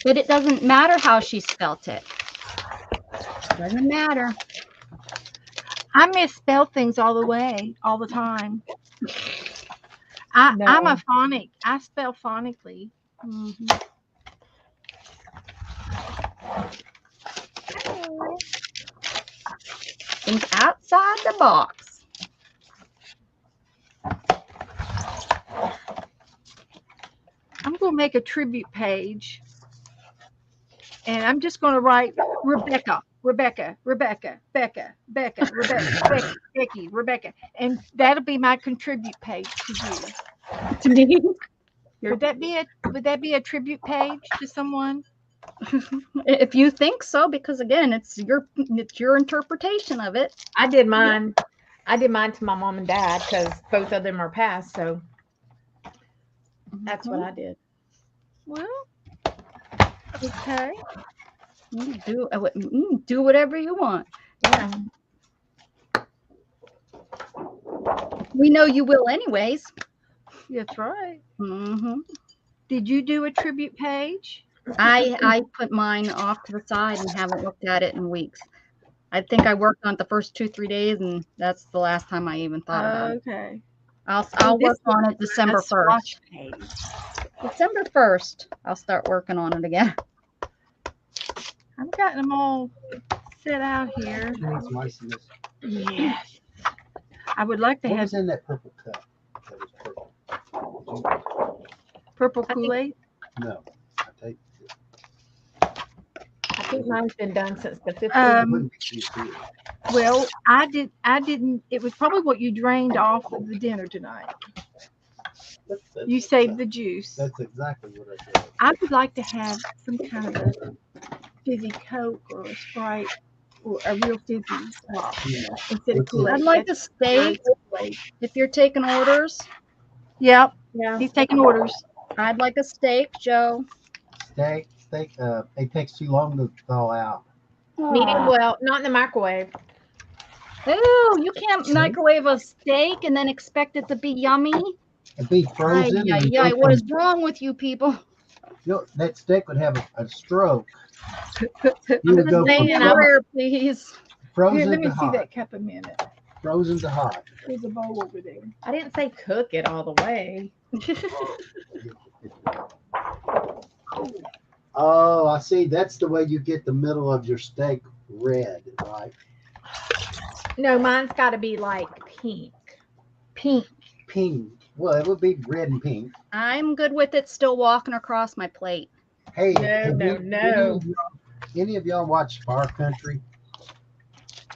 But it doesn't matter how she spelt it. Doesn't matter. I misspell things all the time. I'm a phonic. I spell phonically. Mm-hmm. Think outside the box. I'm going to make a tribute page, and I'm just going to write Rebecca, Rebecca, Rebecca, Becca, Becca, Rebecca, Becky, Becky, Rebecca, and that'll be my contribute page to you. To me. Would that be a tribute page to someone? If you think so, because again, it's your interpretation of it. I did mine. I did mine to my mom and dad because both of them are passed. So that's what I did. Well, okay. Do whatever you want. Yeah. We know you will anyways. That's right. Mm-hmm. Did you do a tribute page? I put mine off to the side and haven't looked at it in weeks. I think I worked on it the first 2-3 days, and that's the last time I even thought about it. Okay. I'll work on it December 1st. Page. December 1st, I'll start working on it again. I've gotten them all set out here. She needs some ice in this. Yes. I would like to What have was in that purple cup? That was purple. purple Kool-Aid. No, I take it. I think mine's been done since the 15th. It wouldn't be too good. Well, I didn't. It was probably what you drained off of the dinner tonight. You saved the juice. That's exactly what I did. I would like to have some kind of a fizzy Coke or a Sprite or a real fizzy instead of Kool-Aid. I'd like a steak if you're taking orders. Yep. Yeah. He's taking orders. I'd like a steak, Joe. Steak. It takes too long to thaw out. Medium well, not in the microwave. Ooh, you can't microwave a steak and then expect it to be yummy. It'd be frozen. Yeah. What is wrong with you people? That steak would have a stroke. I'm You would go saying, from prayer, please. frozen Here, let me to see hot. that cup a minute. Frozen to hot. There's a bowl over there. I didn't say cook it all the way. Oh, I see. That's the way you get the middle of your steak red, right? No, mine's got to be like pink. Pink. Pink. Well, it would be red and pink. I'm good with it still walking across my plate. Hey, No. Any of y'all watch Fire Country?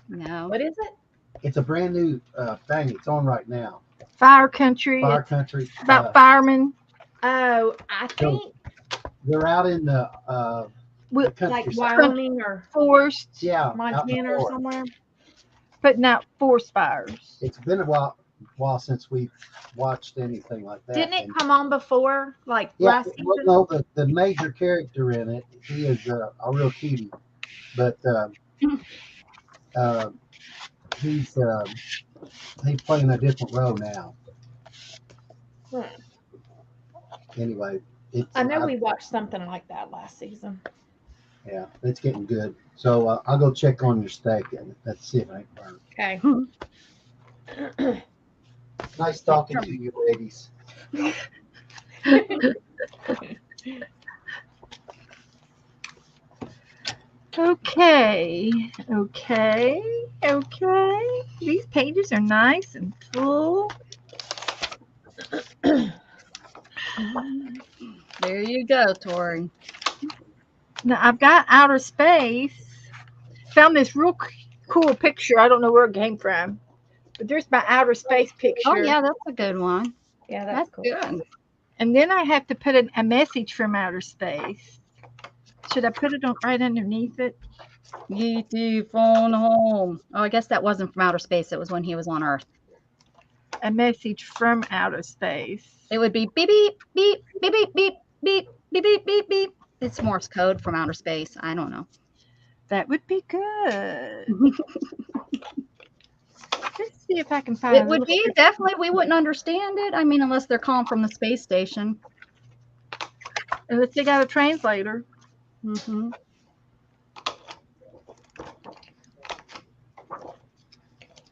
No. What is it? It's a brand new thing. It's on right now. Fire Country. Fire It's Country. about firemen. Oh, I think They're out in the With, like countryside. Wyoming or Forest. Yeah, out in the Montana or forest. somewhere. Putting out forest fires. It's been a while since we've watched anything like that. Didn't it And- come on before, like Yeah, last season? well, no, the major character in it, he is a real cutie, but he's playing a different role now. Hmm. Anyway, I know we watched something like that last season. Yeah, it's getting good. So I'll go check on your steak and let's see if I ain't burnt. Okay. Nice talking to you, ladies. Okay. These pages are nice and full. There you go, Tori. Now I've got outer space. Found this real cool picture. I don't know where it came from, but there's my outer space picture. Oh yeah, that's a good one. Yeah, That's cool. good. And then I have to put a message from outer space. Should I put it right underneath it? E.T. phone home. Oh, I guess that wasn't from outer space. It was when he was on Earth. A message from outer space. It would be beep beep beep beep beep beep beep beep beep beep beep. It's Morse code from outer space. I don't know. That would be good. Let's see if I can find It would be definitely. We wouldn't understand it. I mean, unless they're calling from the space station. Unless they got a translator. Mm-hmm.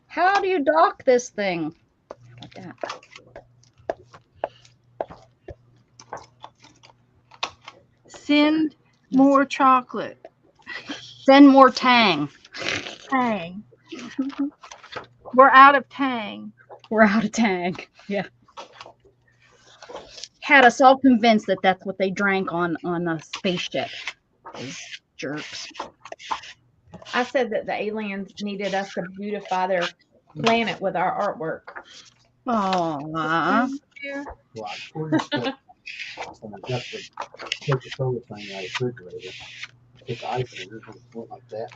How do you dock this thing? Like that. Send more chocolate. Send more Tang. Tang. We're out of Tang. We're out of Tang. Yeah. Had us all convinced that that's what they drank on the spaceship. Those jerks. I said that the aliens needed us to beautify their planet with our artwork. Oh. Well, I poured stuff and I got the Coca-Cola thing out of the refrigerator. Put the ice in it, and it went like that.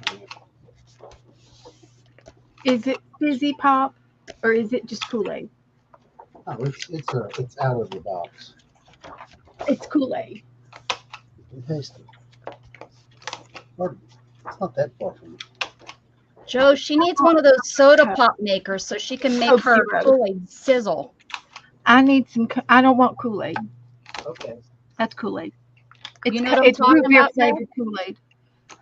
Is it fizzy pop or is it just Kool-Aid? Oh, it's out of the box. It's Kool-Aid. It tastes it's not that far from me. Joe, she needs one of those soda pop makers so she can make her Kool-Aid sizzle. I need some. I don't want Kool-Aid. Okay. That's Kool-Aid. You know what I'm talking root beer about, flavored Kool-Aid.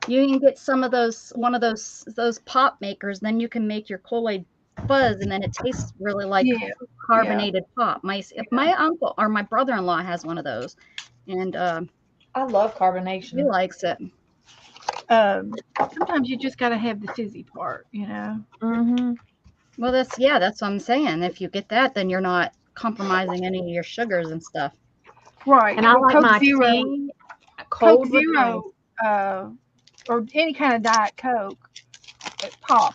You can get some of one of those pop makers, then you can make your Kool-Aid fuzz, and then it tastes really like carbonated pop. My uncle or my brother-in-law has one of those, and I love carbonation. he likes it. Sometimes you just gotta have the fizzy part, you know. Mm-hmm. Well, that's what I'm saying. If you get that, then you're not compromising any of your sugars and stuff. Right. And I like Coke my Zero, tea cold Coke Zero, or any kind of Diet Coke, pop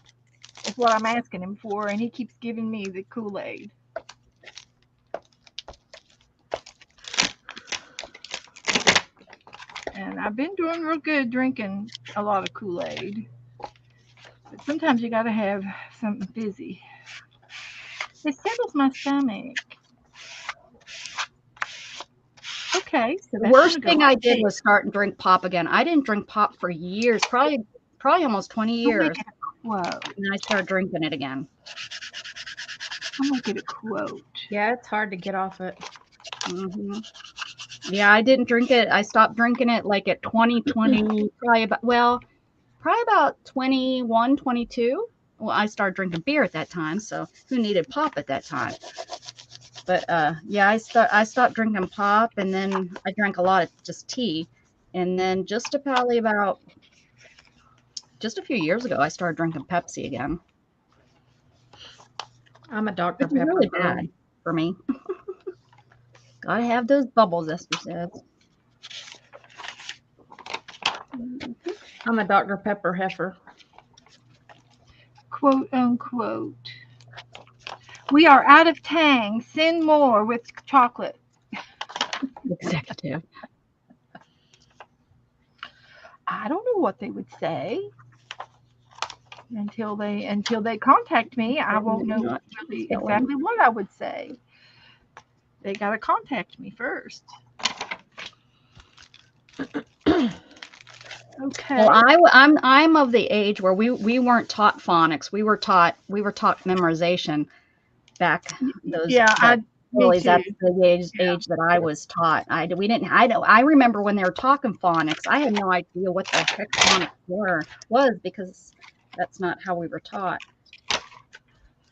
is what I'm asking him for, and he keeps giving me the Kool-Aid. And I've been doing real good drinking a lot of Kool-Aid. But sometimes you gotta have something fizzy. It settles my stomach. Okay. So The worst thing I did was start and drink pop again. I didn't drink pop for years, probably almost 20 years. And I started drinking it again. I'm gonna get a quote. Yeah, it's hard to get off it. Mm-hmm. Yeah, I didn't drink it. I stopped drinking it like at 2020, probably about 21, 22. Well, I started drinking beer at that time, so who needed pop at that time? But yeah, I stopped drinking pop, and then I drank a lot of just tea, and then just a few years ago, I started drinking Pepsi again. I'm a Dr. It's Pepper really girl. bad for me. Gotta have those bubbles, Esther says. I'm a Dr. Pepper heifer. Quote unquote. We are out of Tang. Send more with chocolate. Executive. I don't know what they would say until they contact me. I won't know really exactly what I would say. They gotta contact me first. Okay. Well, I'm of the age where we weren't taught phonics. We were taught memorization back those. Yeah, really, that's the age that I was taught. I remember when they were talking phonics. I had no idea what the heck phonics was because that's not how we were taught.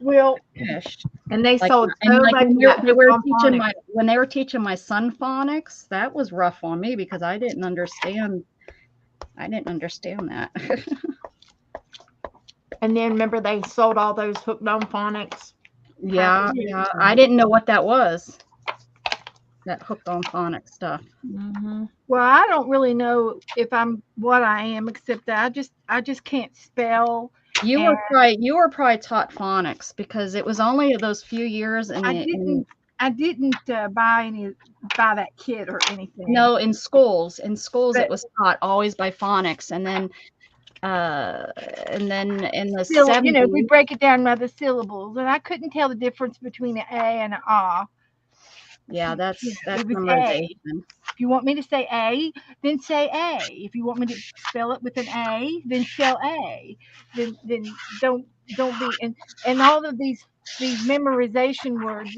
Well, Gosh. And they Like, sold and so like much when of that they were on teaching phonics. when they were teaching my son phonics, that was rough on me because I didn't understand. I didn't understand that. And then remember they sold all those hooked on phonics. Yeah, packages. yeah. I didn't know what that was. That hooked on phonics stuff. Mm-hmm. well, I don't really know if I'm what I am, except that I just can't spell. You And were probably taught phonics because it was only those few years I didn't buy that kit or anything. no, in schools. In schools it But was taught always by phonics and then in the still, we 70s. break it down by the syllables, and I couldn't tell the difference between an A and an A. Yeah, Yeah, that's it was A. memorization. If you want me to say A, then say A. If you want me to spell it with an A, then spell A. Then don't be and all of these memorization words,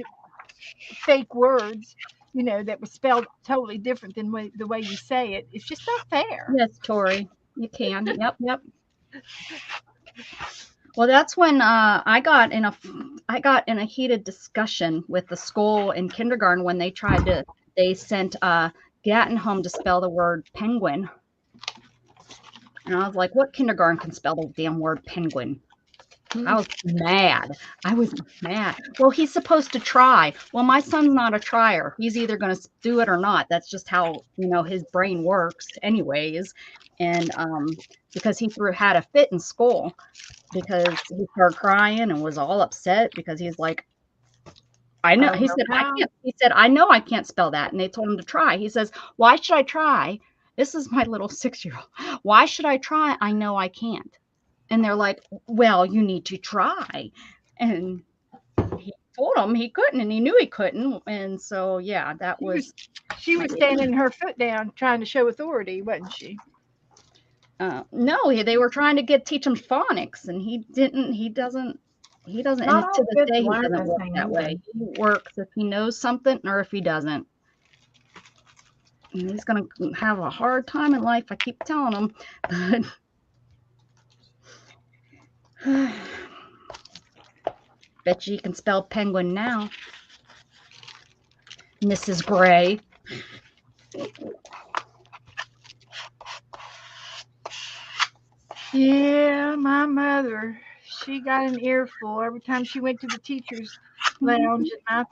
fake words, that were spelled totally different than the way you say it. It's just not fair. Yes, Tori, you can. Yep, yep. Well, that's when I got in a heated discussion with the school in kindergarten when they sent Gatton home to spell the word penguin. And I was like, what kindergarten can spell the damn word penguin? I was mad. I was mad. Well, he's supposed to try. Well, my son's not a trier. He's either going to do it or not. That's just how, his brain works anyways. And because he had a fit in school because he started crying and was all upset because he's like, I know. Oh, He said, I wow. can't. He said, I know I can't spell that. And they told him to try. He says, why should I try? This is my little 6-year-old. Why should I try? I know I can't. And they're like, well, you need to try. And he told him he couldn't, and he knew he couldn't. And so, yeah, that was. She was standing her foot down, trying to show authority, wasn't she? No, they were trying to teach him phonics, and he didn't. He doesn't. And Not to all this kids day, he learn doesn't the work same that way. either. He works if he knows something or if he doesn't. And he's going to have a hard time in life. I keep telling him. But bet you can spell penguin now, Mrs. Gray. Yeah, my mother, she got an earful every time she went to the teacher's lounge. And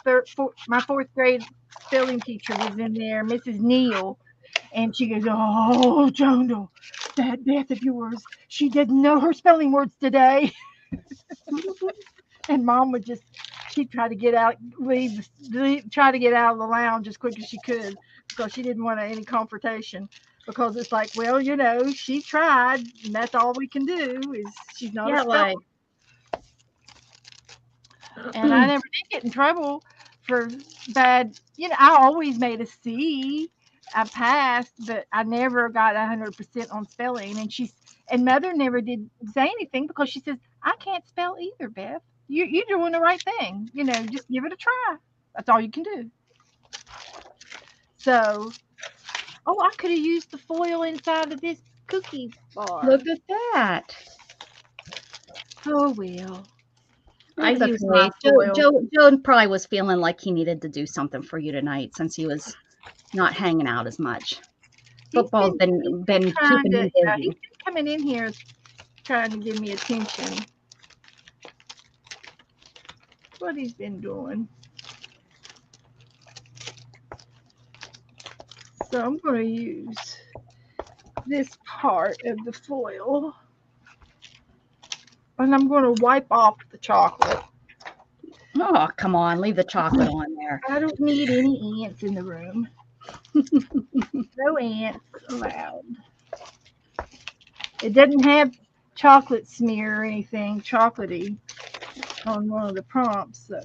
my fourth grade spelling teacher was in there, Mrs. Neal, and she goes, "Oh, Jonah, that Beth of yours, she didn't know her spelling words today." And Mom would she'd try to get out, try to get out of the lounge as quick as she could because she didn't want any confrontation. Because it's like, well, she tried, and that's all we can do is she's not a Yeah, speller. like And I never did get in trouble for bad. I always made a C. I passed, but I never got 100% on spelling. And Mother never did say anything because she says I can't spell either, Beth. You're doing the right thing. Just give it a try. That's all you can do. So, oh, I could have used the foil inside of this cookie bar. look at that. Oh well. It's I've used okay. my foil. Joe probably was feeling like he needed to do something for you tonight since he was not hanging out as much. Football's been trying keeping to. him Yeah, he's busy. been coming in here trying to give me attention. That's what he's been doing. So I'm going to use this part of the foil, and I'm going to wipe off the chocolate. Oh, come on, leave the chocolate on there. I don't need any ants in the room. No ants allowed. It doesn't have chocolate smear or anything chocolatey on one of the prompts, so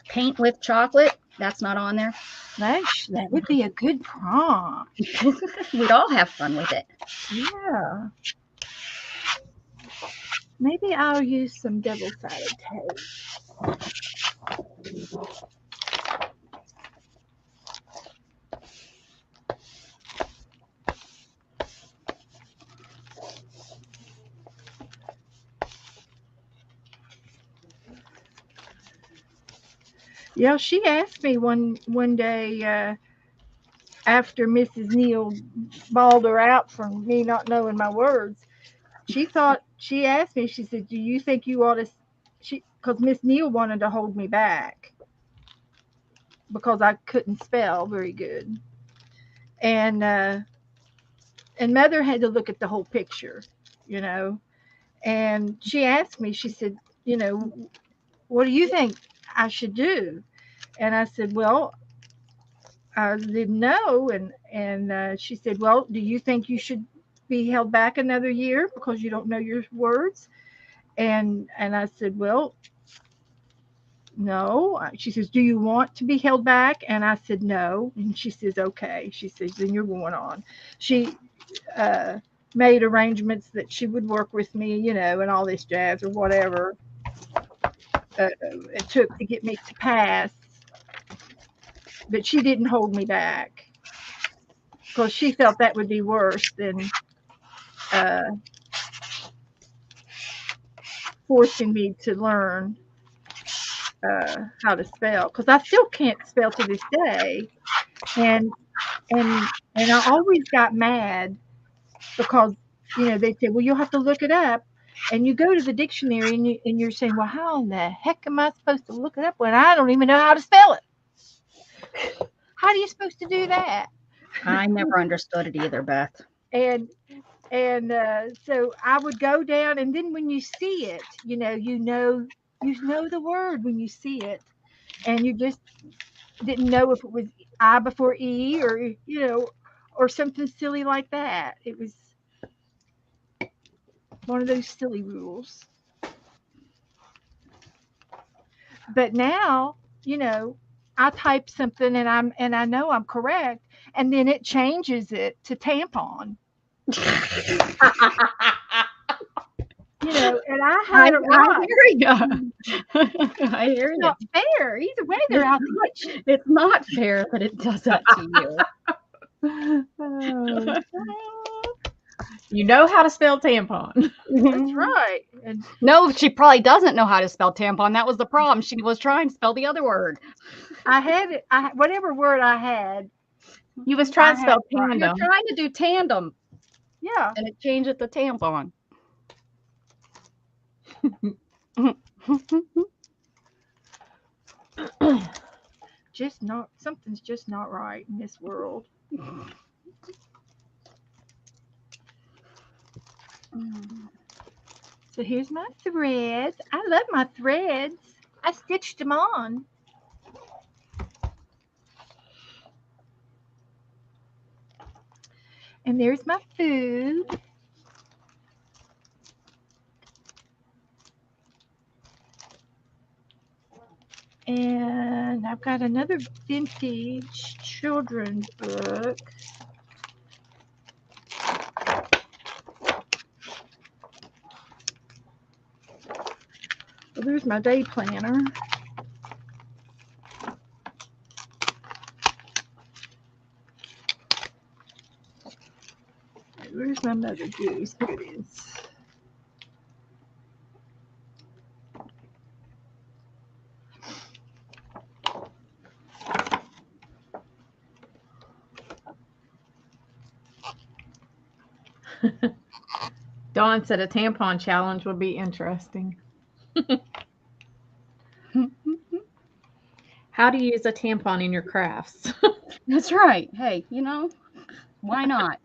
Paint with chocolate, that's not on there. that would be a good prompt. We'd all have fun with it. Yeah. Maybe I'll use some double-sided tape. Yeah, she asked me one day after Mrs. Neal bawled her out from me not knowing my words. She asked me. She said, "Do you think you ought to?" Because Miss Neal wanted to hold me back because I couldn't spell very good, and Mother had to look at the whole picture, you know. And she asked me. She said, "You know, what do you think I should do?" And I said, "Well, I didn't know." And she said, "Well, do you think you should be held back another year because you don't know your words?" And I said, "Well, no." She says, "Do you want to be held back?" And I said, "No." And she says, "Okay." She says, "Then you're going on." She uh, made arrangements that she would work with me, you know, and all this jazz or whatever it took to get me to pass. But she didn't hold me back because she felt that would be worse than uh, forcing me to learn how to spell, because I still can't spell to this day, and and I always got mad because they said, well, you'll have to look it up, and you go to the dictionary and you're saying, well, how in the heck am I supposed to look it up when I don't even know how to spell it? How are you supposed to do that? I never understood it either, Beth. And so I would go down, and then when you see it, you know the word when you see it, and you just didn't know if it was I before E, or or something silly like that. It was one of those silly rules. But now, I type something and I know I'm correct, and then it changes it to tampon. And I had it right. I hear you. It's not fair. Either way, they're out to get you. It's not fair that it does that to you. You know how to spell tampon. That's right. And no, she probably doesn't know how to spell tampon. That was the problem. She was trying to spell the other word. I had it. Whatever word I had. You was trying to spell tandem. You're trying to do tandem. Yeah. And it changed it to tampon. Something's just not right in this world. So here's my threads. I love my threads. I stitched them on. And there's my food. And I've got another vintage children's book. Well, there's my day planner. Where's my Mother Goose? Here it is. Dawn said a tampon challenge would be interesting. How to use a tampon in your crafts. That's right. Hey, why not?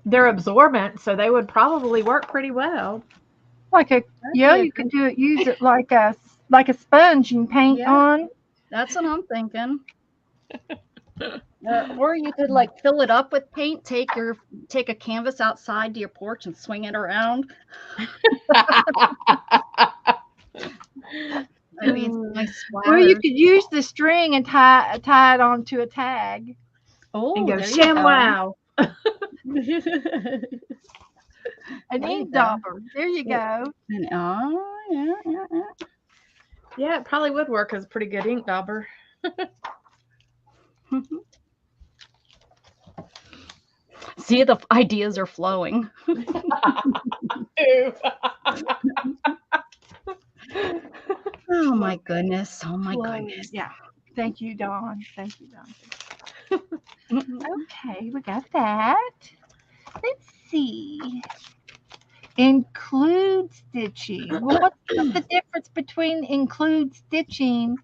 They're absorbent, so they would probably work pretty well. You could use it like a sponge and paint on. That's what I'm thinking. Or you could fill it up with paint, take a canvas outside to your porch and swing it around. I mean, nice splatter. Or you could use the string and tie it onto a tag. Oh, and go sham wow. An ink dauber. There you go. Yeah. Yeah, it probably would work as a pretty good ink dauber. See, the ideas are flowing. Oh my goodness. Oh my goodness. Yeah. Thank you, Dawn. Thank you, Dawn. Okay, we got that. Let's see. Include stitching. Well, what's the difference between include stitching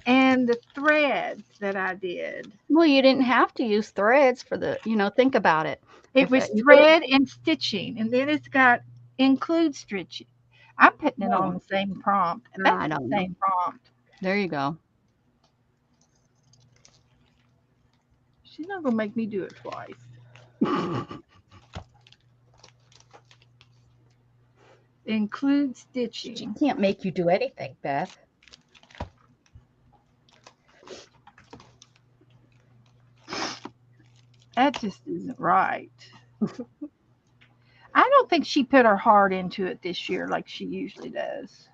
and the threads that I did? Well, you didn't have to use threads for the, think about it. It was thread and stitching, and then it's got include stitching. I'm putting it on the same prompt. I That's don't the same prompt. There you go. She's not going to make me do it twice. Include stitching. She can't make you do anything, Beth. That just isn't right. I don't think she put her heart into it this year like she usually does.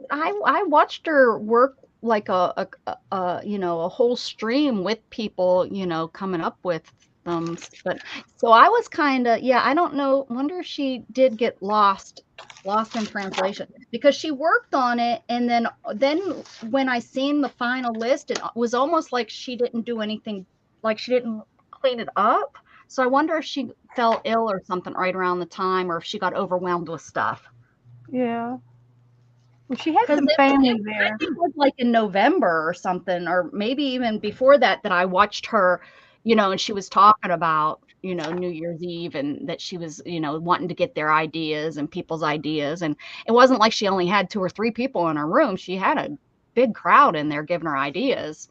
I watched her work like a whole stream with people, coming up with them. But so I was kind of, I don't know. Wonder if she did get lost in translation, because she worked on it, and then when I seen the final list, it was almost like she didn't do anything, like she didn't clean it up. So I wonder if she fell ill or something right around the time, or if she got overwhelmed with stuff. Yeah. Well, she had some family there. I think it was like in November or something, or maybe even before that I watched her, and she was talking about, New Year's Eve, and that she was, wanting to get their ideas and people's ideas. And it wasn't like she only had 2 or 3 people in her room. She had a big crowd in there giving her ideas.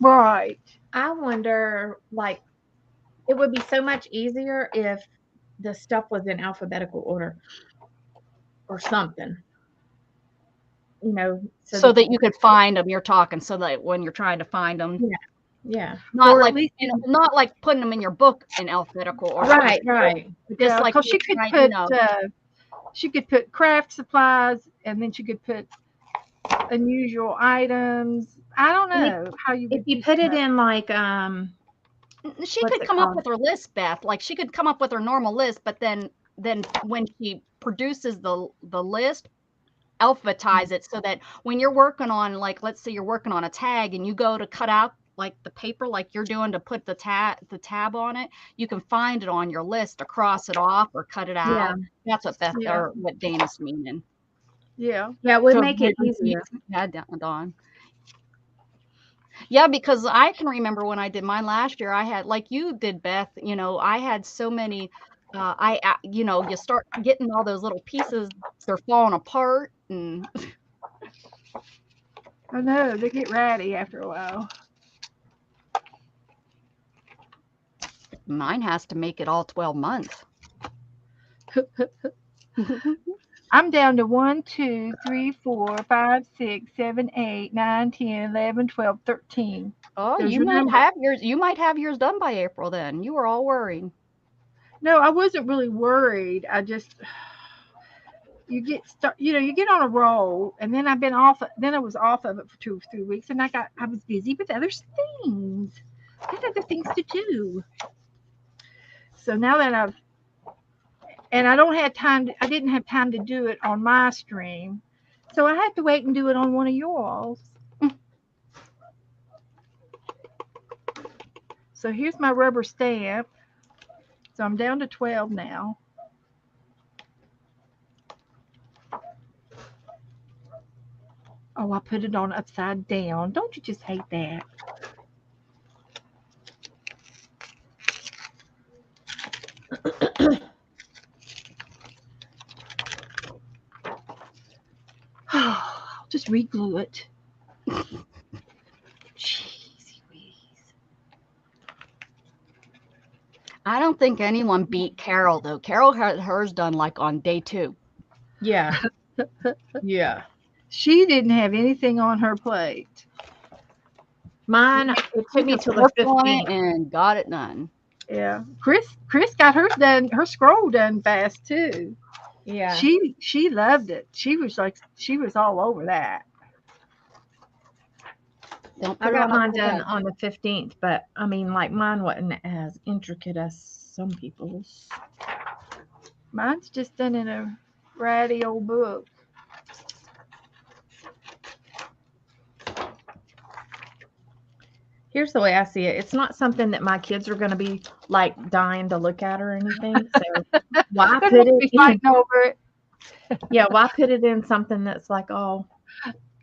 Right. I wonder, like, it would be so much easier if the stuff was in alphabetical order or something. So that you could find them. You're talking so that when you're trying to find them. Yeah. Not or like not like putting them in your book in alphabetical order. Right. Just like she could put she could put craft supplies, and then she could put unusual items. I don't know how you would. If you put it in like she could come up with her list, Beth. Like she could come up with her normal list, but then when she produces the list, alphabetize it so that when you're working on, like, let's say you're working on a tag and you go to cut out like the paper, like you're doing to put the tab on it, you can find it on your list to cross it off or cut it out. That's what Beth or what Dana's meaning. Yeah, it would make it easier. Yeah, Dawn. Yeah, because I can remember when I did mine last year, I had, like you did, Beth, I had so many, you start getting all those little pieces, they're falling apart. And I know, they get ratty after a while. Mine has to make it all 12 months. I'm down to 1, 2, 3, 4, 5, 6, 7, 8, 9, 10, 11, 12, 13. Oh, you might have yours done by April then. You were all worried. No, I wasn't really worried. I just, you get on a roll, and then I've been off. Then I was off of it for 2 or 3 weeks, and I was busy with other things. I had other things to do. So now that I don't have time. I didn't have time to do it on my stream, so I had to wait and do it on one of yours. So here's my rubber stamp. So I'm down to 12 now. Oh, I put it on upside down. Don't you just hate that? I'll just re-glue it. Jeez Louise. I don't think anyone beat Carol, though. Carol had hers done like on day 2. Yeah. Yeah. She didn't have anything on her plate. Mine, it took me till the 15th and got it done. Yeah. Chris got hers done, her scroll done fast too. Yeah. She loved it. She was all over that. I got mine done on the 15th, but I mean, like, mine wasn't as intricate as some people's. Mine's just done in a ratty old book. Here's the way I see it. It's not something that my kids are going to be like dying to look at or anything. So why They're put gonna it be in? fighting over it. Yeah, why put it in something that's like all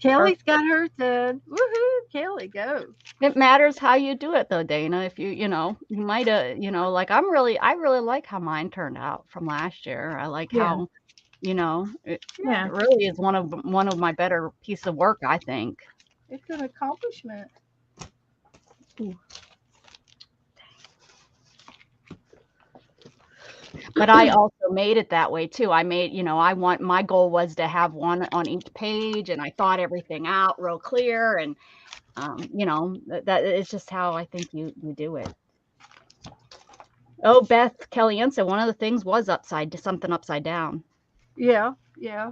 Kelly's got hers done. Woohoo, Kelly, go. It matters how you do it though, Dana. If you might like I really like how mine turned out from last year. I like Yeah. how, it yeah. really is one of my better piece of work, I think. It's an accomplishment. But I also made it that way too. I made, my goal was to have one on each page, and I thought everything out real clear, and that is just how I think you do it. Oh, Beth Kellyanne said one of the things was something upside down. Yeah, yeah.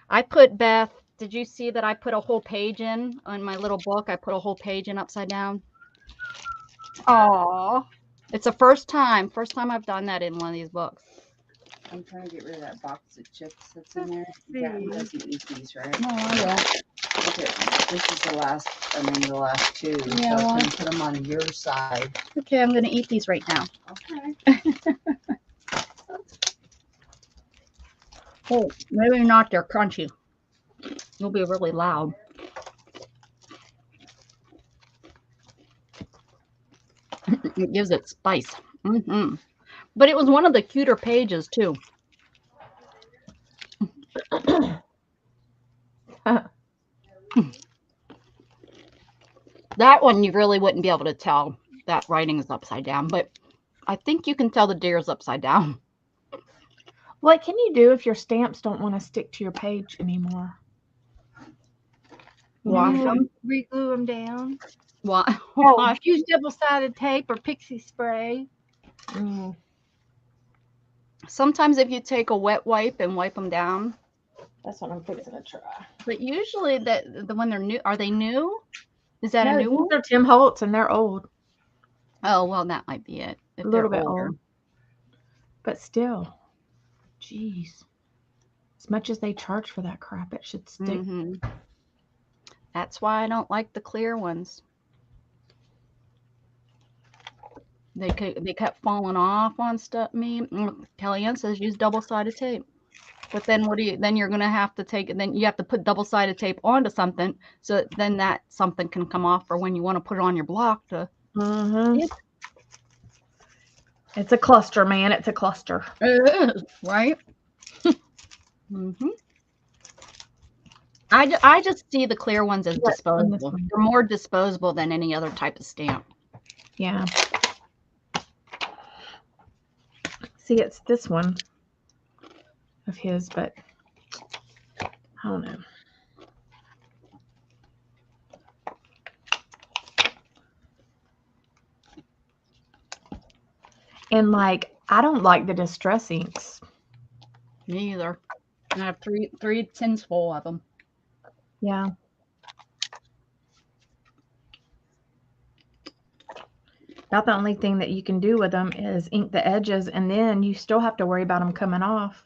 I put Beth. Did you see that I put a whole page in on my little book? I put a whole page in upside down. Aw. It's the first time I've done that in one of these books. I'm trying to get rid of that box of chips that's in there. That see. doesn't eat these, right? No, I don't. Okay, this is the last two. Yeah, so well, I can put them on your side. Okay, I'm gonna eat these right now. Okay. Oh, maybe not. They're crunchy. It'll be really loud. It gives it spice. But it was one of the cuter pages too. That one you really wouldn't be able to tell that writing is upside down, but I think you can tell the deer's upside down. What can you do if your stamps don't want to stick to your page anymore? Wash them. Reglue them down. Why? Oh, use double-sided tape or pixie spray. Mm. Sometimes if you take a wet wipe and wipe them down. That's what I'm fixing to try. But usually the when they're new, are they new? Is that No, a new one? they're Tim Holtz and they're old. Oh, well, that might be it. If A little they're bit older. old. But still, geez. As much as they charge for that crap, it should stick. That's why I don't like the clear ones. They kept falling off on stuff. Kellyanne says use double-sided tape. But then then you're gonna have to then you have to put double-sided tape onto something, so then that something can come off for when you want to put it on your block to. It's a cluster, man. It's a cluster. It is, right? I just see the clear ones as disposable. They're more disposable than any other type of stamp. Yeah. See, it's this one of his, but I don't know. And like, I don't like the distress inks. Me either. I have three tins full of them. Yeah. About the only thing that you can do with them is ink the edges, and then you still have to worry about them coming off.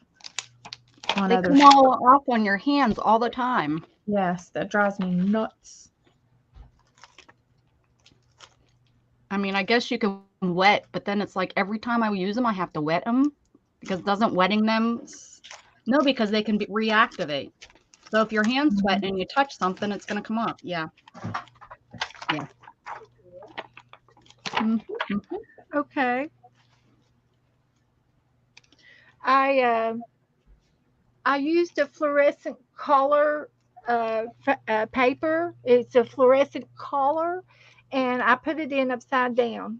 They come all off on your hands all the time. Yes, that drives me nuts. I mean, I guess you can wet, but then it's like every time I use them, I have to wet them because doesn't wetting them? No, because they can reactivate. So if your hand's sweating and you touch something, it's going to come off. Yeah. Yeah. Okay. I used a fluorescent color paper. It's a fluorescent color, and I put it in upside down.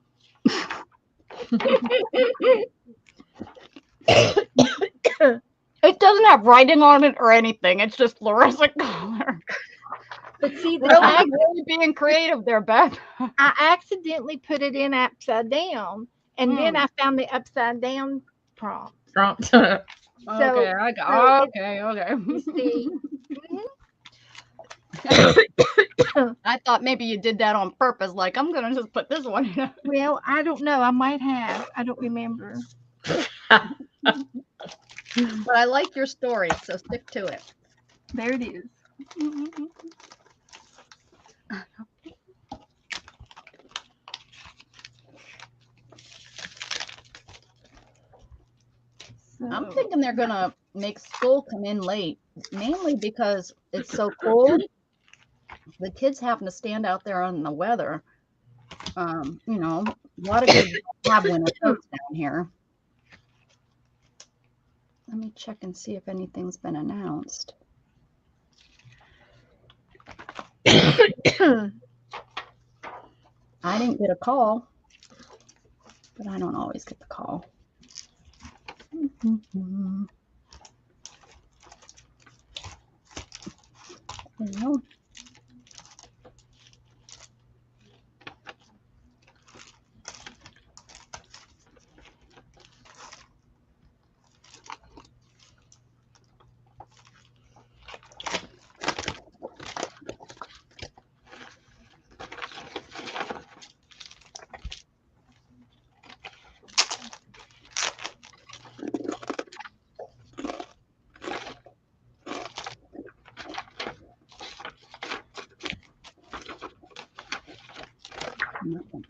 It doesn't have writing on it or anything. It's just fluorescent color. But see, really being creative there, Beth. I accidentally put it in upside down, and then I found the upside down prompt. Okay, I got. Okay. You see. I thought maybe you did that on purpose. Like, I'm gonna just put this one in. Well, I don't know. I might have. I don't remember. But I like your story, so stick to it. There it is. I'm thinking they're gonna make school come in late, mainly because it's so cold. The kids happen to stand out there on the weather. You know, a lot of kids have winter coats down here. Let me check and see if anything's been announced. I didn't get a call, but I don't always get the call. Well, nothing.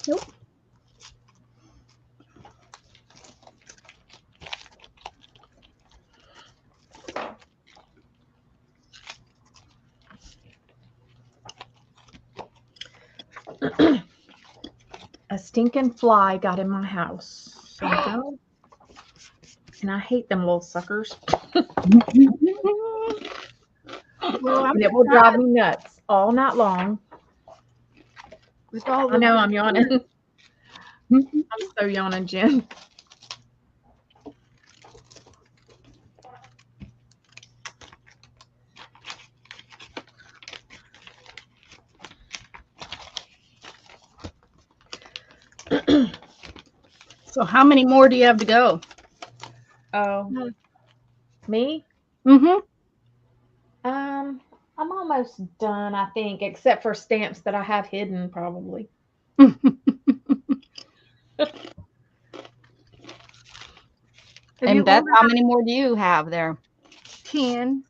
Nope. A stinking fly got in my house. So and I hate them little suckers. Well, And it will drive me nuts all night long. with all I the know I'm yawning. I'm so yawning, Jen. So how many more do you have to go? Oh, me? Mm-hmm. I'm almost done, I think, except for stamps that I have hidden, probably. And Beth, how many more do you have there? 10.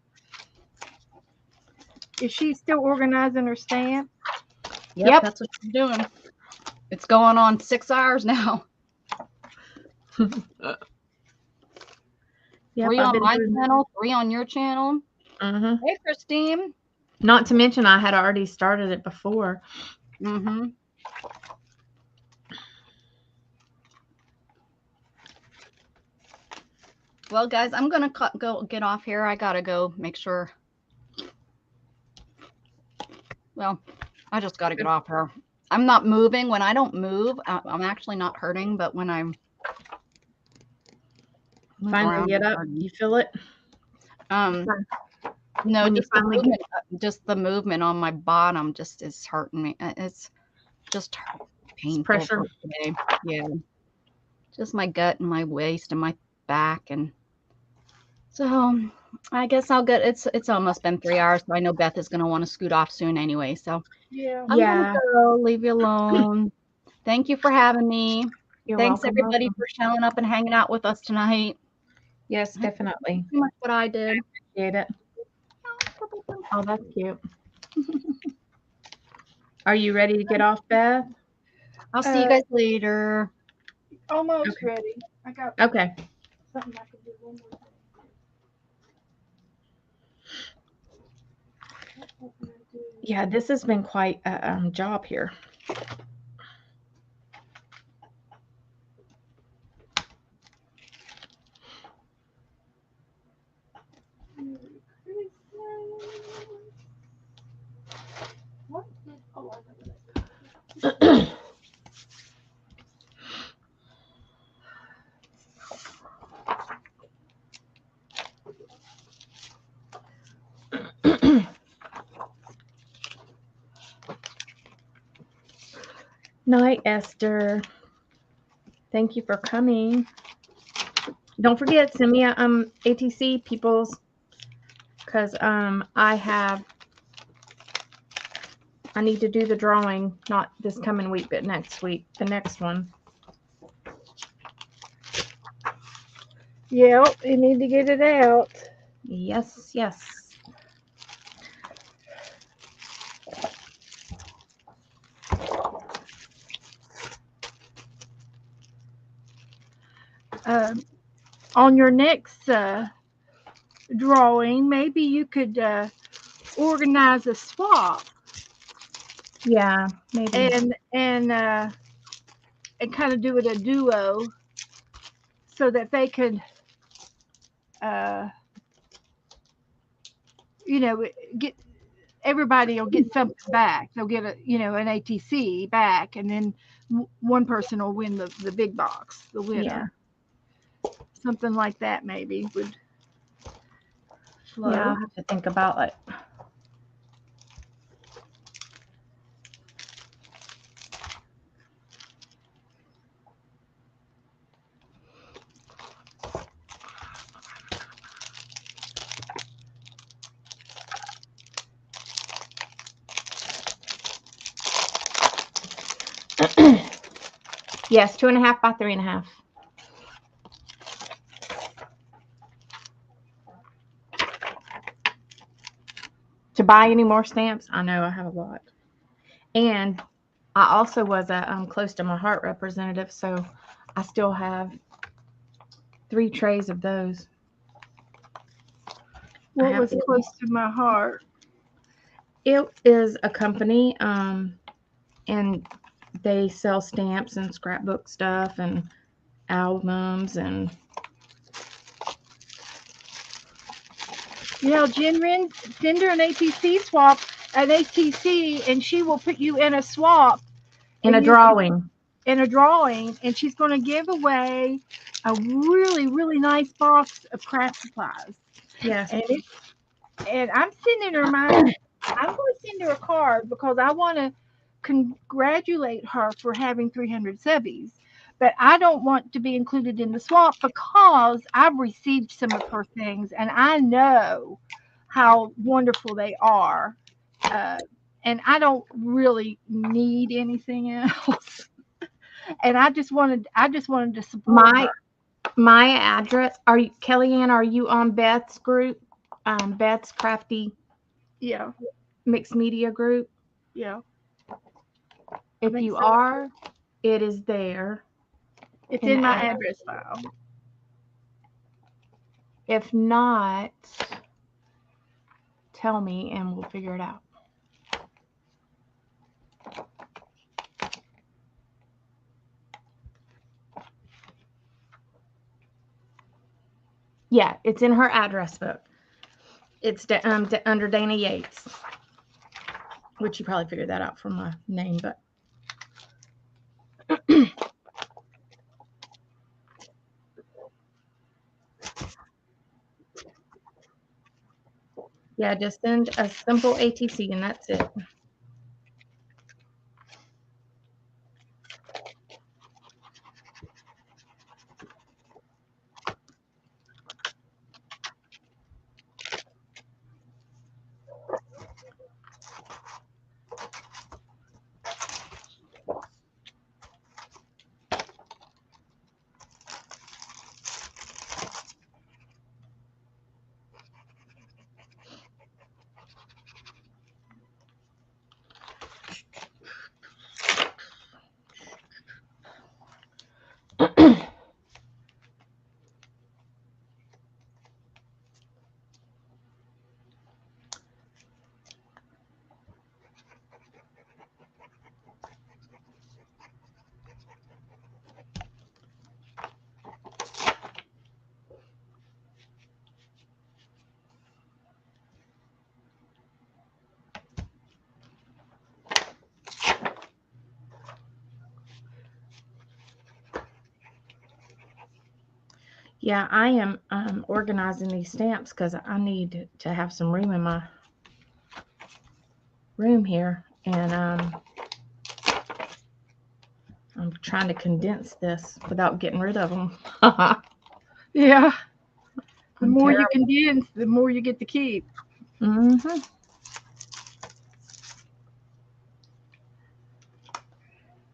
Is she still organizing her stamp? Yep, that's what she's doing. It's going on 6 hours now. Yep, 3 I've on been my doing channel, 3 on your channel. Mm-hmm. Hey, Christine. Not to mention, I had already started it before. Mm-hmm. Well, guys, I'm gonna go get off here. I gotta go make sure. Well, I just gotta get off here. I'm not moving. When I don't move, I'm actually not hurting. But when I'm Finally get up, you feel it? No, When you just the finally movement, just the movement on my bottom just is hurting me. It's just painful pressure. today. Yeah, just my gut and my waist and my back, and so I guess I'll get. It's almost been 3 hours, so I know Beth is gonna want to scoot off soon anyway. So Yeah. I'm gonna go. Leave you alone. Thank you for having me. You're Thanks welcome, everybody welcome. for showing up and hanging out with us tonight. Yes, definitely. Too much what I did. Appreciate it. Oh, that's cute. Are you ready to get off, Beth? I'll see you guys later. Almost Okay. ready. I got Okay. something I can do one more thing. Yeah, this has been quite a job here. What? Oh, I know that. Night, Esther. Thank you for coming. Don't forget, send me a ATC peoples, because I need to do the drawing, not this coming week, but next week, the next one. Yep, you need to get it out. Yes, yes. On your next drawing, maybe you could organize a swap Yeah, maybe. and kind of do it a duo, so that they could, get everybody will get something back. They'll get an ATC back, and then one person will win the big box, the winner. Yeah. Something like that maybe would flow. Yeah, I'll have to think about it. Yes, 2.5 by 3.5. To buy any more stamps, I know I have a lot. And I also was a close to my heart representative, so I still have 3 trays of those. What was close to my heart? It is a company, and they sell stamps and scrapbook stuff and albums and. Jen, send her an ATC swap, an ATC, and she will put you in a swap. In a drawing. In a drawing, and she's going to give away a really, really nice box of craft supplies. Yes. And I'm sending her I'm going to send her a card because I want to congratulate her for having 300 subbies. But I don't want to be included in the swap because I've received some of her things and I know how wonderful they are. And I don't really need anything else. And I just wanted to support her. My address. Are you, Kellyanne? Are you on Beth's group? Beth's Crafty. Yeah. Mixed media group. Yeah. If you are, it is there. It's in my address file. If not, tell me and we'll figure it out. Yeah, it's in her address book. It's under Dana Yates, which you probably figured that out from my name, but. Yeah, just send a simple ATC and that's it. Yeah, I am organizing these stamps because I need to have some room in my room here, and I'm trying to condense this without getting rid of them. Yeah. The I'm more you terrible. condense, the more you get to keep. Mm-hmm.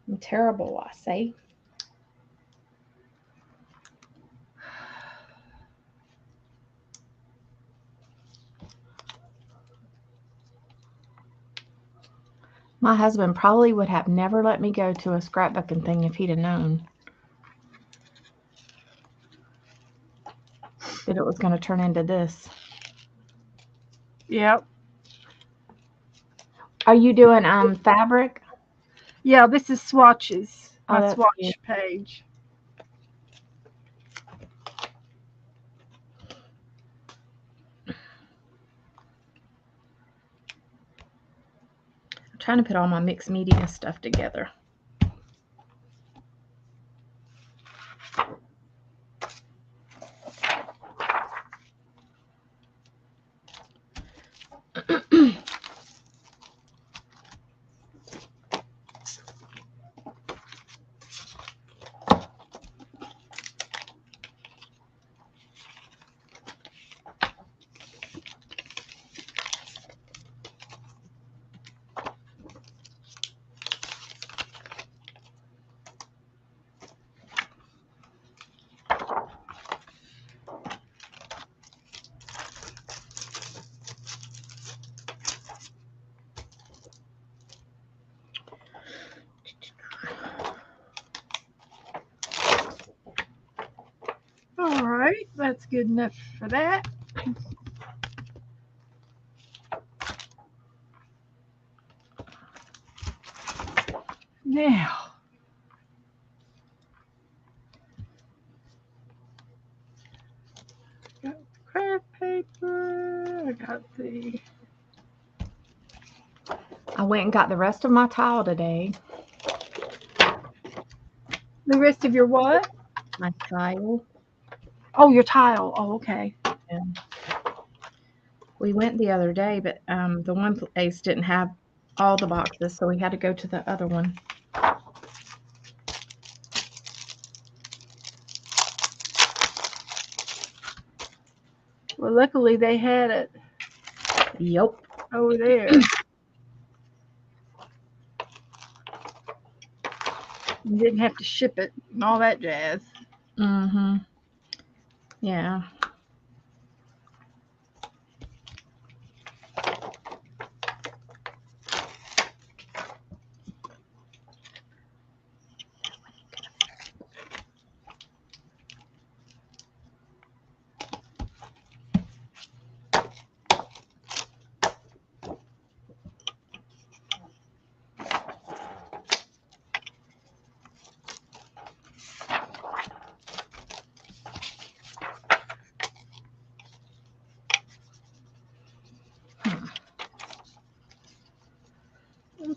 I'm terrible, I say. My husband probably would have never let me go to a scrapbooking thing if he'd have known that it was going to turn into this. Yep. Are you doing fabric? Yeah, this is swatches. Oh, My that's swatch good. page. I'm trying to put all my mixed media stuff together. All right, that's good enough for that. Now, got the craft paper. I got the. I went and got the rest of my tile today. The rest of your what? My tile. Oh, your tile. Oh, okay. Yeah. We went the other day, but the one place didn't have all the boxes, so we had to go to the other one. Well, luckily they had it Yep. over there. You didn't have to ship it and all that jazz. Mm-hmm. Yeah.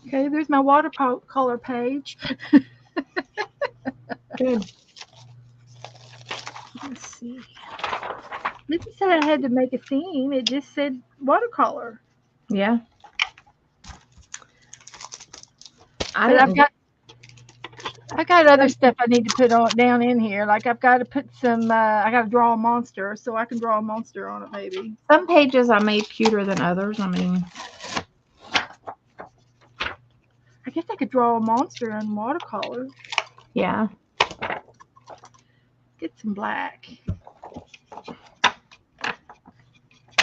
Okay, there's my watercolor page. Good. Let's see. It didn't say I had to make a theme. It just said watercolor. Yeah. But I got other stuff I need to put on down in here. Like I've got to put some. I got to draw a monster, so I can draw a monster on it maybe. Some pages I made cuter than others. I mean, I guess I could draw a monster in watercolor. yeah. Get some black.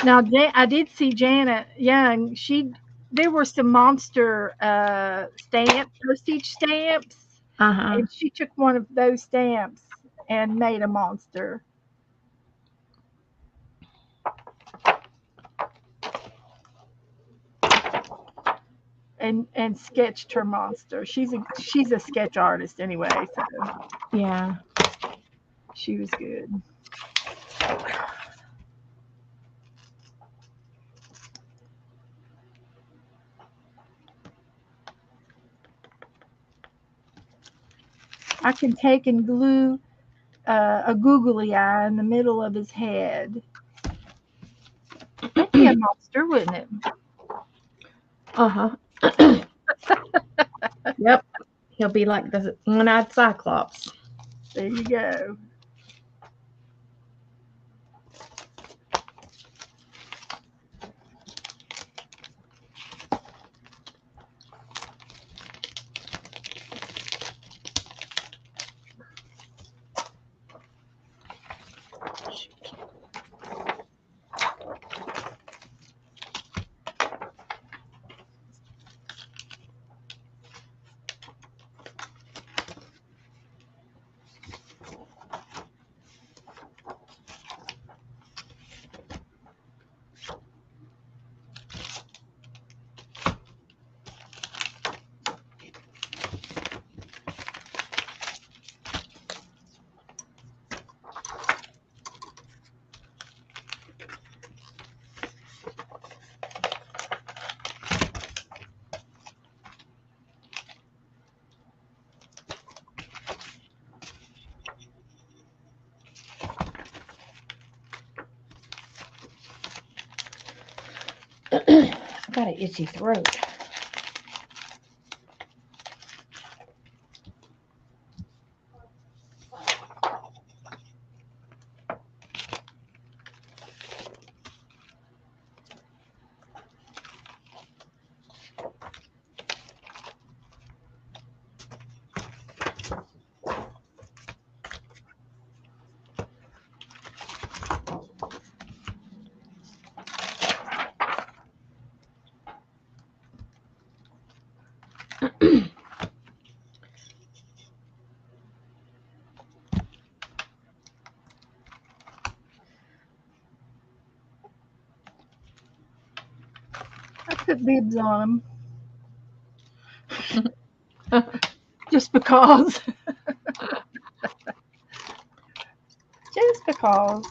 Now I did see Janet Young. There were some monster postage stamps, Uh-huh. and she took one of those stamps and made a monster. And sketched her monster. She's a sketch artist anyway, so Yeah. she was good. I can take and glue a googly eye in the middle of his head. That'd be a monster, wouldn't it? Uh-huh. Yep. He'll be like the one-eyed Cyclops. There you go. I got an itchy throat. I put bibs on them just because. Just because.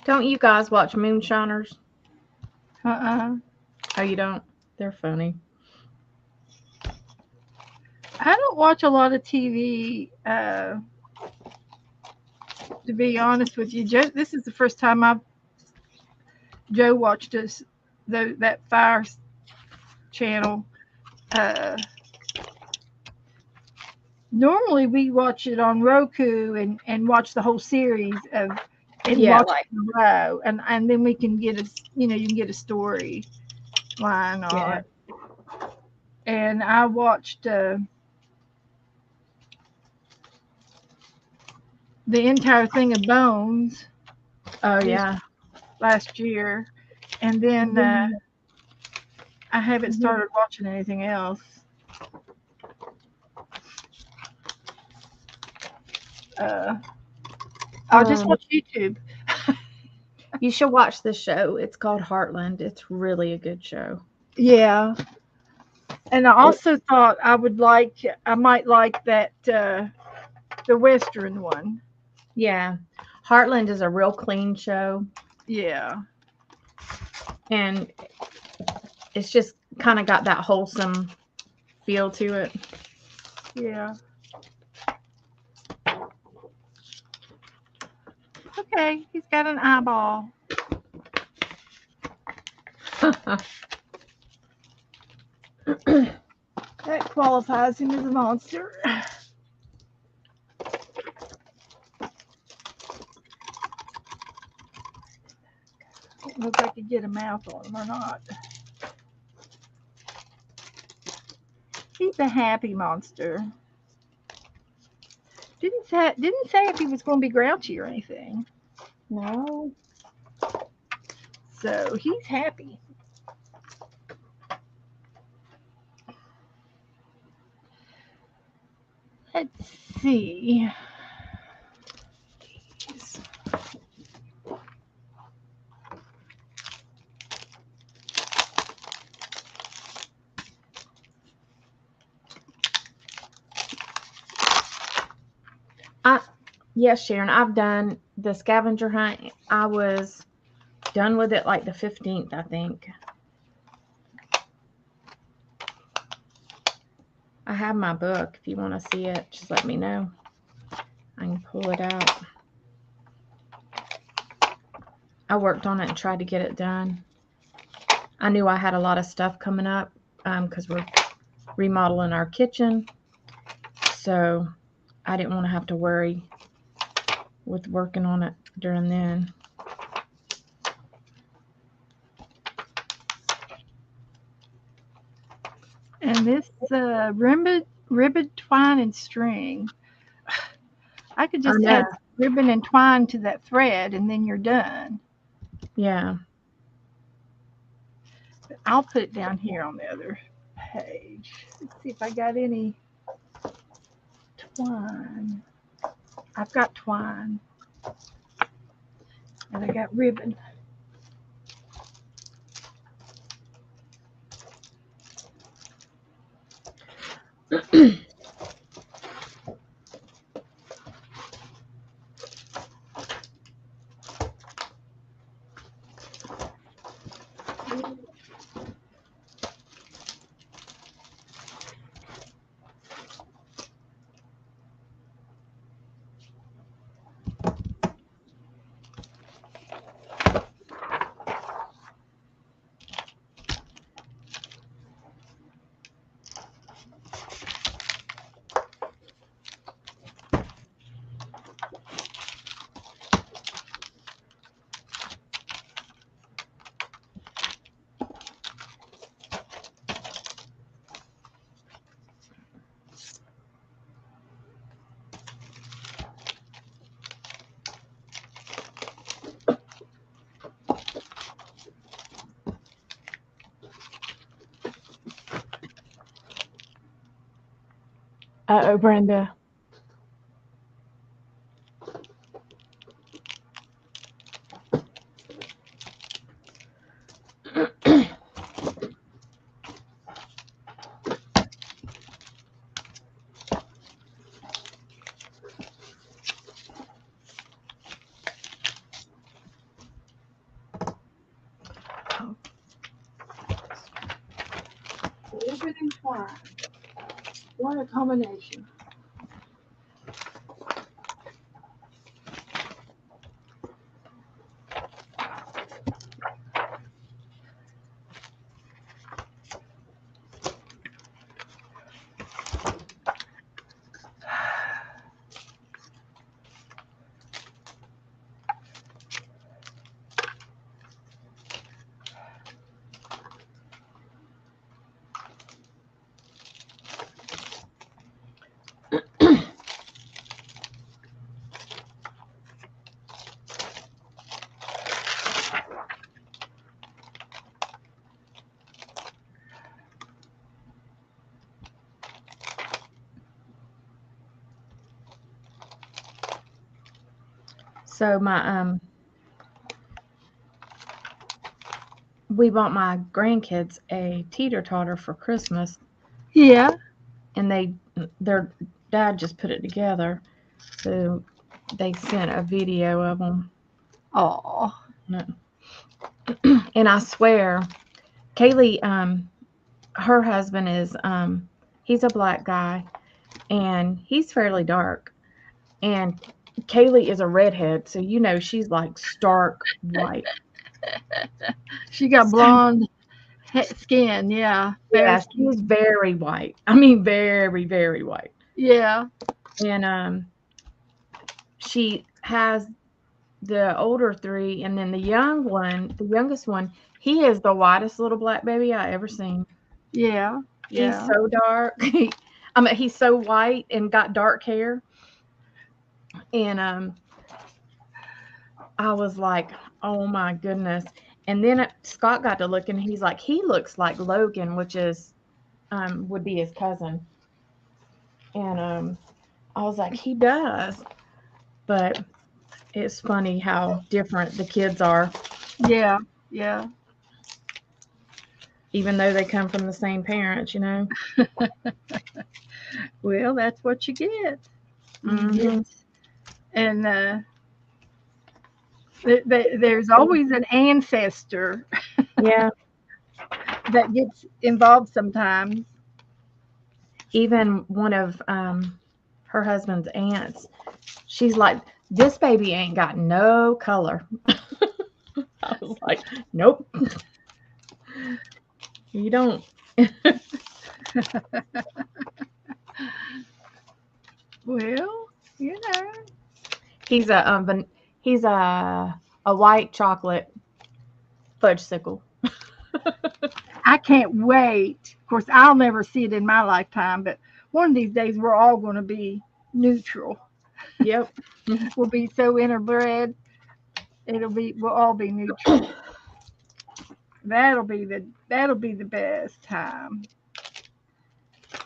Don't you guys watch Moonshiners? Uh-uh. Oh, you don't? They're funny. I don't watch a lot of TV, to be honest with you. This is the first time Joe watched us that Fire channel. Normally we watch it on Roku and watch the whole series and Yeah, watch like- it in a row, and then we can get you can get a story line on Yeah. it. And I watched the entire thing of Bones Oh, yeah. last year, and then I haven't started watching anything else. I'll just watch YouTube. You should watch this show. It's called Heartland. It's really a good show. Yeah. And I also thought I might like that the Western one. Yeah. Heartland is a real clean show. Yeah. And it's just kind of got that wholesome feel to it. Yeah. Okay, he's got an eyeball. That qualifies him as a monster. Don't know if I could get a mouth on him or not. He's a happy monster. Didn't say if he was going to be grouchy or anything. No. So he's happy. Let's see. Yes, Sharon, I've done the scavenger hunt. I was done with it like the 15th, I think. have my book. If you want to see it, just let me know. I can pull it out. I worked on it and tried to get it done. I knew I had a lot of stuff coming up because we're remodeling our kitchen. So I didn't want to have to worry with working on it during then. And this ribbon, twine, and string. I could just add ribbon and twine to that thread, and then you're done. Yeah. I'll put it down here on the other page. Let's see if I got any twine. I've got twine. And I got ribbon. Uh-oh, Brenda. Ribbon and twine. What a combination. So we bought my grandkids a teeter-totter for Christmas. Yeah. And their dad just put it together. So they sent a video of them. Oh. And I swear, Kaylee, her husband is, he's a black guy, and he's fairly dark. And Kaylee is a redhead, so she's like stark white. She got blonde skin, yeah. Yeah, she's very white. I mean, very, very white. Yeah. And she has the older three, and then the youngest one, he is the whitest little black baby I ever seen. Yeah. He's so dark. I mean, he's so white and got dark hair. And I was like, oh my goodness. And then Scott got to look, and he's like, he looks like Logan, which is would be his cousin. And I was like, he does. But it's funny how different the kids are. Yeah. Yeah. Even though they come from the same parents, Well, that's what you get. Mm-hmm. And there's always an ancestor. Yeah. That gets involved sometimes. even one of her husband's aunts, she's like, this baby ain't got no color. I was like, nope, you don't. Well, you know. He's a white chocolate fudgesicle. I can't wait. Of course, I'll never see it in my lifetime, but one of these days we're all going to be neutral. Yep. We'll be so interbred. We'll all be neutral. That'll be the best time.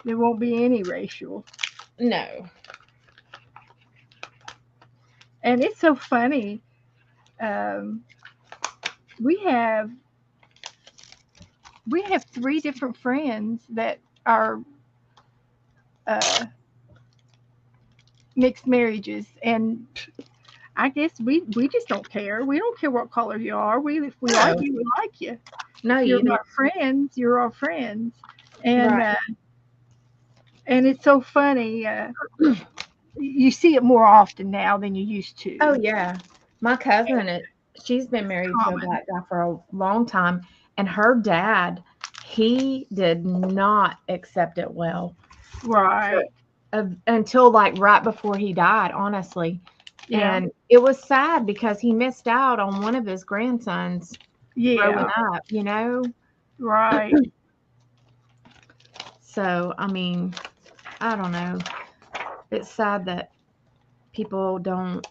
There won't be any racial. No. And it's so funny. Um, we have we have three different friends that are uh, mixed marriages, and I guess we just don't care. We don't care what color you are. If we like No. you, we like you. No, If you're you don't. our friends, you're our friends. And Right. and it's so funny. You see it more often now than you used to. Oh yeah. My cousin, she's been married to a Common. black guy for a long time, and her dad, he did not accept it well Right. until like right before he died, honestly. Yeah. And it was sad because he missed out on one of his grandsons growing Yeah. up, you know? Right. So, I mean, I don't know. It's sad that people don't.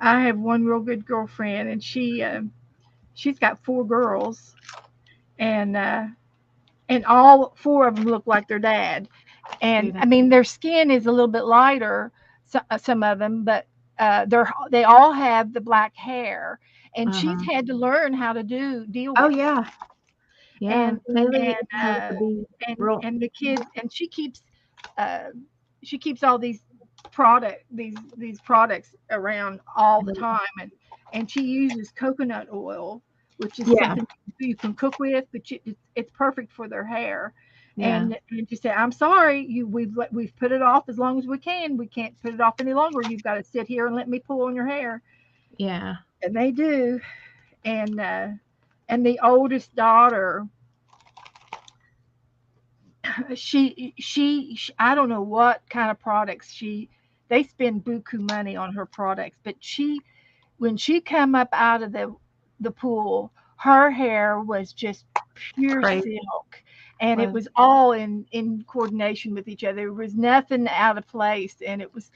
I have one real good girlfriend, and she's got four girls, and all four of them look like their dad. Do And I that. mean, their skin is a little bit lighter, some of them, but they all have the black hair, and she's Uh-huh. had to learn how to deal Oh, with it. yeah. Yeah. And Haley and has to be real. and the kids, and uh, she keeps all these products around all the time, and she uses coconut oil, which is Yeah. something you can cook with, but it's perfect for their hair. Yeah. And she said, I'm sorry, we've put it off as long as we can. We can't put it off any longer. You've got to sit here and let me pull on your hair. Yeah. And they do. And the oldest daughter, I don't know what kind of products they spend buku money on her products, but when she come up out of the pool, her hair was just pure Crazy. silk, and it Was was all in coordination with each other. There was nothing out of place, and it was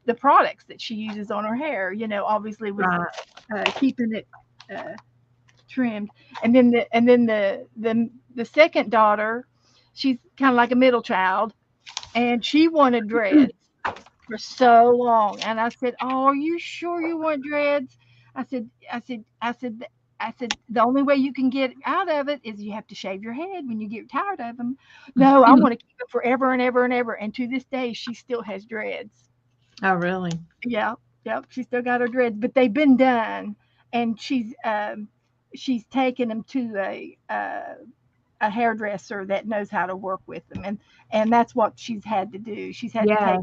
the products that she uses on her hair, obviously was right. keeping it trimmed. And then the second daughter, she's kind of like a middle child, and she wanted dreads for so long. And I said, "Oh, are you sure you want dreads?" I said, the only way you can get out of it is you have to shave your head when you get tired of them. No, I want to keep it forever and ever and ever. And to this day, she still has dreads. Oh, really? Yeah, yep, she still got her dreads, but they've been done, and she's taken them to a hairdresser that knows how to work with them, and that's what she's had to do. Yeah.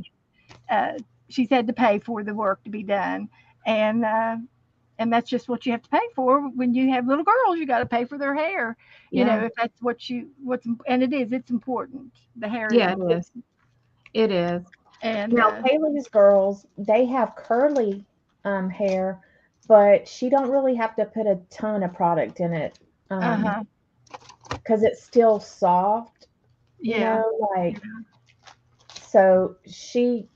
Uh, she's had to pay for the work to be done, and uh, and that's just what you have to pay for when you have little girls. You got to pay for their hair, Yeah. if that's and it's important. The hair is Yeah, it is. important, It is. and Now, Haley's girls, they have curly hair, but she don't really have to put a ton of product in it uh-huh, because it's still soft, yeah, like so she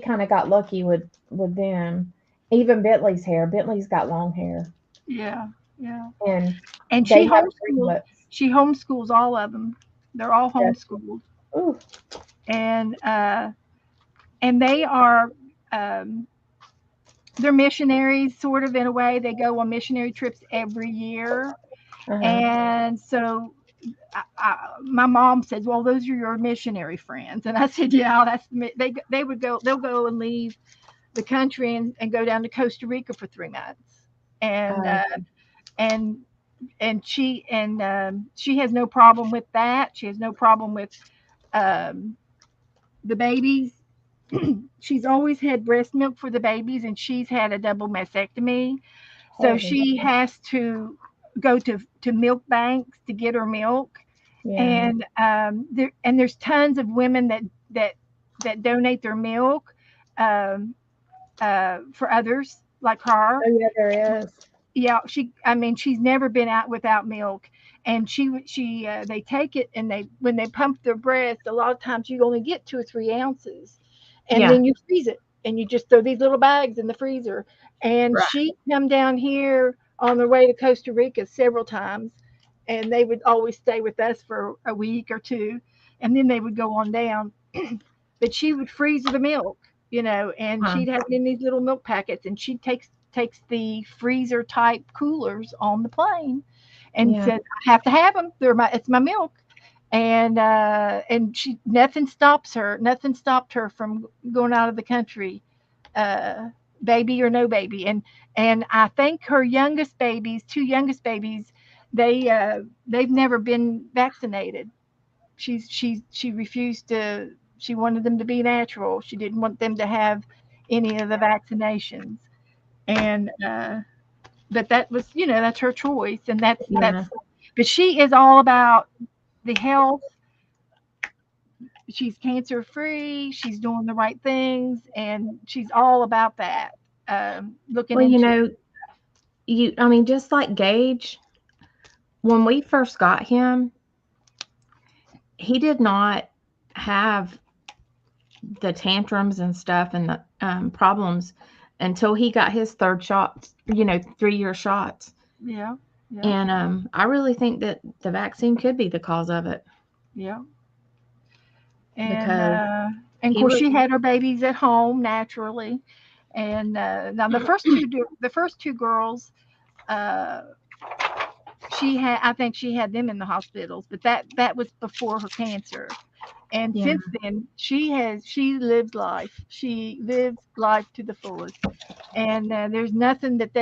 kind of got lucky with them. Even Bentley's hair. Bentley's got long hair, yeah, yeah. and And they have ringlets. she homeschools all of them. They're all Yes. homeschooled, Ooh. and they are they're missionaries, sort of, in a way. They go on missionary trips every year, Uh-huh. and so my mom says, "Well, those are your missionary friends," and I said, "Yeah, they'll go and leave the country and go down to Costa Rica for 3 months, and Uh, and she has no problem with that. She has no problem with the babies, she's always had breast milk for the babies, and she's had a double mastectomy. So she has to go to milk banks to get her milk. Yeah. And there's tons of women that donate their milk um, for others like her. Oh yeah, there is. Yeah, I mean, she's never been out without milk. And they take it, and when they pump their breast, a lot of times you only get 2 or 3 ounces, and Yeah. then you freeze it, and you just throw these little bags in the freezer. And Right. she come down here on their way to Costa Rica several times, and they would always stay with us for a week or two, and then they would go on down. But she would freeze the milk, and Huh. she'd have it in these little milk packets, and she takes the freezer type coolers on the plane, and Yeah. said, "I have to have them. It's my milk." And she nothing stopped her from going out of the country, uh, baby or no baby. And I think her two youngest babies, they've never been vaccinated. She refused to. She wanted them to be natural. She didn't want them to have any of the vaccinations. And but that was, that's her choice, and Yeah. but she is all about the health. She's cancer free. She's doing the right things, and she's all about that. Looking Well, into I mean, just like Gage, when we first got him, he did not have the tantrums and stuff and the problems until he got his third shot, 3-year shots. yeah, And I really think that the vaccine could be the cause of it yeah. And because and of he course was, she had her babies at home naturally. And now the first two girls, uh, I think she had them in the hospitals, but that was before her cancer. And yeah, since then, she lives life. She lives life to the fullest. And there's nothing that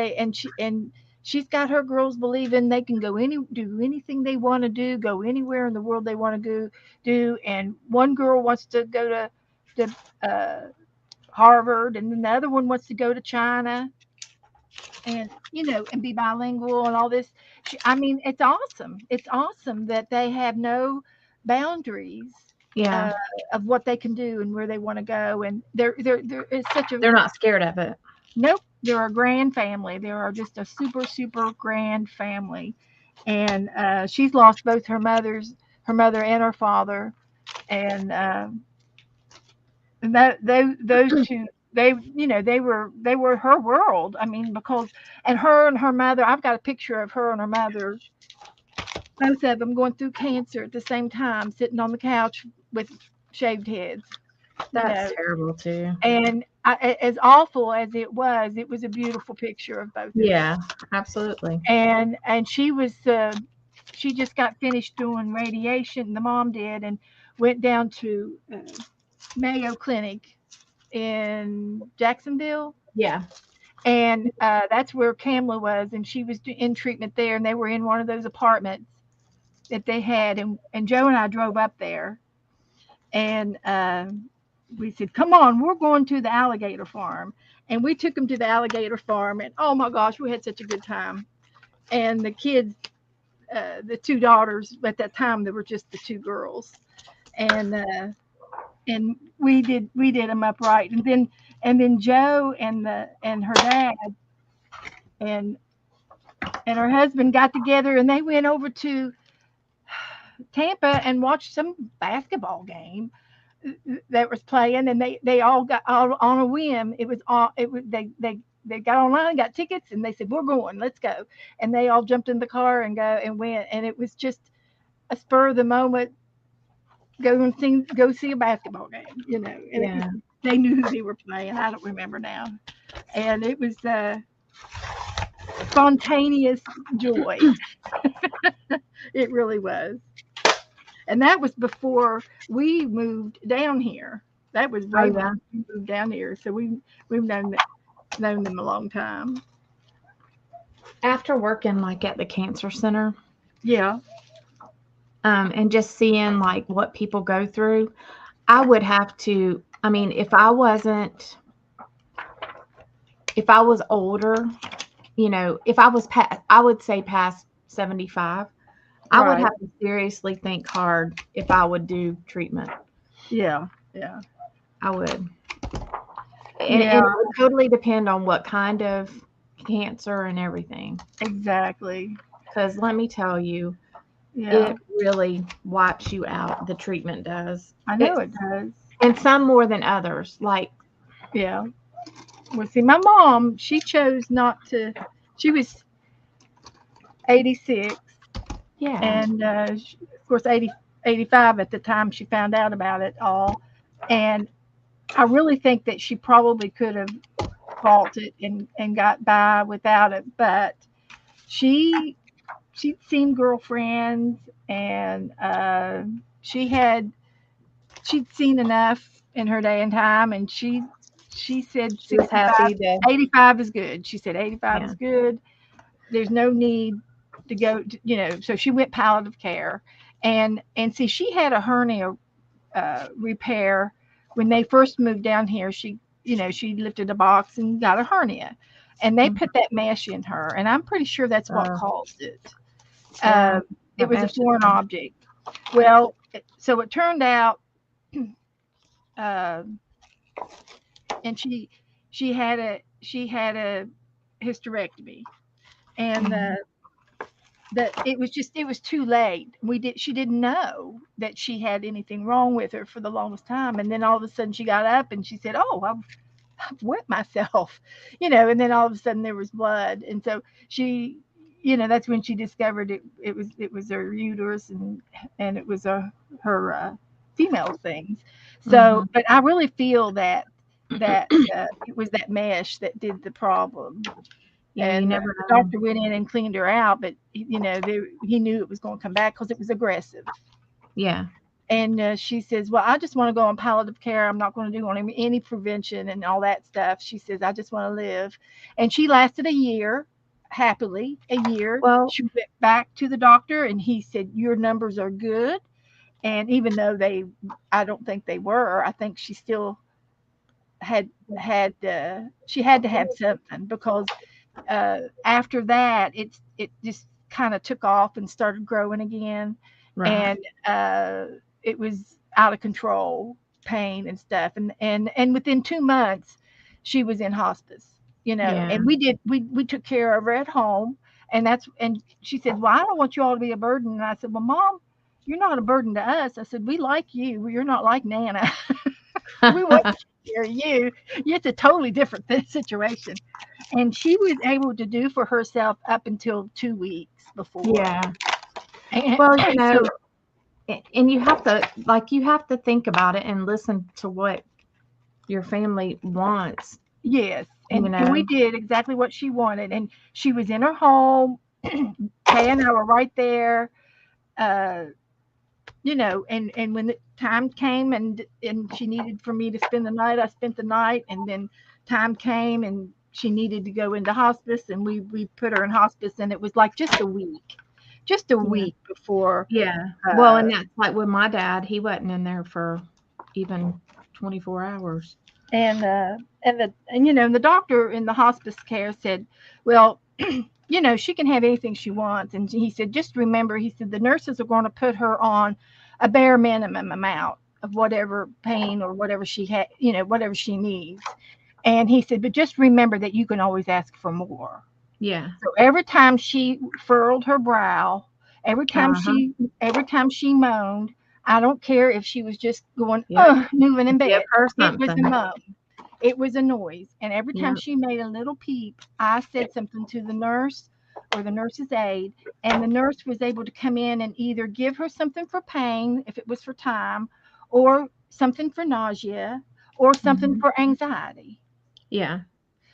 she's got her girls believing they can do anything they want to do, go anywhere in the world they want to go do. And one girl wants to go to Harvard, and then the other one wants to go to China, and and be bilingual and all this. I mean, it's awesome. It's awesome that they have no boundaries yeah. uh, of what they can do and where they want to go. And there is such a They're not scared of it. nope. They're a grand family. They are just a super grand family. And she's lost both her mother and her father, and those two, they were her world. I mean, because and her and her mother, I've got a picture of her and her mother, both of them going through cancer at the same time, sitting on the couch with shaved heads. That's terrible too. And as awful as it was a beautiful picture of both of them. Yeah, absolutely. And she just got finished doing radiation. The mom did, and went down to Mayo Clinic in Jacksonville. Yeah. And that's where Kamala was, and she was in treatment there, and they were in one of those apartments that they had. And Joe and I drove up there, and we said, "Come on, we're going to the alligator farm." And we took them to the alligator farm, and oh my gosh, we had such a good time. And the kids, the two daughters at that time, there were just the two girls, and we did them up right. And then Joe and her dad and her husband got together, and they went over to Tampa and watched some basketball game that was playing. And they all got all on a whim. They got online, got tickets, and they said, "We're going, let's go." And they all jumped in the car and went. And it was just a spur of the moment, go see a basketball game, And Yeah. they knew who they were playing. I don't remember now. And it was spontaneous joy. It really was. And that was before we moved down here. That was right when we moved down here. So we've known them a long time. After working like at the cancer center, Yeah. and just seeing like what people go through, I would have to, I mean, if I was older, if I was I would say past 75, I would Right. have to seriously think hard if I would do treatment. Yeah. Yeah. I would. And Yeah. it would totally depend on what kind of cancer and everything. Exactly. Because let me tell you, Yeah. it really wipes you out. The treatment does. I know it does. And some more than others. Like, Yeah. Well, see, my mom, she chose not to. She was 86, yeah. and of course 85 at the time she found out about it all. And I really think that she probably could have fought it and got by without it, but she she'd seen girlfriends, and she'd seen enough in her day and time, and she said She was 65, happy to, 85 is good. She said 85 yeah. is good. There's no need to go to. So she went palliative care, and see, she had a hernia repair when they first moved down here. She lifted a box and got a hernia, and they put that mesh in her, and I'm pretty sure that's what caused it. Yeah, It was a mesh is foreign bad. object. Well, so it turned out, uh, and she had a hysterectomy, and that it was too late. She didn't know that she had anything wrong with her for the longest time, and then all of a sudden she got up and she said, "Oh, I've wet myself," and then all of a sudden there was blood, and so she, that's when she discovered it was her uterus, and it was her female things. So, Mhm. but I really feel that it was that mesh that did the problem. Yeah, you And never the know. doctor went in and cleaned her out, but he knew it was going to come back because it was aggressive. Yeah. And she says, "Well, I just want to go on palliative care. I'm not going to do any prevention and all that stuff." She says, "I just want to live." And she lasted a year, happily, a year. Well, She went back to the doctor, and he said, "Your numbers are good." And even though I don't think they were, I think she still she had to have something, because after that, it just kind of took off and started growing again, right. and it was out of control, pain and stuff, and within 2 months, she was in hospice. Yeah. And we took care of her at home, and she said, "Well, I don't want you all to be a burden." And I said, "Well, Mom, you're not a burden to us." I said, "We like you. You're not like Nana. We want to take care of you. It's a totally different situation." And she was able to do for herself up until 2 weeks before. yeah. And Well, so, and you have to think about it and listen to what your family wants, yes, you and we know. did exactly what she wanted. And she was in her home. Kay and I were right there. Uh, and when the time came, and she needed for me to spend the night, I spent the night. And then time came, and she needed to go into hospice, and we put her in hospice, and it was like just a Yeah. week before. Yeah. Well, uh and that's like with my dad, he wasn't in there for even 24 hours. and the doctor in the hospice care said, "Well, she can have anything she wants." And he said, "Just remember," he said, "the nurses are going to put her on a bare minimum amount of whatever pain or whatever she had, whatever she needs." And he said, "But just remember that you can always ask for more." Yeah. So every time she furrowed her brow, every time Uh-huh. she every time she moaned, I don't care if she was just going, Yep. moving in Give bed. her It was a something. moan. It was a noise. And every time Yep. she made a little peep, I said something to the nurse or the nurse's aide, and the nurse was able to come in and either give her something for pain, if it was for time, or something for nausea, or something Hmm. for anxiety. Yeah.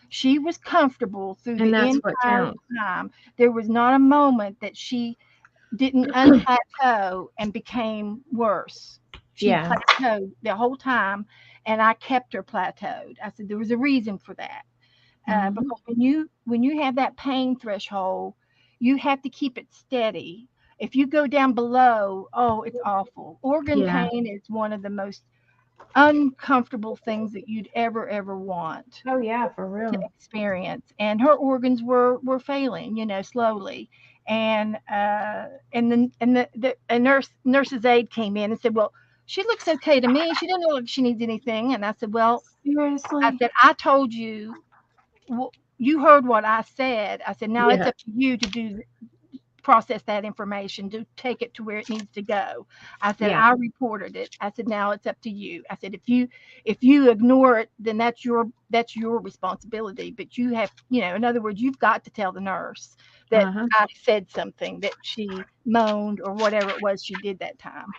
She was comfortable through And the that's what entire counts. time. There was not a moment that she didn't unplateau and became worse. She Yeah. plateaued the whole time, and I kept her plateaued. I said there was a reason for that, Hmm. because when you have that pain threshold, you have to keep it steady. If you go down below, oh, it's awful. Organ Yeah. pain is one of the most uncomfortable things that you'd ever want Oh yeah, for to real. experience, and her organs were failing, slowly. And a nurse's aide came in and said, well, she looks okay to me, she doesn't look like she needs anything. And I said, well, I Seriously? said, I told you, you heard what I said. I said, now it's Yeah. up to you to process that information, to take it to where it needs to go. I said, Yeah. I reported it. I said, now it's up to you. I said, if you ignore it, then that's your responsibility. But you have, in other words, you've got to tell the nurse that Uh-huh. I said something, that she moaned or whatever it was she did that time.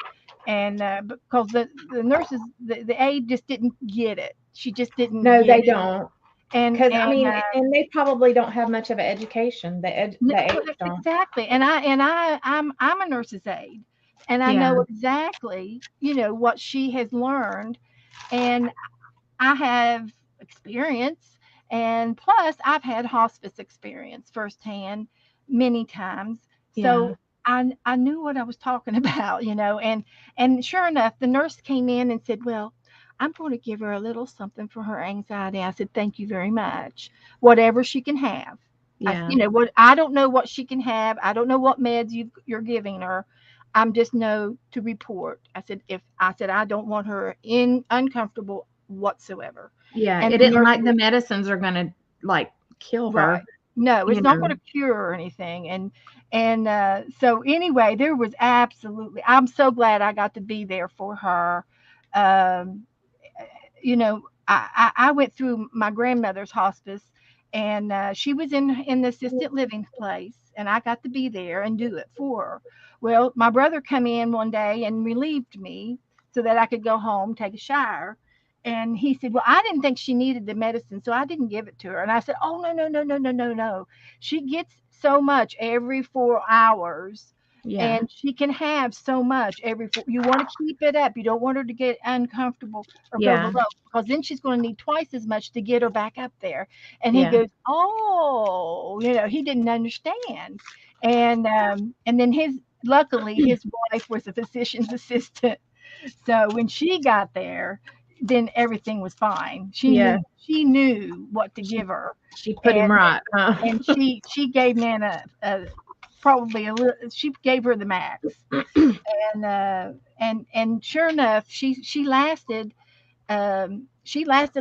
And because the nurses, the aide just didn't get it. She just didn't No, get they it. don't. And Because I and mean, and they probably don't have much of an education. The Well, aides that's don't. exactly. And I'm a nurse's aide, and I know Yeah. exactly, what she has learned, and I have experience, and plus I've had hospice experience firsthand many times. Yeah. So I knew what I was talking about, and sure enough, the nurse came in and said, "Well, I'm going to give her a little something for her anxiety." I said, "Thank you very much. Whatever she can have." Yeah. What I don't know what she can have. I don't know what meds you're giving her. I'm just know to report. I said I don't want her in uncomfortable whatsoever. Yeah. And It the isn't nurse, like the medicines are gonna like kill right? her, No, you it's not going know. to cure or anything. And so anyway, there was absolutely. I'm so glad I got to be there for her. Um, I went through my grandmother's hospice, and she was in the assisted living place, and I got to be there and do it for her. Well, my brother come in one day and relieved me so that I could go home, take a shower. And he said, "Well, I didn't think she needed the medicine, so I didn't give it to her." And I said, "Oh, no, no, no, no, no, no, no. She gets so much every 4 hours, Yeah. and she can have so much every four. You want to keep it up. You don't want her to get uncomfortable or go Yeah. below, because then she's going to need twice as much to get her back up there." And he Yeah. goes, "Oh, he didn't understand." And then luckily his wife was a physician's assistant, so when she got there, then everything was fine. She Yeah. knew she knew what to She give her, she put him and right, huh? and she gave Nana probably a little. She gave her the max, and sure enough, she lasted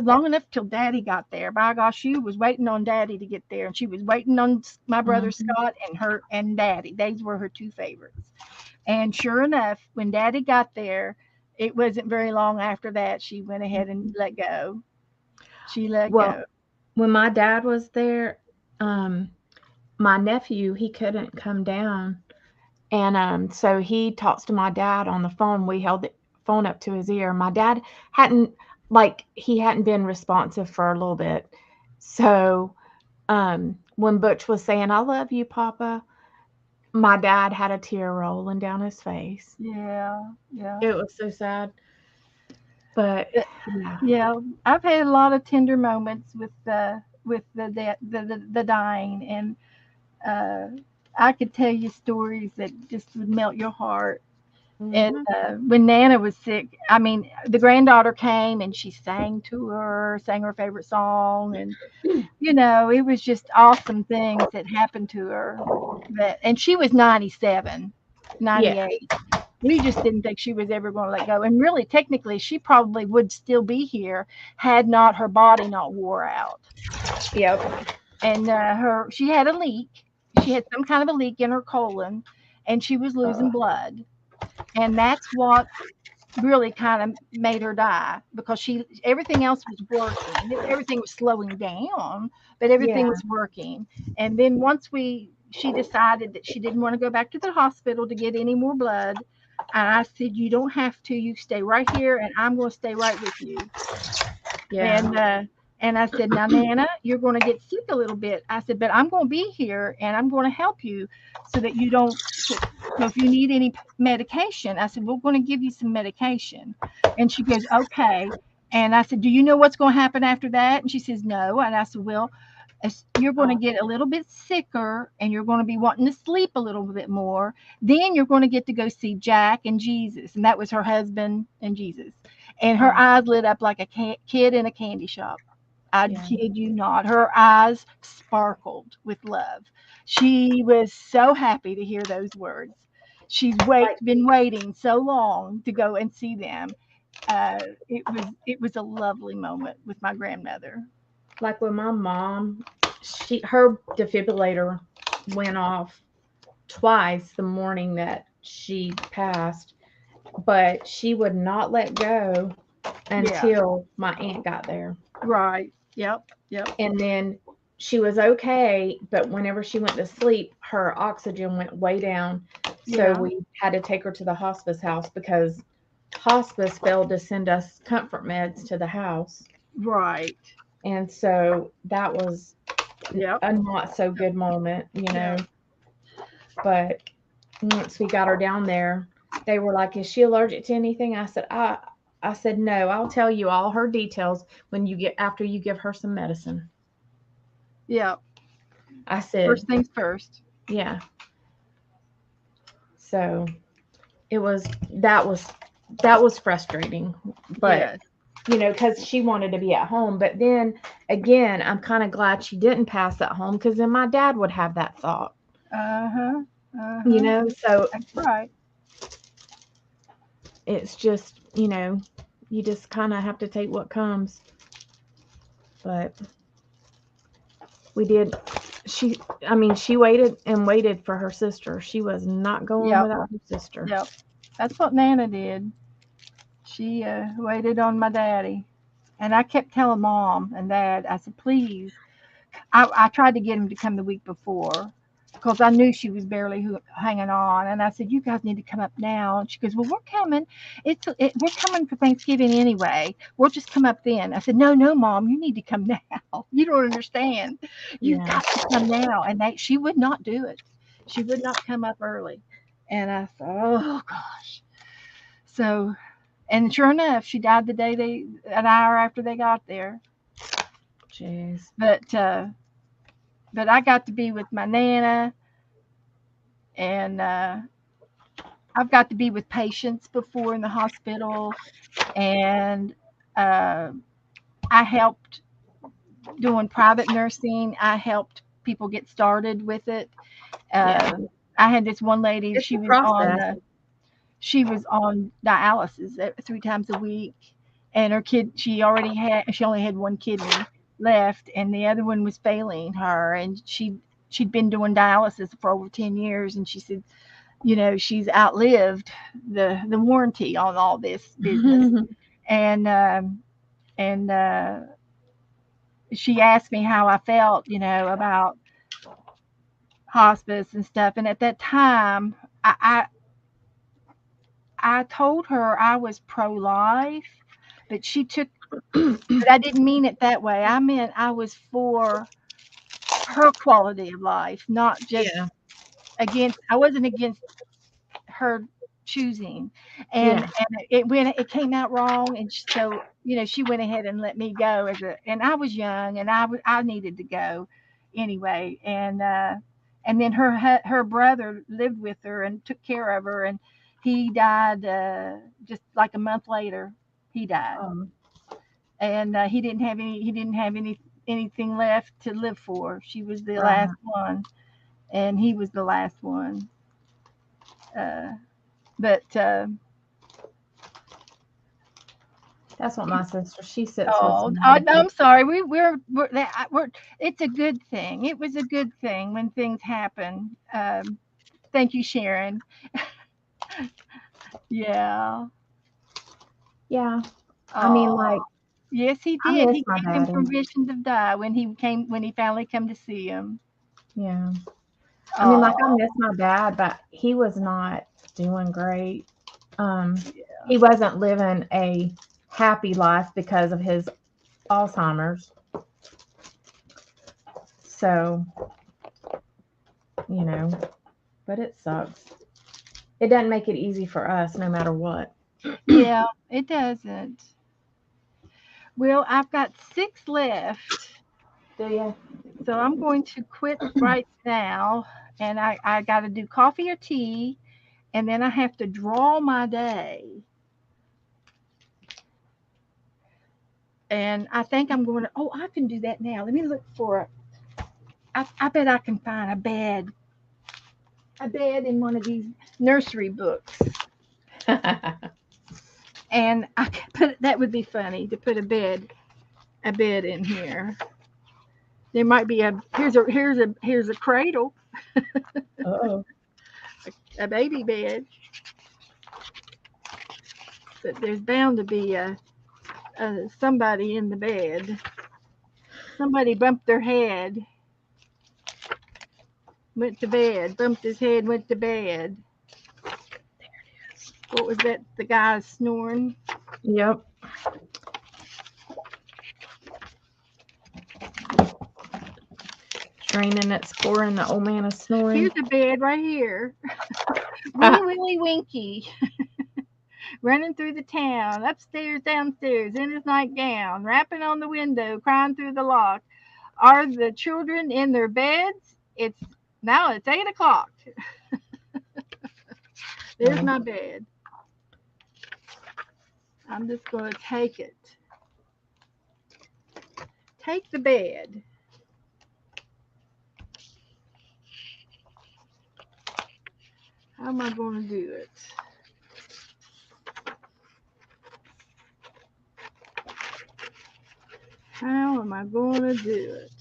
long enough till Daddy got there. By gosh, she was waiting on Daddy to get there, and she was waiting on my brother Mhm. Scott and Daddy. These were her two favorites. And sure enough, when Daddy got there, it wasn't very long after that she went ahead and let go. She let Well, go. when my dad was there, um, my nephew, he couldn't come down. And so he talks to my dad on the phone. We held the phone up to his ear. My dad hadn't he hadn't been responsive for a little bit. So when Butch was saying, "I love you, Papa," my dad had a tear rolling down his face. Yeah, yeah. It was so sad. But yeah. Yeah, I've had a lot of tender moments with the dying, and uh, I could tell you stories that just would melt your heart. And Mhm. when Nana was sick, I mean, the granddaughter came and she sang her favorite song, and it was just awesome things that happened to her. And she was 97, Yeah. 98. We just didn't think she was ever going to let go. And really, technically, she probably would still be here had not her body not wore out. Yep. And she had a leak. She had some kind of a leak in her colon, and she was losing blood. And that's what really kind of made her die, because everything else was working. Everything was slowing down, but everything Yeah. was working. And then once she decided that she didn't want to go back to the hospital to get any more blood. And I said, "You don't have to. You stay right here, and I'm going to stay right with you." Yeah. And I said, "Now, Nana, you're going to get sick a little bit." I said, "But I'm going to be here, and I'm going to help you so that you don't. So if you need any medication," I said, "We're going to give you some medication." And she goes, "Okay." And I said, "Do you know what's going to happen after that?" And she says, "No." And I said, "Well, you're going to get a little bit sicker, and you're going to be wanting to sleep a little bit more. Then you're going to get to go see Jack and Jesus." And that was her husband and Jesus. and her eyes lit up like a kid in a candy shop. I kid you not. Her eyes sparkled with love. She was so happy to hear those words. She's been waiting so long to go and see them. It was a lovely moment with my grandmother. Like when my mom, her defibrillator went off twice the morning that she passed, but she would not let go until my aunt got there. Right. Yep. And then she was okay, but whenever she went to sleep, her oxygen went way down. So we had to take her to the hospice house because hospice failed to send us comfort meds to the house. Right. And so that was a not so good moment, you know. But once we got her down there, they were like, "Is she allergic to anything?" I said, "No, I'll tell you all her details after you give her some medicine." Yeah. I said, first things first. Yeah. So that was frustrating, but you know, because she wanted to be at home. But then again, I'm kind of glad she didn't pass at home, because then my dad would have that thought. You know, so that's right. It's just, you know, you just kind of have to take what comes. But we did. She waited and waited for her sister. She was not going without her sister. Yep. That's what Nana did. She waited on my daddy. And I kept telling Mom and Dad, I said, please. I tried to get him to come the week before because I knew she was barely hanging on. And I said, you guys need to come up now. And she goes, well, we're coming. We're coming for Thanksgiving anyway. We'll just come up then. I said, no, Mom, you need to come now. You don't understand. You've got to come now. And she would not do it. She would not come up early. And I thought, oh, gosh. So, and sure enough, she died an hour after they got there. Jeez. But I got to be with my Nana, and I've got to be with patients before in the hospital, and I helped doing private nursing. I helped people get started with it. I had this one lady. She was on dialysis 3 times a week, and her kid. She only had one kidney left, and the other one was failing her, and she'd been doing dialysis for over 10 years, and she said, you know, she's outlived the warranty on all this business. and she asked me how I felt, you know, about hospice and stuff, and at that time I told her I was pro-life, but but I didn't mean it that way. I meant I was for her quality of life, not just I wasn't against her choosing. And it came out wrong, and so, you know, she went ahead and let me go and I was young, and I needed to go anyway. And then her brother lived with her and took care of her, and he died just like a month later. He died. And he didn't have anything left to live for. She was the last one, and he was the last one. But that's what my sister. She sits. I'm sorry. We're it's a good thing. It was a good thing when things happen. Thank you, Sharon. Yeah. I mean, like. Yes, he did. He gave him permission to die when he finally came to see him. Yeah. I mean, like, I miss my dad, but he was not doing great. He wasn't living a happy life because of his Alzheimer's. So, you know, but it sucks. It doesn't make it easy for us, no matter what. Yeah, it doesn't. Well, I've got 6 left. Do you? So I'm going to quit right now, and I got to do coffee or tea, and then I have to draw my day. And I think I'm going to, oh, I can do that now. Let me look for I bet I can find a bed in one of these nursery books. And I could put, that would be funny to put a bed in here. There might be here's a cradle, Oh. a baby bed. But there's bound to be somebody in the bed. Somebody bumped their head, went to bed, bumped his head, went to bed. There it is. What was that? The guy snoring? Yep. Draining its scoring, the old man is snoring. Here's a bed right here. Willy Winky. Running through the town, upstairs, downstairs, in his nightgown, rapping on the window, crying through the lock. Are the children in their beds? It's 8:00. There's my bed. I'm just going to take it. Take the bed. How am I going to do it? How am I going to do it?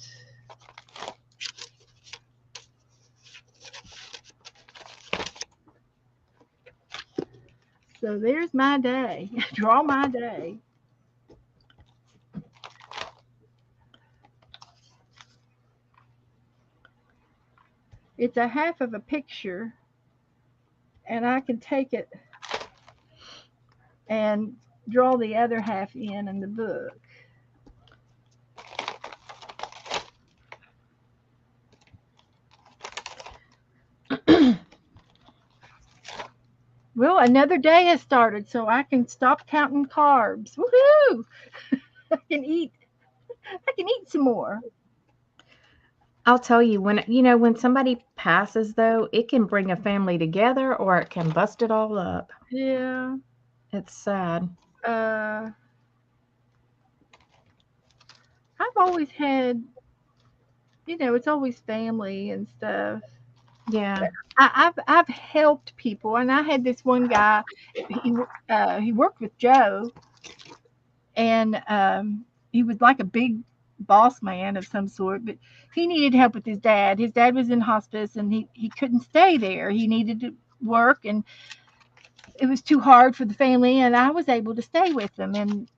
So there's my day. Draw my day. It's a half of a picture, and I can take it and draw the other half in the book. Well, another day has started, so I can stop counting carbs. Woohoo! I can eat some more. I'll tell you, when somebody passes, though, it can bring a family together or it can bust it all up. Yeah. It's sad. I've always had, it's always family and stuff. Yeah. I've helped people, and I had this one guy. He worked with Joe, and he was like a big boss man of some sort, but he needed help with his dad. His dad was in hospice, and he couldn't stay there. He needed to work, and it was too hard for the family, and I was able to stay with them, and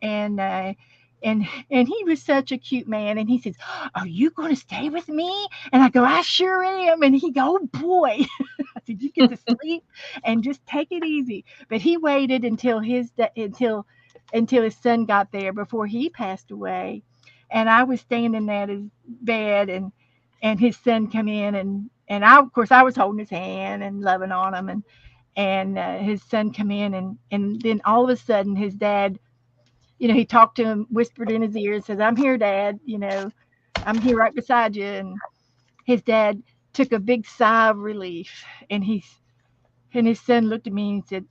he was such a cute man, and he says, "Are you going to stay with me?" And I go, "I sure am." And he go, "Oh boy." I said, "You get to sleep and just take it easy." But he waited until his son got there before he passed away, and I was standing at his bed, and his son come in, and I, of course, I was holding his hand and loving on him, and his son come in, and then all of a sudden his dad, he talked to him, whispered in his ear, and says, "I'm here, Dad. I'm here right beside you." And his dad took a big sigh of relief, and his son looked at me and said,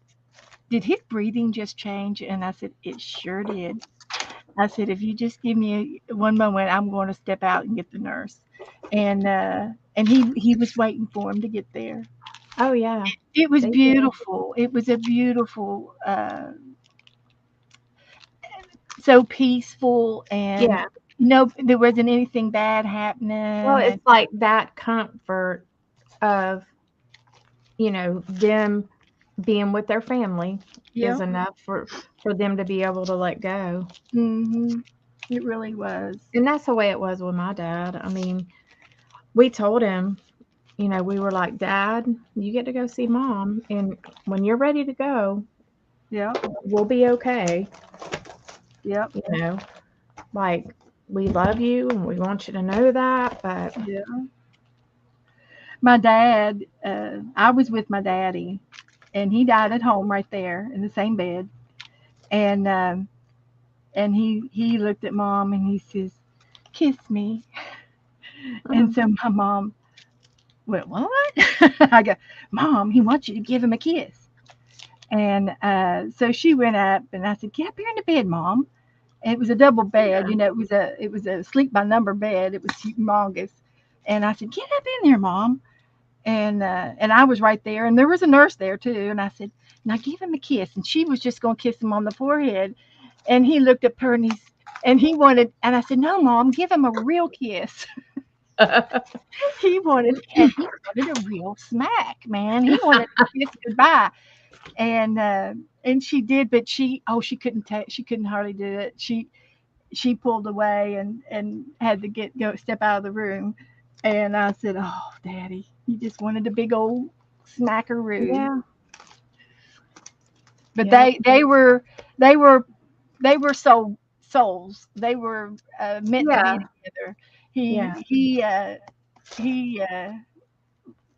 "Did his breathing just change?" And I said, "It sure did." I said, "If you just give me one moment, I'm going to step out and get the nurse." And he was waiting for him to get there. Oh, yeah. It was beautiful. It was a beautiful, so peaceful, and there wasn't anything bad happening. Well, it's like that comfort of, them being with their family is enough for them to be able to let go. Mm-hmm. It really was. And that's the way it was with my dad. I mean, we told him, we were like, "Dad, you get to go see Mom, and when you're ready to go, we'll be okay." Yep. Like, we love you and we want you to know that, but my dad, I was with my daddy, and he died at home right there in the same bed, and he looked at Mom and he says, "Kiss me." And so my mom went, "What?" I go, "Mom, he wants you to give him a kiss." And so she went up, and I said, "Get up here in the bed, Mom." And it was a double bed, you know, it was a sleep by number bed. It was humongous. And I said, "Get up in there, Mom." And I was right there, and there was a nurse there too. And I said, "Now give him a kiss." And she was just going to kiss him on the forehead, and he looked at her and he wanted. And I said, "No, Mom, give him a real kiss." He wanted a real smack, man. He wanted to kiss goodbye, and she did, but she couldn't hardly do it. She pulled away and had to go step out of the room. And I said, "Oh, Daddy, you just wanted a big old smackaroo." Yeah. But Yeah. they were souls. They were meant to Yeah. be together. He Yeah. he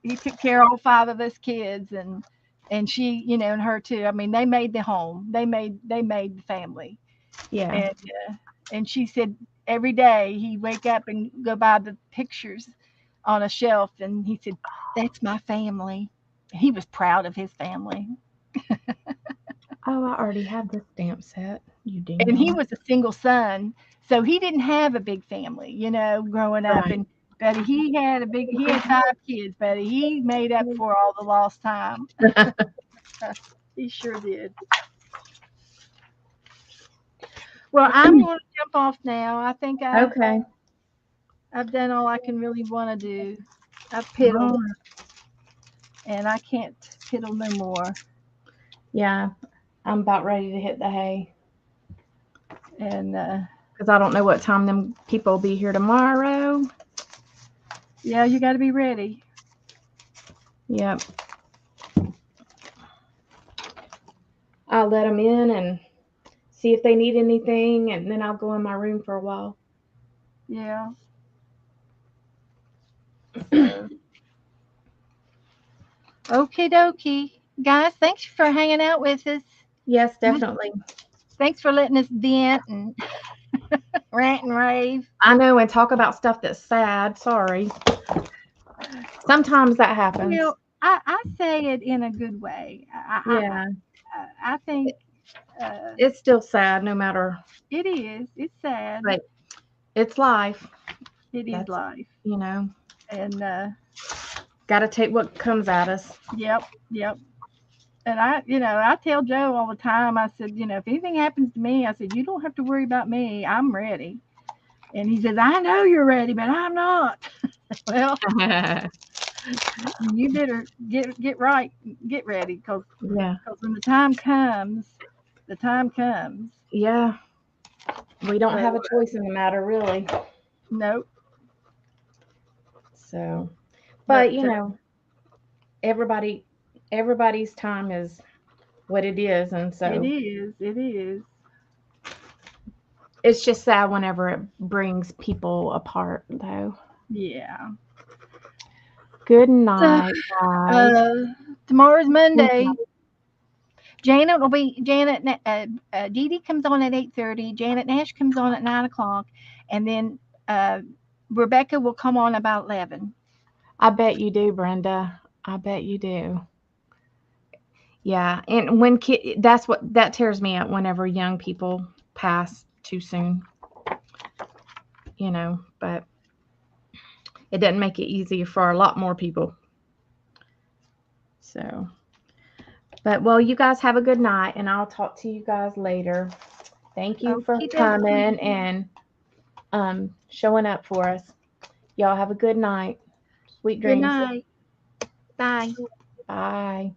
he took care of all five of us kids, and she, you know, and her too. I mean, they made the home. They made the family. Yeah. And she said every day he'd wake up and go by the pictures on a shelf, and he said, "That's my family." He was proud of his family. Oh, I already have the stamp set. You do And he not. was a single son, so he didn't have a big family, you know, growing up. Right. And but he had five kids, but he made up for all the lost time. He sure did. Well, I'm going to jump off now. I think Okay. I've done all I can really want to do. I've All piddled, right. and I can't piddle no more. Yeah. I'm about ready to hit the hay And because I don't know what time them people will be here tomorrow. yeah, you got to be ready. Yep. I'll let them in and see if they need anything, and then I'll go in my room for a while. Yeah. So, okie dokie, guys. Thanks for hanging out with us. Yes, definitely. Thanks for letting us vent and rant and rave. I know, and talk about stuff that's sad. Sorry. Sometimes that happens. Well, I say it in a good way. Yeah. I think It's still sad no matter, it is. It's sad. but it's life. It is That's, life. you know, And got to take what comes at us. yep. And I tell Joe all the time. I said, if anything happens to me, I said, you don't have to worry about me. I'm ready. And he says, I know you're ready, but I'm not. Well, you better get right, get ready, because Yeah. when the time comes, the time comes. Yeah. We don't So, have a choice in the matter, really. nope. So, But but everybody's time is what it is, and it so is. It is. it's just sad whenever it brings people apart, though. Yeah. Good So, night, guys. tomorrow's Good Monday. night. Dee Dee comes on at 8:30. Janet Nash comes on at 9 o'clock, and then Rebecca will come on about 11. I bet you do, Brenda. I bet you do. Yeah, and when that tears me up whenever young people pass too soon, but it doesn't make it easier for a lot more people. So, but well, you guys have a good night, and I'll talk to you guys later. Thank you for Okie dokie. coming and showing up for us. Y'all have a good night. Sweet Good dreams. night. Bye. Bye.